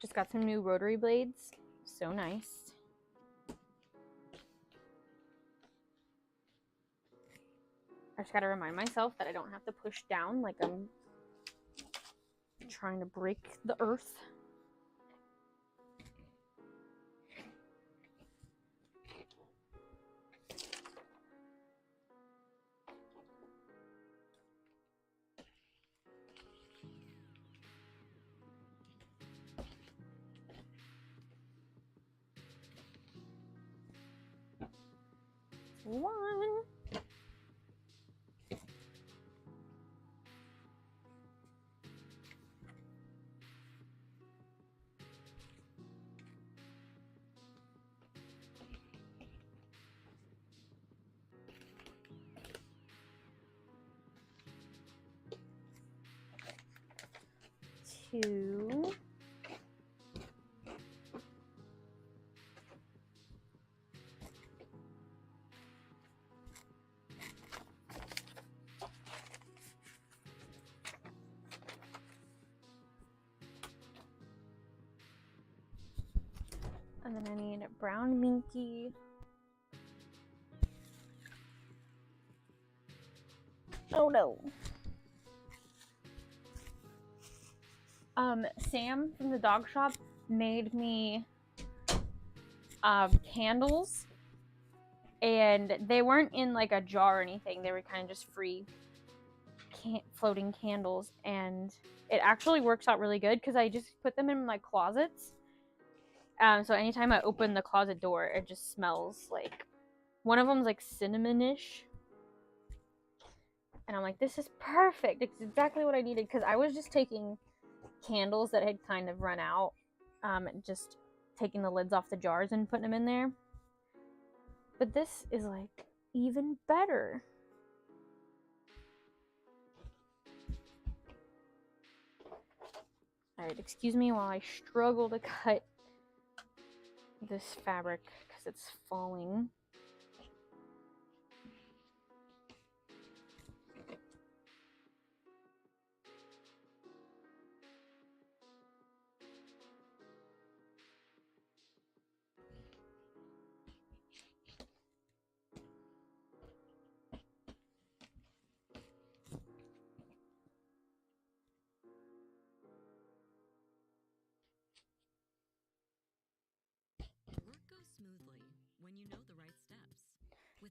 Just got some new rotary blades. So nice. I just gotta remind myself that I don't have to push down like I'm trying to break the earth. One. 2. And then I need a brown minky. Oh no. Sam from the dog shop made me candles, and they weren't in like a jar or anything. They were kind of just free floating candles, and it actually works out really good because I just put them in my closets. So anytime I open the closet door, it just smells like, one of them's like cinnamonish. And I'm like, this is perfect. It's exactly what I needed, because I was just taking candles that had kind of run out, and just taking the lids off the jars and putting them in there. But this is like even better. Alright, excuse me while I struggle to cut this fabric because it's falling.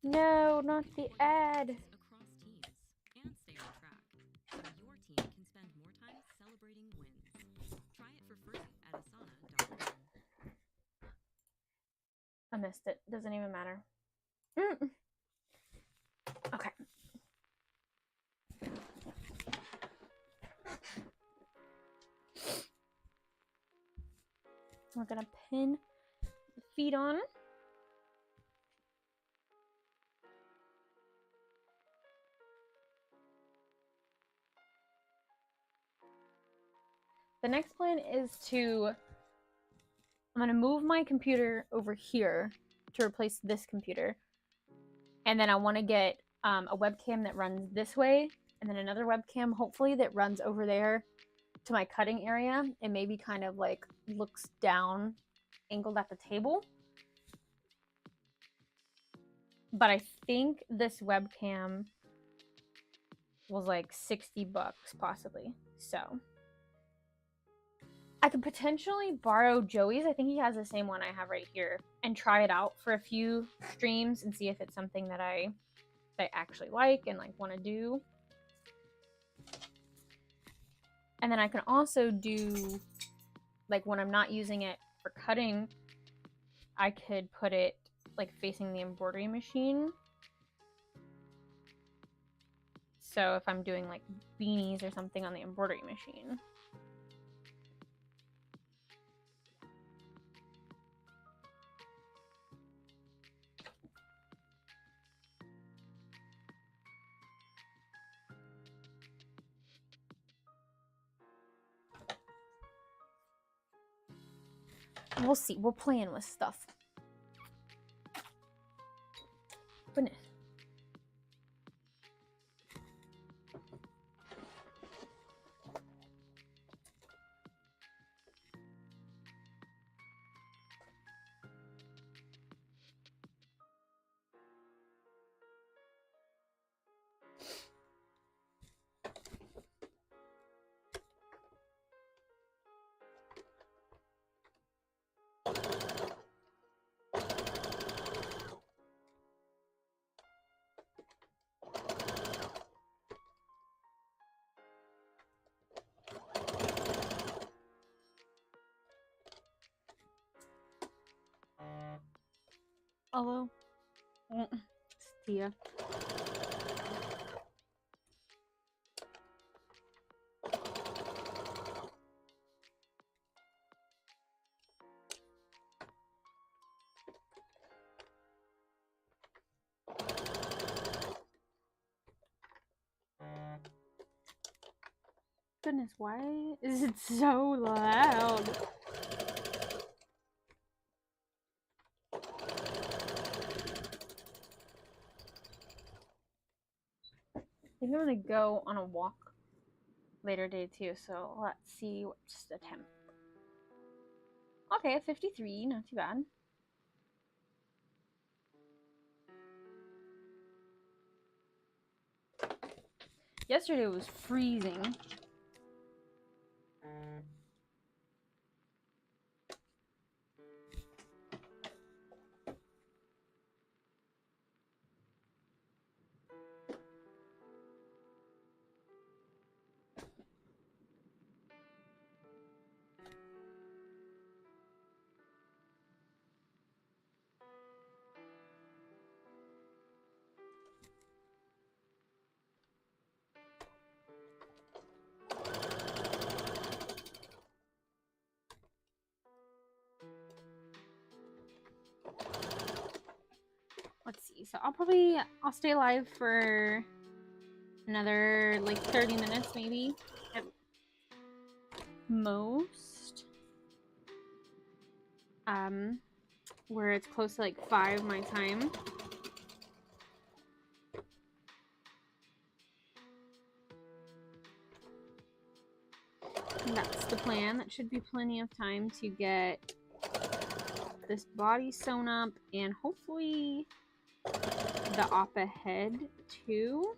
No, not the ad. Across teams and stay on track, so your team can spend more time celebrating wins. Try it for free at asana.com. I missed it. Doesn't even matter. Okay. We're gonna pin the feet on. The next plan is I'm gonna move my computer over here to replace this computer. And then I wanna get a webcam that runs this way, and then another webcam, hopefully, that runs over there to my cutting area and maybe kind of like looks down, angled at the table. But I think this webcam was like $60 possibly. So I could potentially borrow Joey's. I think he has the same one I have right here, and try it out for a few streams and see if it's something that I actually like and like want to do. And then I can also do, like, when I'm not using it for cutting, I could put it like facing the embroidery machine. So if I'm doing like beanies or something on the embroidery machine. We'll see. We're playing with stuff. Goodness. Hello. It's Tia. Goodness, why is it so loud? I think I'm gonna go on a walk later day too, so let's see what's the temp. Okay, 53, not too bad. Yesterday was freezing. Let's see. So I'll stay alive for another like 30 minutes maybe at most. Where it's close to like 5 my time. And that's the plan. That should be plenty of time to get this body sewn up and hopefully the op ahead too.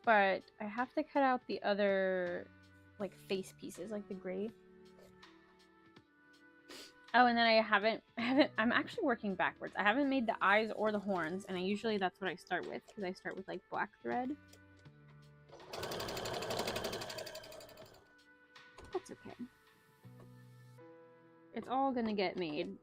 But I have to cut out the other like face pieces, like the gray. Oh, and then I'm actually working backwards. I haven't made the eyes or the horns, and usually that's what I start with, because I start with like black thread. That's okay. It's all gonna get made.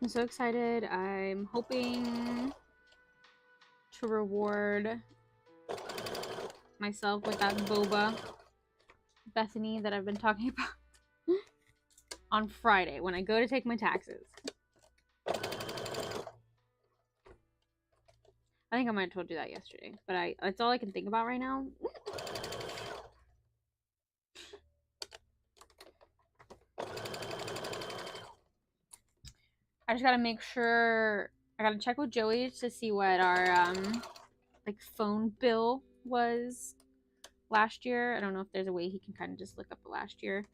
I'm so excited. I'm hoping to reward myself with that boba Bethany that I've been talking about on Friday when I go to take my taxes. I think I might have told you that yesterday, but that's all I can think about right now. I just gotta make sure, I gotta check with Joey to see what our like phone bill was last year. I don't know if there's a way he can kind of just look up the last year,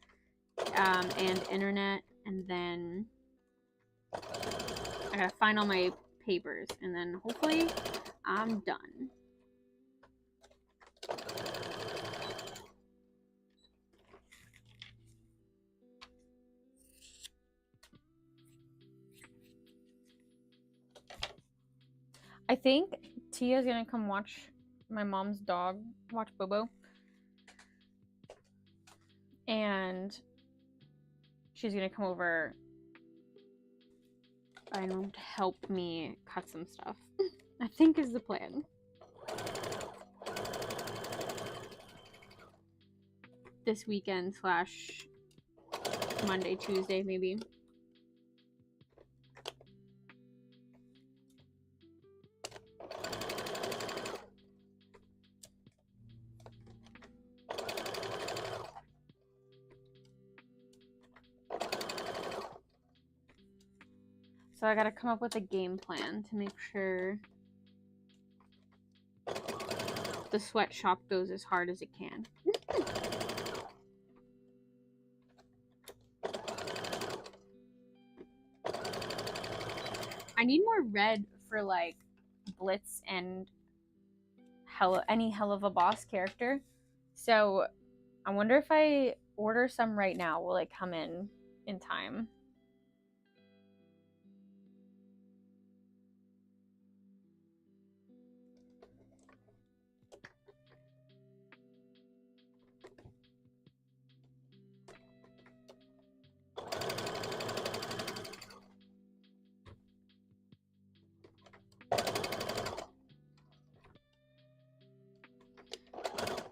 and internet, and then I gotta find all my papers, and then hopefully I'm done. I think Tia's gonna come watch my mom's dog, watch Bobo. And she's gonna come over, I don't know, to help me cut some stuff. I think is the plan. This weekend / Monday, Tuesday, maybe. So I gotta come up with a game plan to make sure the sweatshop goes as hard as it can. I need more red for like Blitz and any Hell of a Boss character. So I wonder if I order some right now, will it come in time?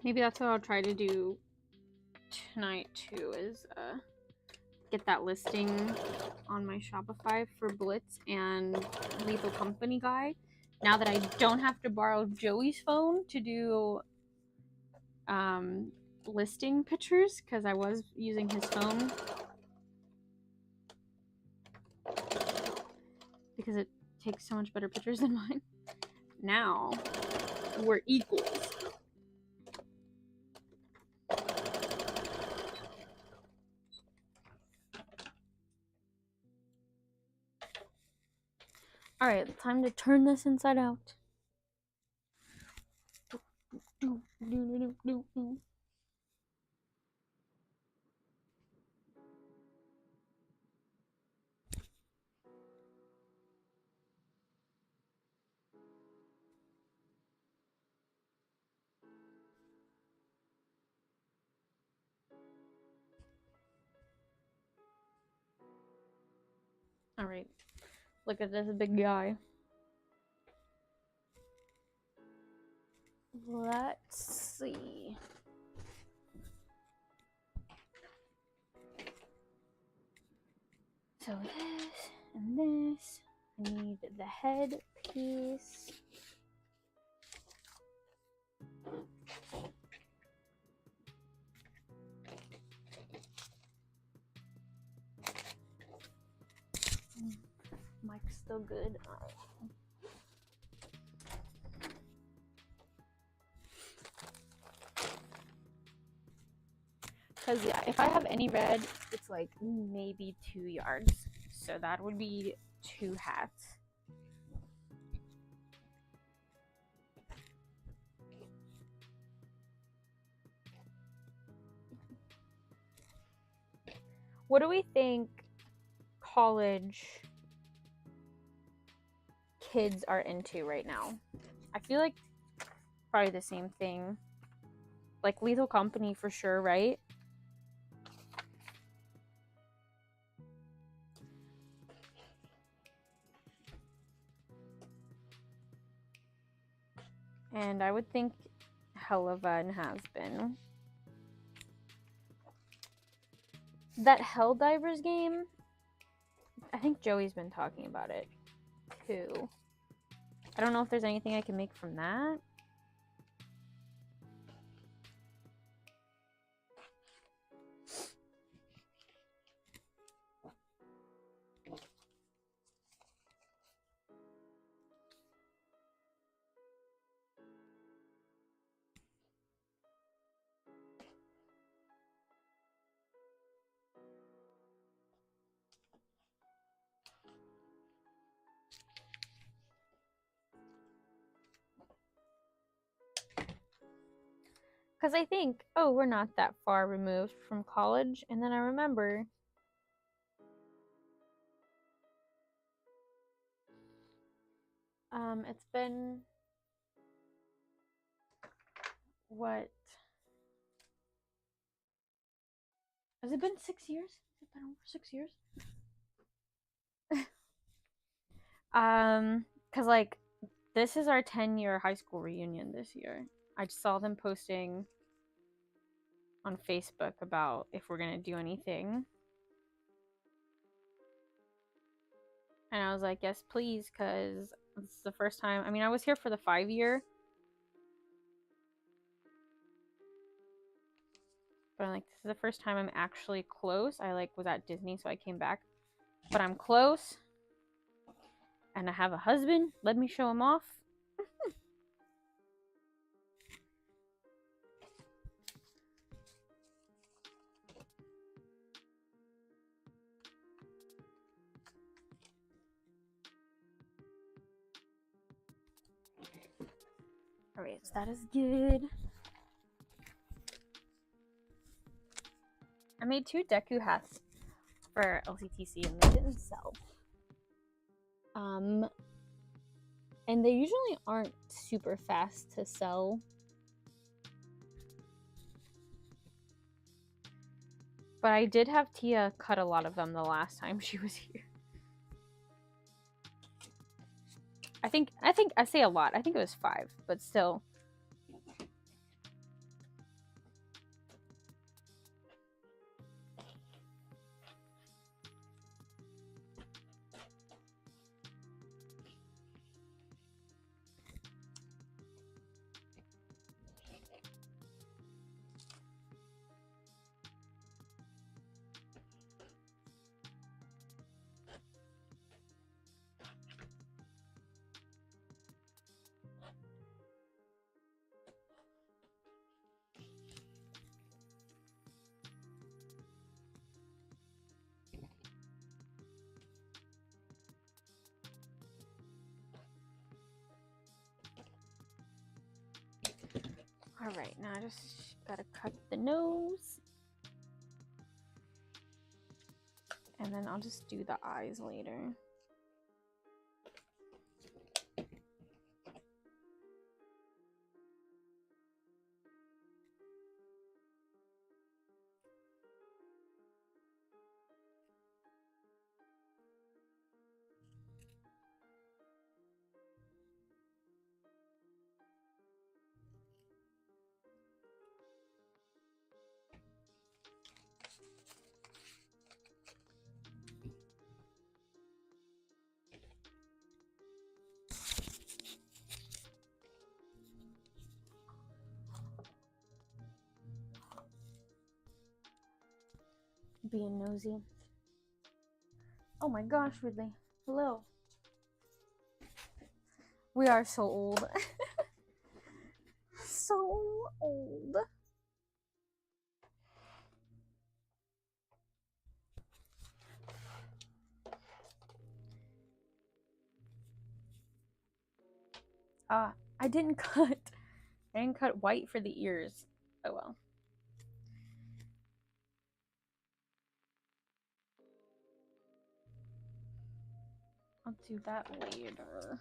Maybe that's what I'll try to do tonight too, is get that listing on my Shopify for Blitz and Lethal Company guy. Now that I don't have to borrow Joey's phone to do listing pictures, because I was using his phone because it takes so much better pictures than mine. Now we're equals. Alright, time to turn this inside out. Alright, look at this big guy. Let's see. So this and this. I need the head piece. Mic's still good. Alright. Because, yeah, if I have any red, it's like maybe 2 yards. So that would be 2 hats. What do we think college kids are into right now? I feel like probably the same thing. Like Lethal Company for sure, right? And I would think Helleven has been. That Helldivers game, I think Joey's been talking about it too. I don't know if there's anything I can make from that. Because I think, oh, we're not that far removed from college. And then I remember it's been, what? Has it been 6 years? Has it been over 6 years? Because like, this is our 10-year high school reunion this year. I just saw them posting on Facebook about if we're gonna do anything. And I was like, yes, please, because this is the first time. I mean, I was here for the 5-year. But I'm like, this is the first time I'm actually close. I like was at Disney, so I came back. But I'm close. And I have a husband. Let me show him off. Alright, so that is good. I made 2 Deku hats for LCTC and they didn't sell. And they usually aren't super fast to sell. But I did have Tia cut a lot of them the last time she was here. I think I say a lot. I think it was 5, but still. Alright, now I just gotta cut the nose. And then I'll just do the eyes later. Being nosy. Oh my gosh, Ridley. Hello. We are so old. So old. I didn't cut. I didn't cut white for the ears. Oh well. I'll do that later.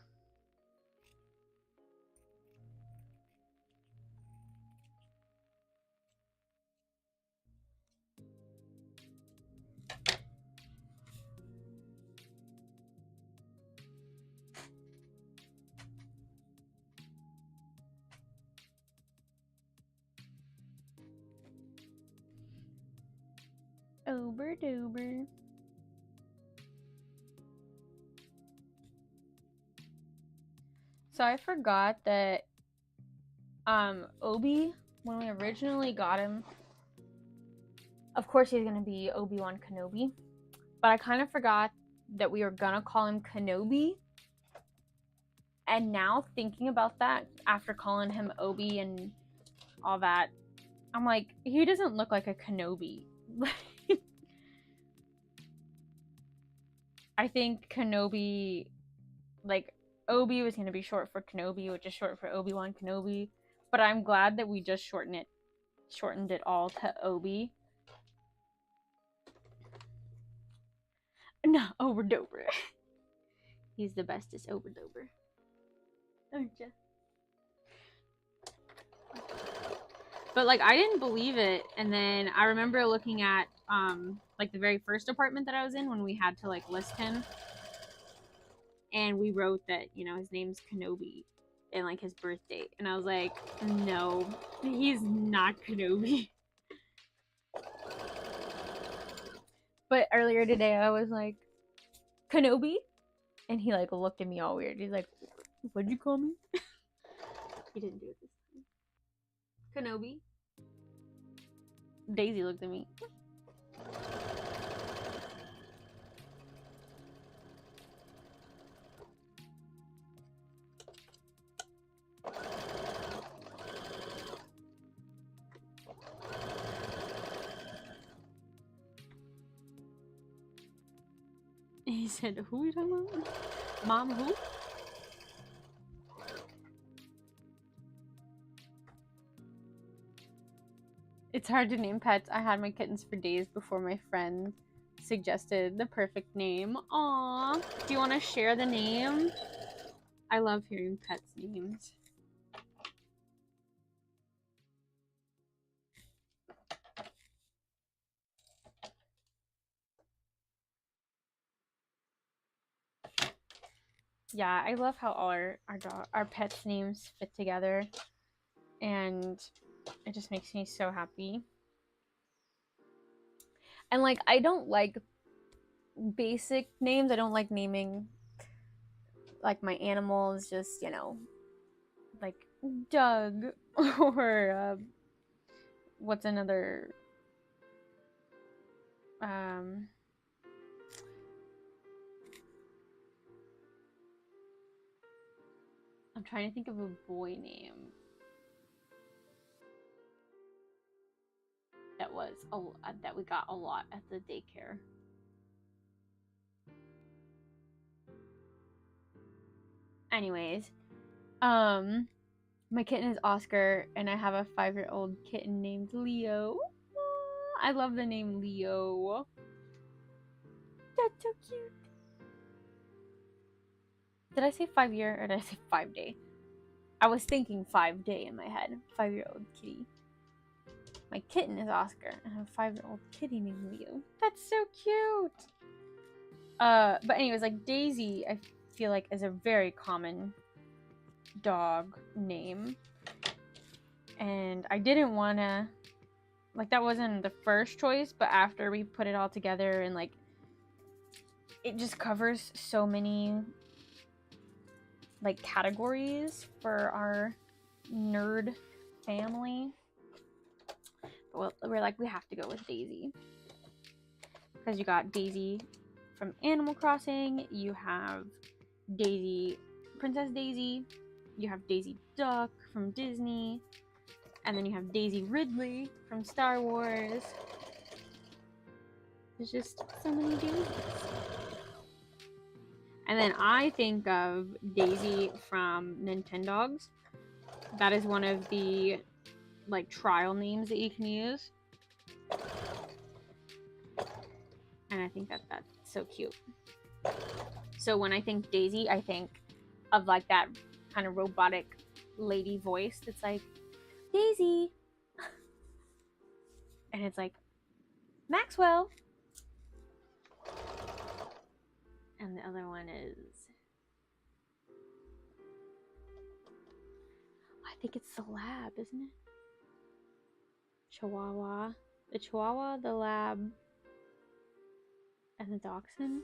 Oberdober. So I forgot that Obi, when we originally got him, of course he's gonna be Obi-Wan Kenobi, but I kind of forgot that we were gonna call him Kenobi. And now thinking about that, after calling him Obi and all that, I'm like, he doesn't look like a Kenobi. I think Kenobi, like, Obi was going to be short for Kenobi, which is short for Obi-Wan Kenobi. But I'm glad that we just shortened it all to Obi. No, Oberdober. He's the bestest Oberdober. Aren't ya? But like, I didn't believe it, and then I remember looking at like the very first apartment that I was in when we had to like list him, and we wrote that, you know, his name's Kenobi and like his birth date, and I was like, no, he's not Kenobi. But earlier today I was like, Kenobi, and he like looked at me all weird. He's like, what'd you call me? He didn't do it this time. Kenobi. Daisy looked at me. He said, who are you talking about? Mom, who? It's hard to name pets. I had my kittens for days before my friend suggested the perfect name. Aww. Do you want to share the name? I love hearing pets' names. Yeah, I love how all our pets' names fit together, and it just makes me so happy. And like, I don't like basic names. I don't like naming like my animals just, you know, like Doug or what's another I'm trying to think of a boy name that was that we got a lot at the daycare. Anyways, my kitten is Oscar, and I have a 5-year-old kitten named Leo. Aww, I love the name Leo. That's so cute. Did I say 5-year or did I say 5-day? I was thinking 5-day in my head. 5-year-old kitty. My kitten is Oscar, and I have a 5-year-old kitty named Leo. That's so cute. But anyways, like Daisy, I feel like is a very common dog name, and I didn't want to, like, that wasn't the first choice, but after we put it all together and like it just covers so many like categories for our nerd family. Well, we're like, we have to go with Daisy, because you got Daisy from Animal Crossing, you have Daisy, Princess Daisy, you have Daisy Duck from Disney, and then you have Daisy Ridley from Star Wars. There's just so many Daisies. And then I think of Daisy from Nintendogs. That is one of the like trial names that you can use. And I think that that's so cute. So when I think Daisy, I think of like that kind of robotic lady voice that's like, Daisy! And it's like, Maxwell! And the other one is, I think it's the lab, isn't it? Chihuahua. The Chihuahua, the lab, And the dachshund?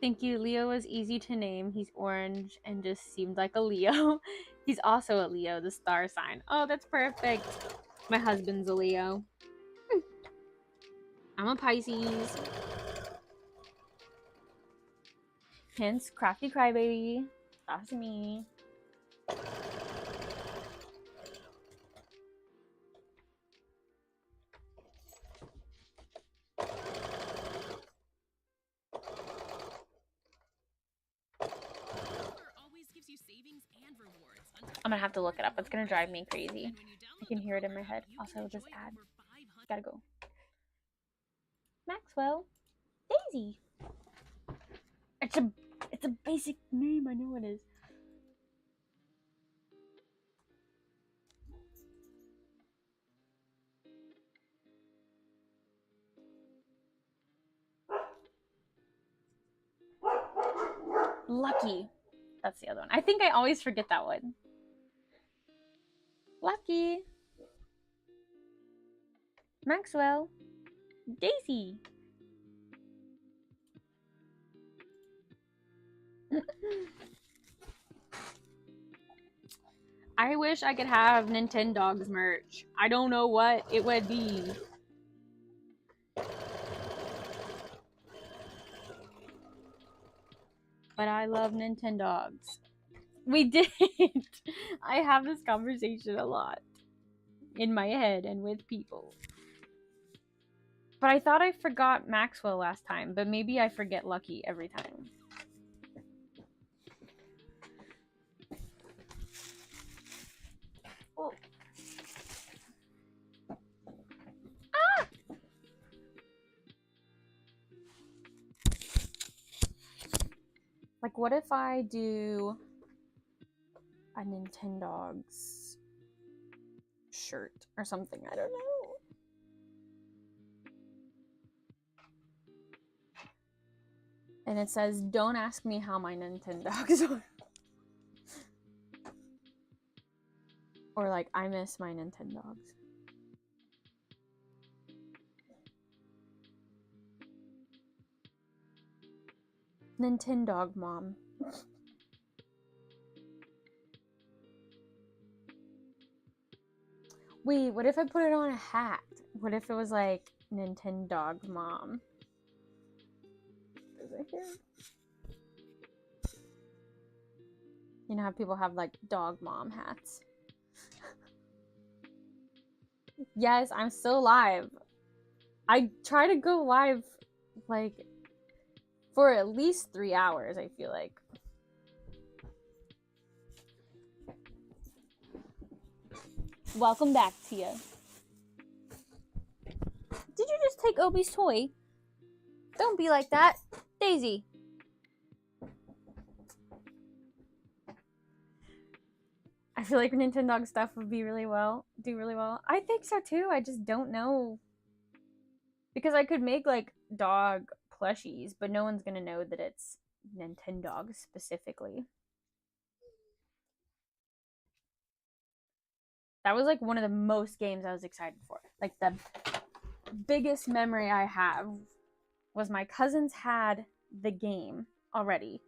Thank you. Leo was easy to name. He's orange and just seemed like a Leo. He's also a Leo, the star sign. Oh, that's perfect. My husband's a Leo. I'm a Pisces. Hence, crafty crybaby. That's me. I'm gonna have to look it up. It's gonna drive me crazy. I can hear it in my head. Also, this ad. Gotta go. Maxwell. Daisy. It's a basic name. I know it is. Lucky. That's the other one. I think I always forget that one. Lucky. Maxwell. Daisy. I wish I could have Nintendogs merch. I don't know what it would be. But I love Nintendogs. We did. I have this conversation a lot in my head and with people. But I thought I forgot Maxwell last time, but maybe I forget Lucky every time. Oh. Ah! Like, what if I do a Nintendogs shirt or something? I don't know. And it says, "Don't ask me how my Nintendogs are." Or like, "I miss my Nintendogs." Nintendog mom. Wait, what if I put it on a hat? What if it was like Nintendog mom? Is it here? You know how people have like dog mom hats? Yes, I'm still live. I try to go live like for at least 3 hours, I feel like. Welcome back, Tia. Did you just take Obi's toy? Don't be like that. Daisy. I feel like Nintendog stuff would be do really well. I think so too. I just don't know. Because I could make like dog plushies, but no one's gonna know that it's Nintendog specifically. That was like one of the most games I was excited for. Like the biggest memory I have was my cousins had the game already.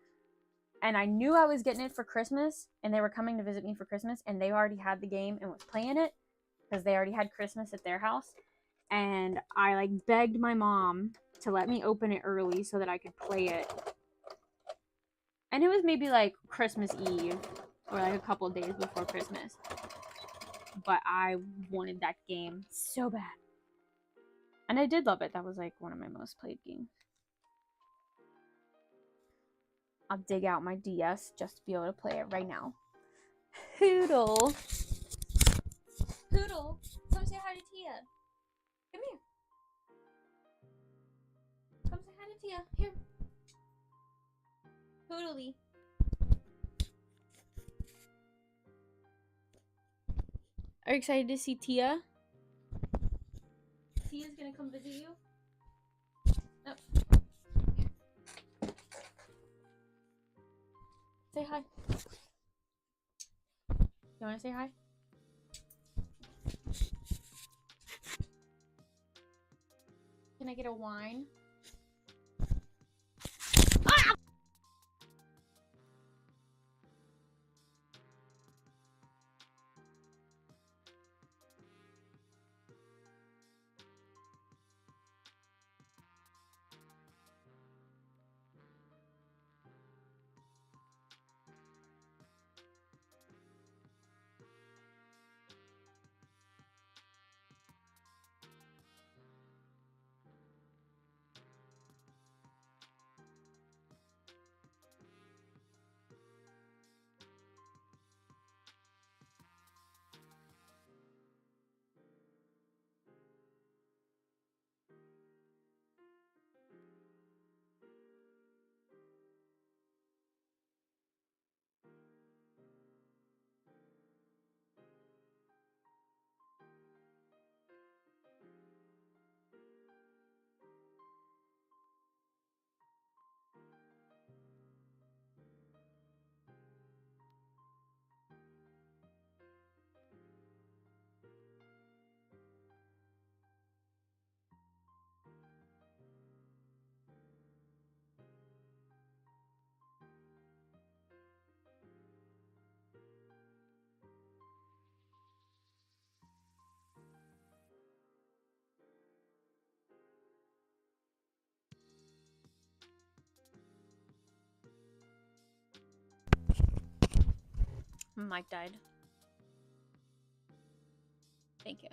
And I knew I was getting it for Christmas, and they were coming to visit me for Christmas, and they already had the game and was playing it because they already had Christmas at their house. And I like begged my mom to let me open it early so that I could play it. And it was maybe like Christmas Eve or like a couple days before Christmas. But I wanted that game so bad. And I did love it. That was like one of my most played games. I'll dig out my DS just to be able to play it right now. Poodle. Poodle, come say hi to Tia. Come here. Come say hi to Tia. Here. Poodley. Are you excited to see Tia? Tia's gonna come visit you. Oh. Say hi. You wanna say hi? Can I get a wine? Mike died. Thank you.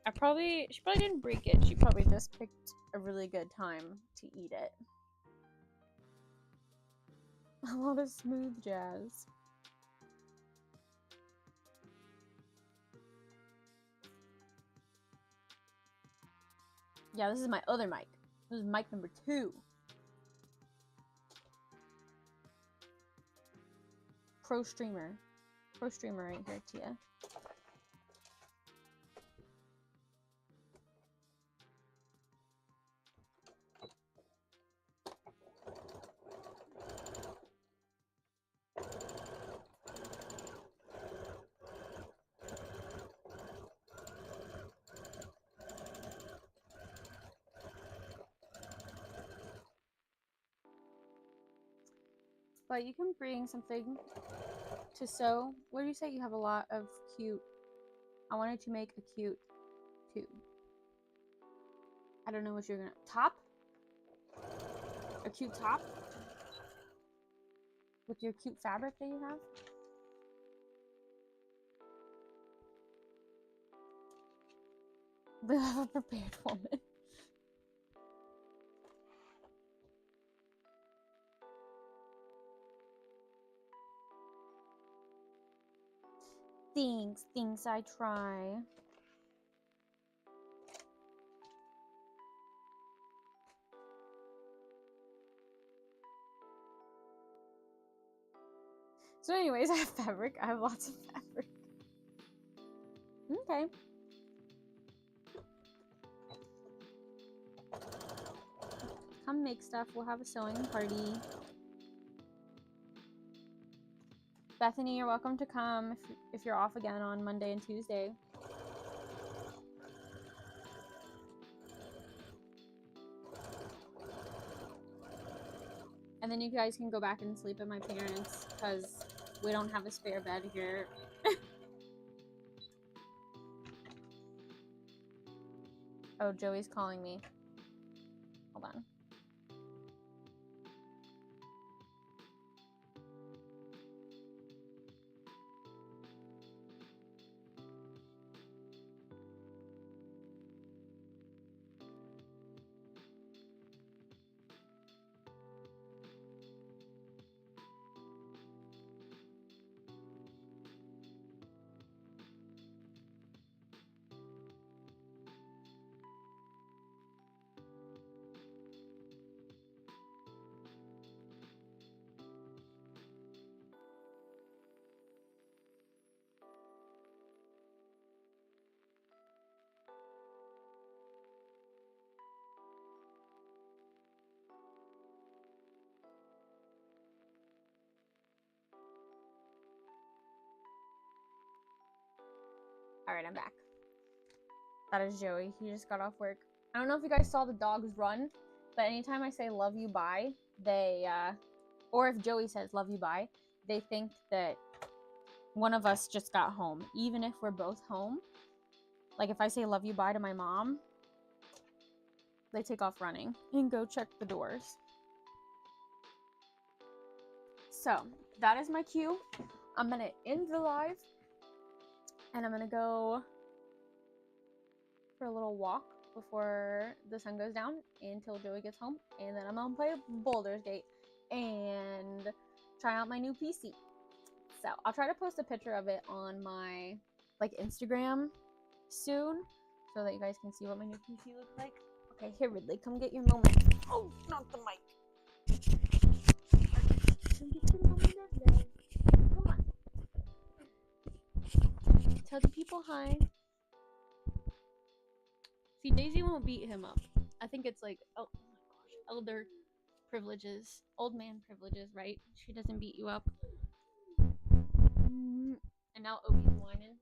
She probably didn't break it. She probably just picked a really good time to eat it. A lot of smooth jazz. Yeah, this is my other mic. This is mic number 2. Pro streamer right here, Tia. But you can bring something to sew. What do you say? You have a lot of cute. I wanted to make a cute tube. I don't know what you're gonna top. A cute top with your cute fabric that you have. We have a prepared woman. Things I try. So anyways, I have fabric. I have lots of fabric. Okay. Come make stuff. We'll have a sewing party. Bethany, you're welcome to come if you're off again on Monday and Tuesday. And then you guys can go back and sleep at my parents' because we don't have a spare bed here. Oh, Joey's calling me. Hold on. Alright, I'm back. That is Joey. He just got off work. I don't know if you guys saw the dogs run, but anytime I say love you bye, they, or if Joey says love you bye, they think that one of us just got home, even if we're both home. Like if I say love you bye to my mom, they take off running and go check the doors. So that is my cue. I'm gonna end the live and I'm gonna go for a little walk before the sun goes down until Joey gets home, and then I'm gonna play Baldur's Gate and try out my new PC. So I'll try to post a picture of it on my Instagram soon so that you guys can see what my new PC looks like. Okay, here Ridley, come get your moment. Oh, not the mic. Come get your moment, Ridley. Come on. Tell the people hi. See, Daisy won't beat him up. I think it's like, oh my gosh, elder privileges, old man privileges, right? She doesn't beat you up. And now Obi's whining.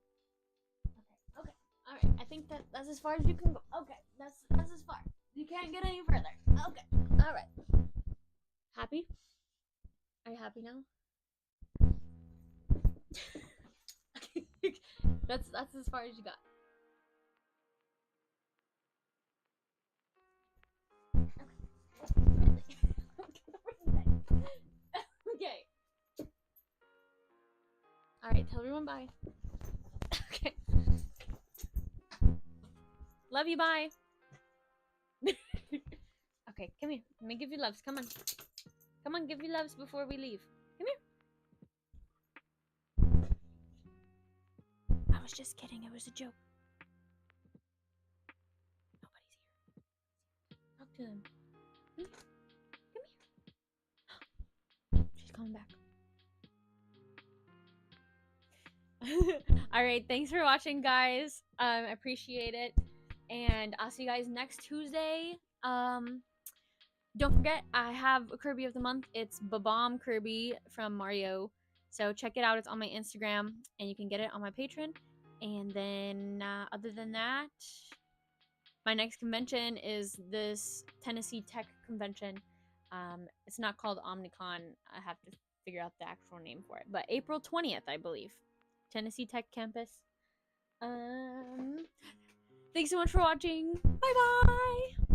Okay, alright. I think that's as far as you can go. Okay, that's as far. You can't get any further. Okay, alright. Happy? Are you happy now? Okay. That's as far as you got. Okay. Tell everyone bye. Okay. Love you, bye. Okay, come here. Let me give you loves. Come on. Come on, give you loves before we leave. Come here. I was just kidding. It was a joke. Nobody's here. Talk to them. Come here. She's coming back. All right, thanks for watching, guys. I appreciate it, and I'll see you guys next Tuesday. Don't forget, I have a Kirby of the month. It's Babam Kirby from Mario, so check it out. It's on my Instagram, and you can get it on my Patreon. And then, other than that, my next convention is this Tennessee Tech convention. It's not called OmniCon. I have to figure out the actual name for it, but April 20th, I believe. Tennessee Tech campus. Thanks so much for watching. Bye bye.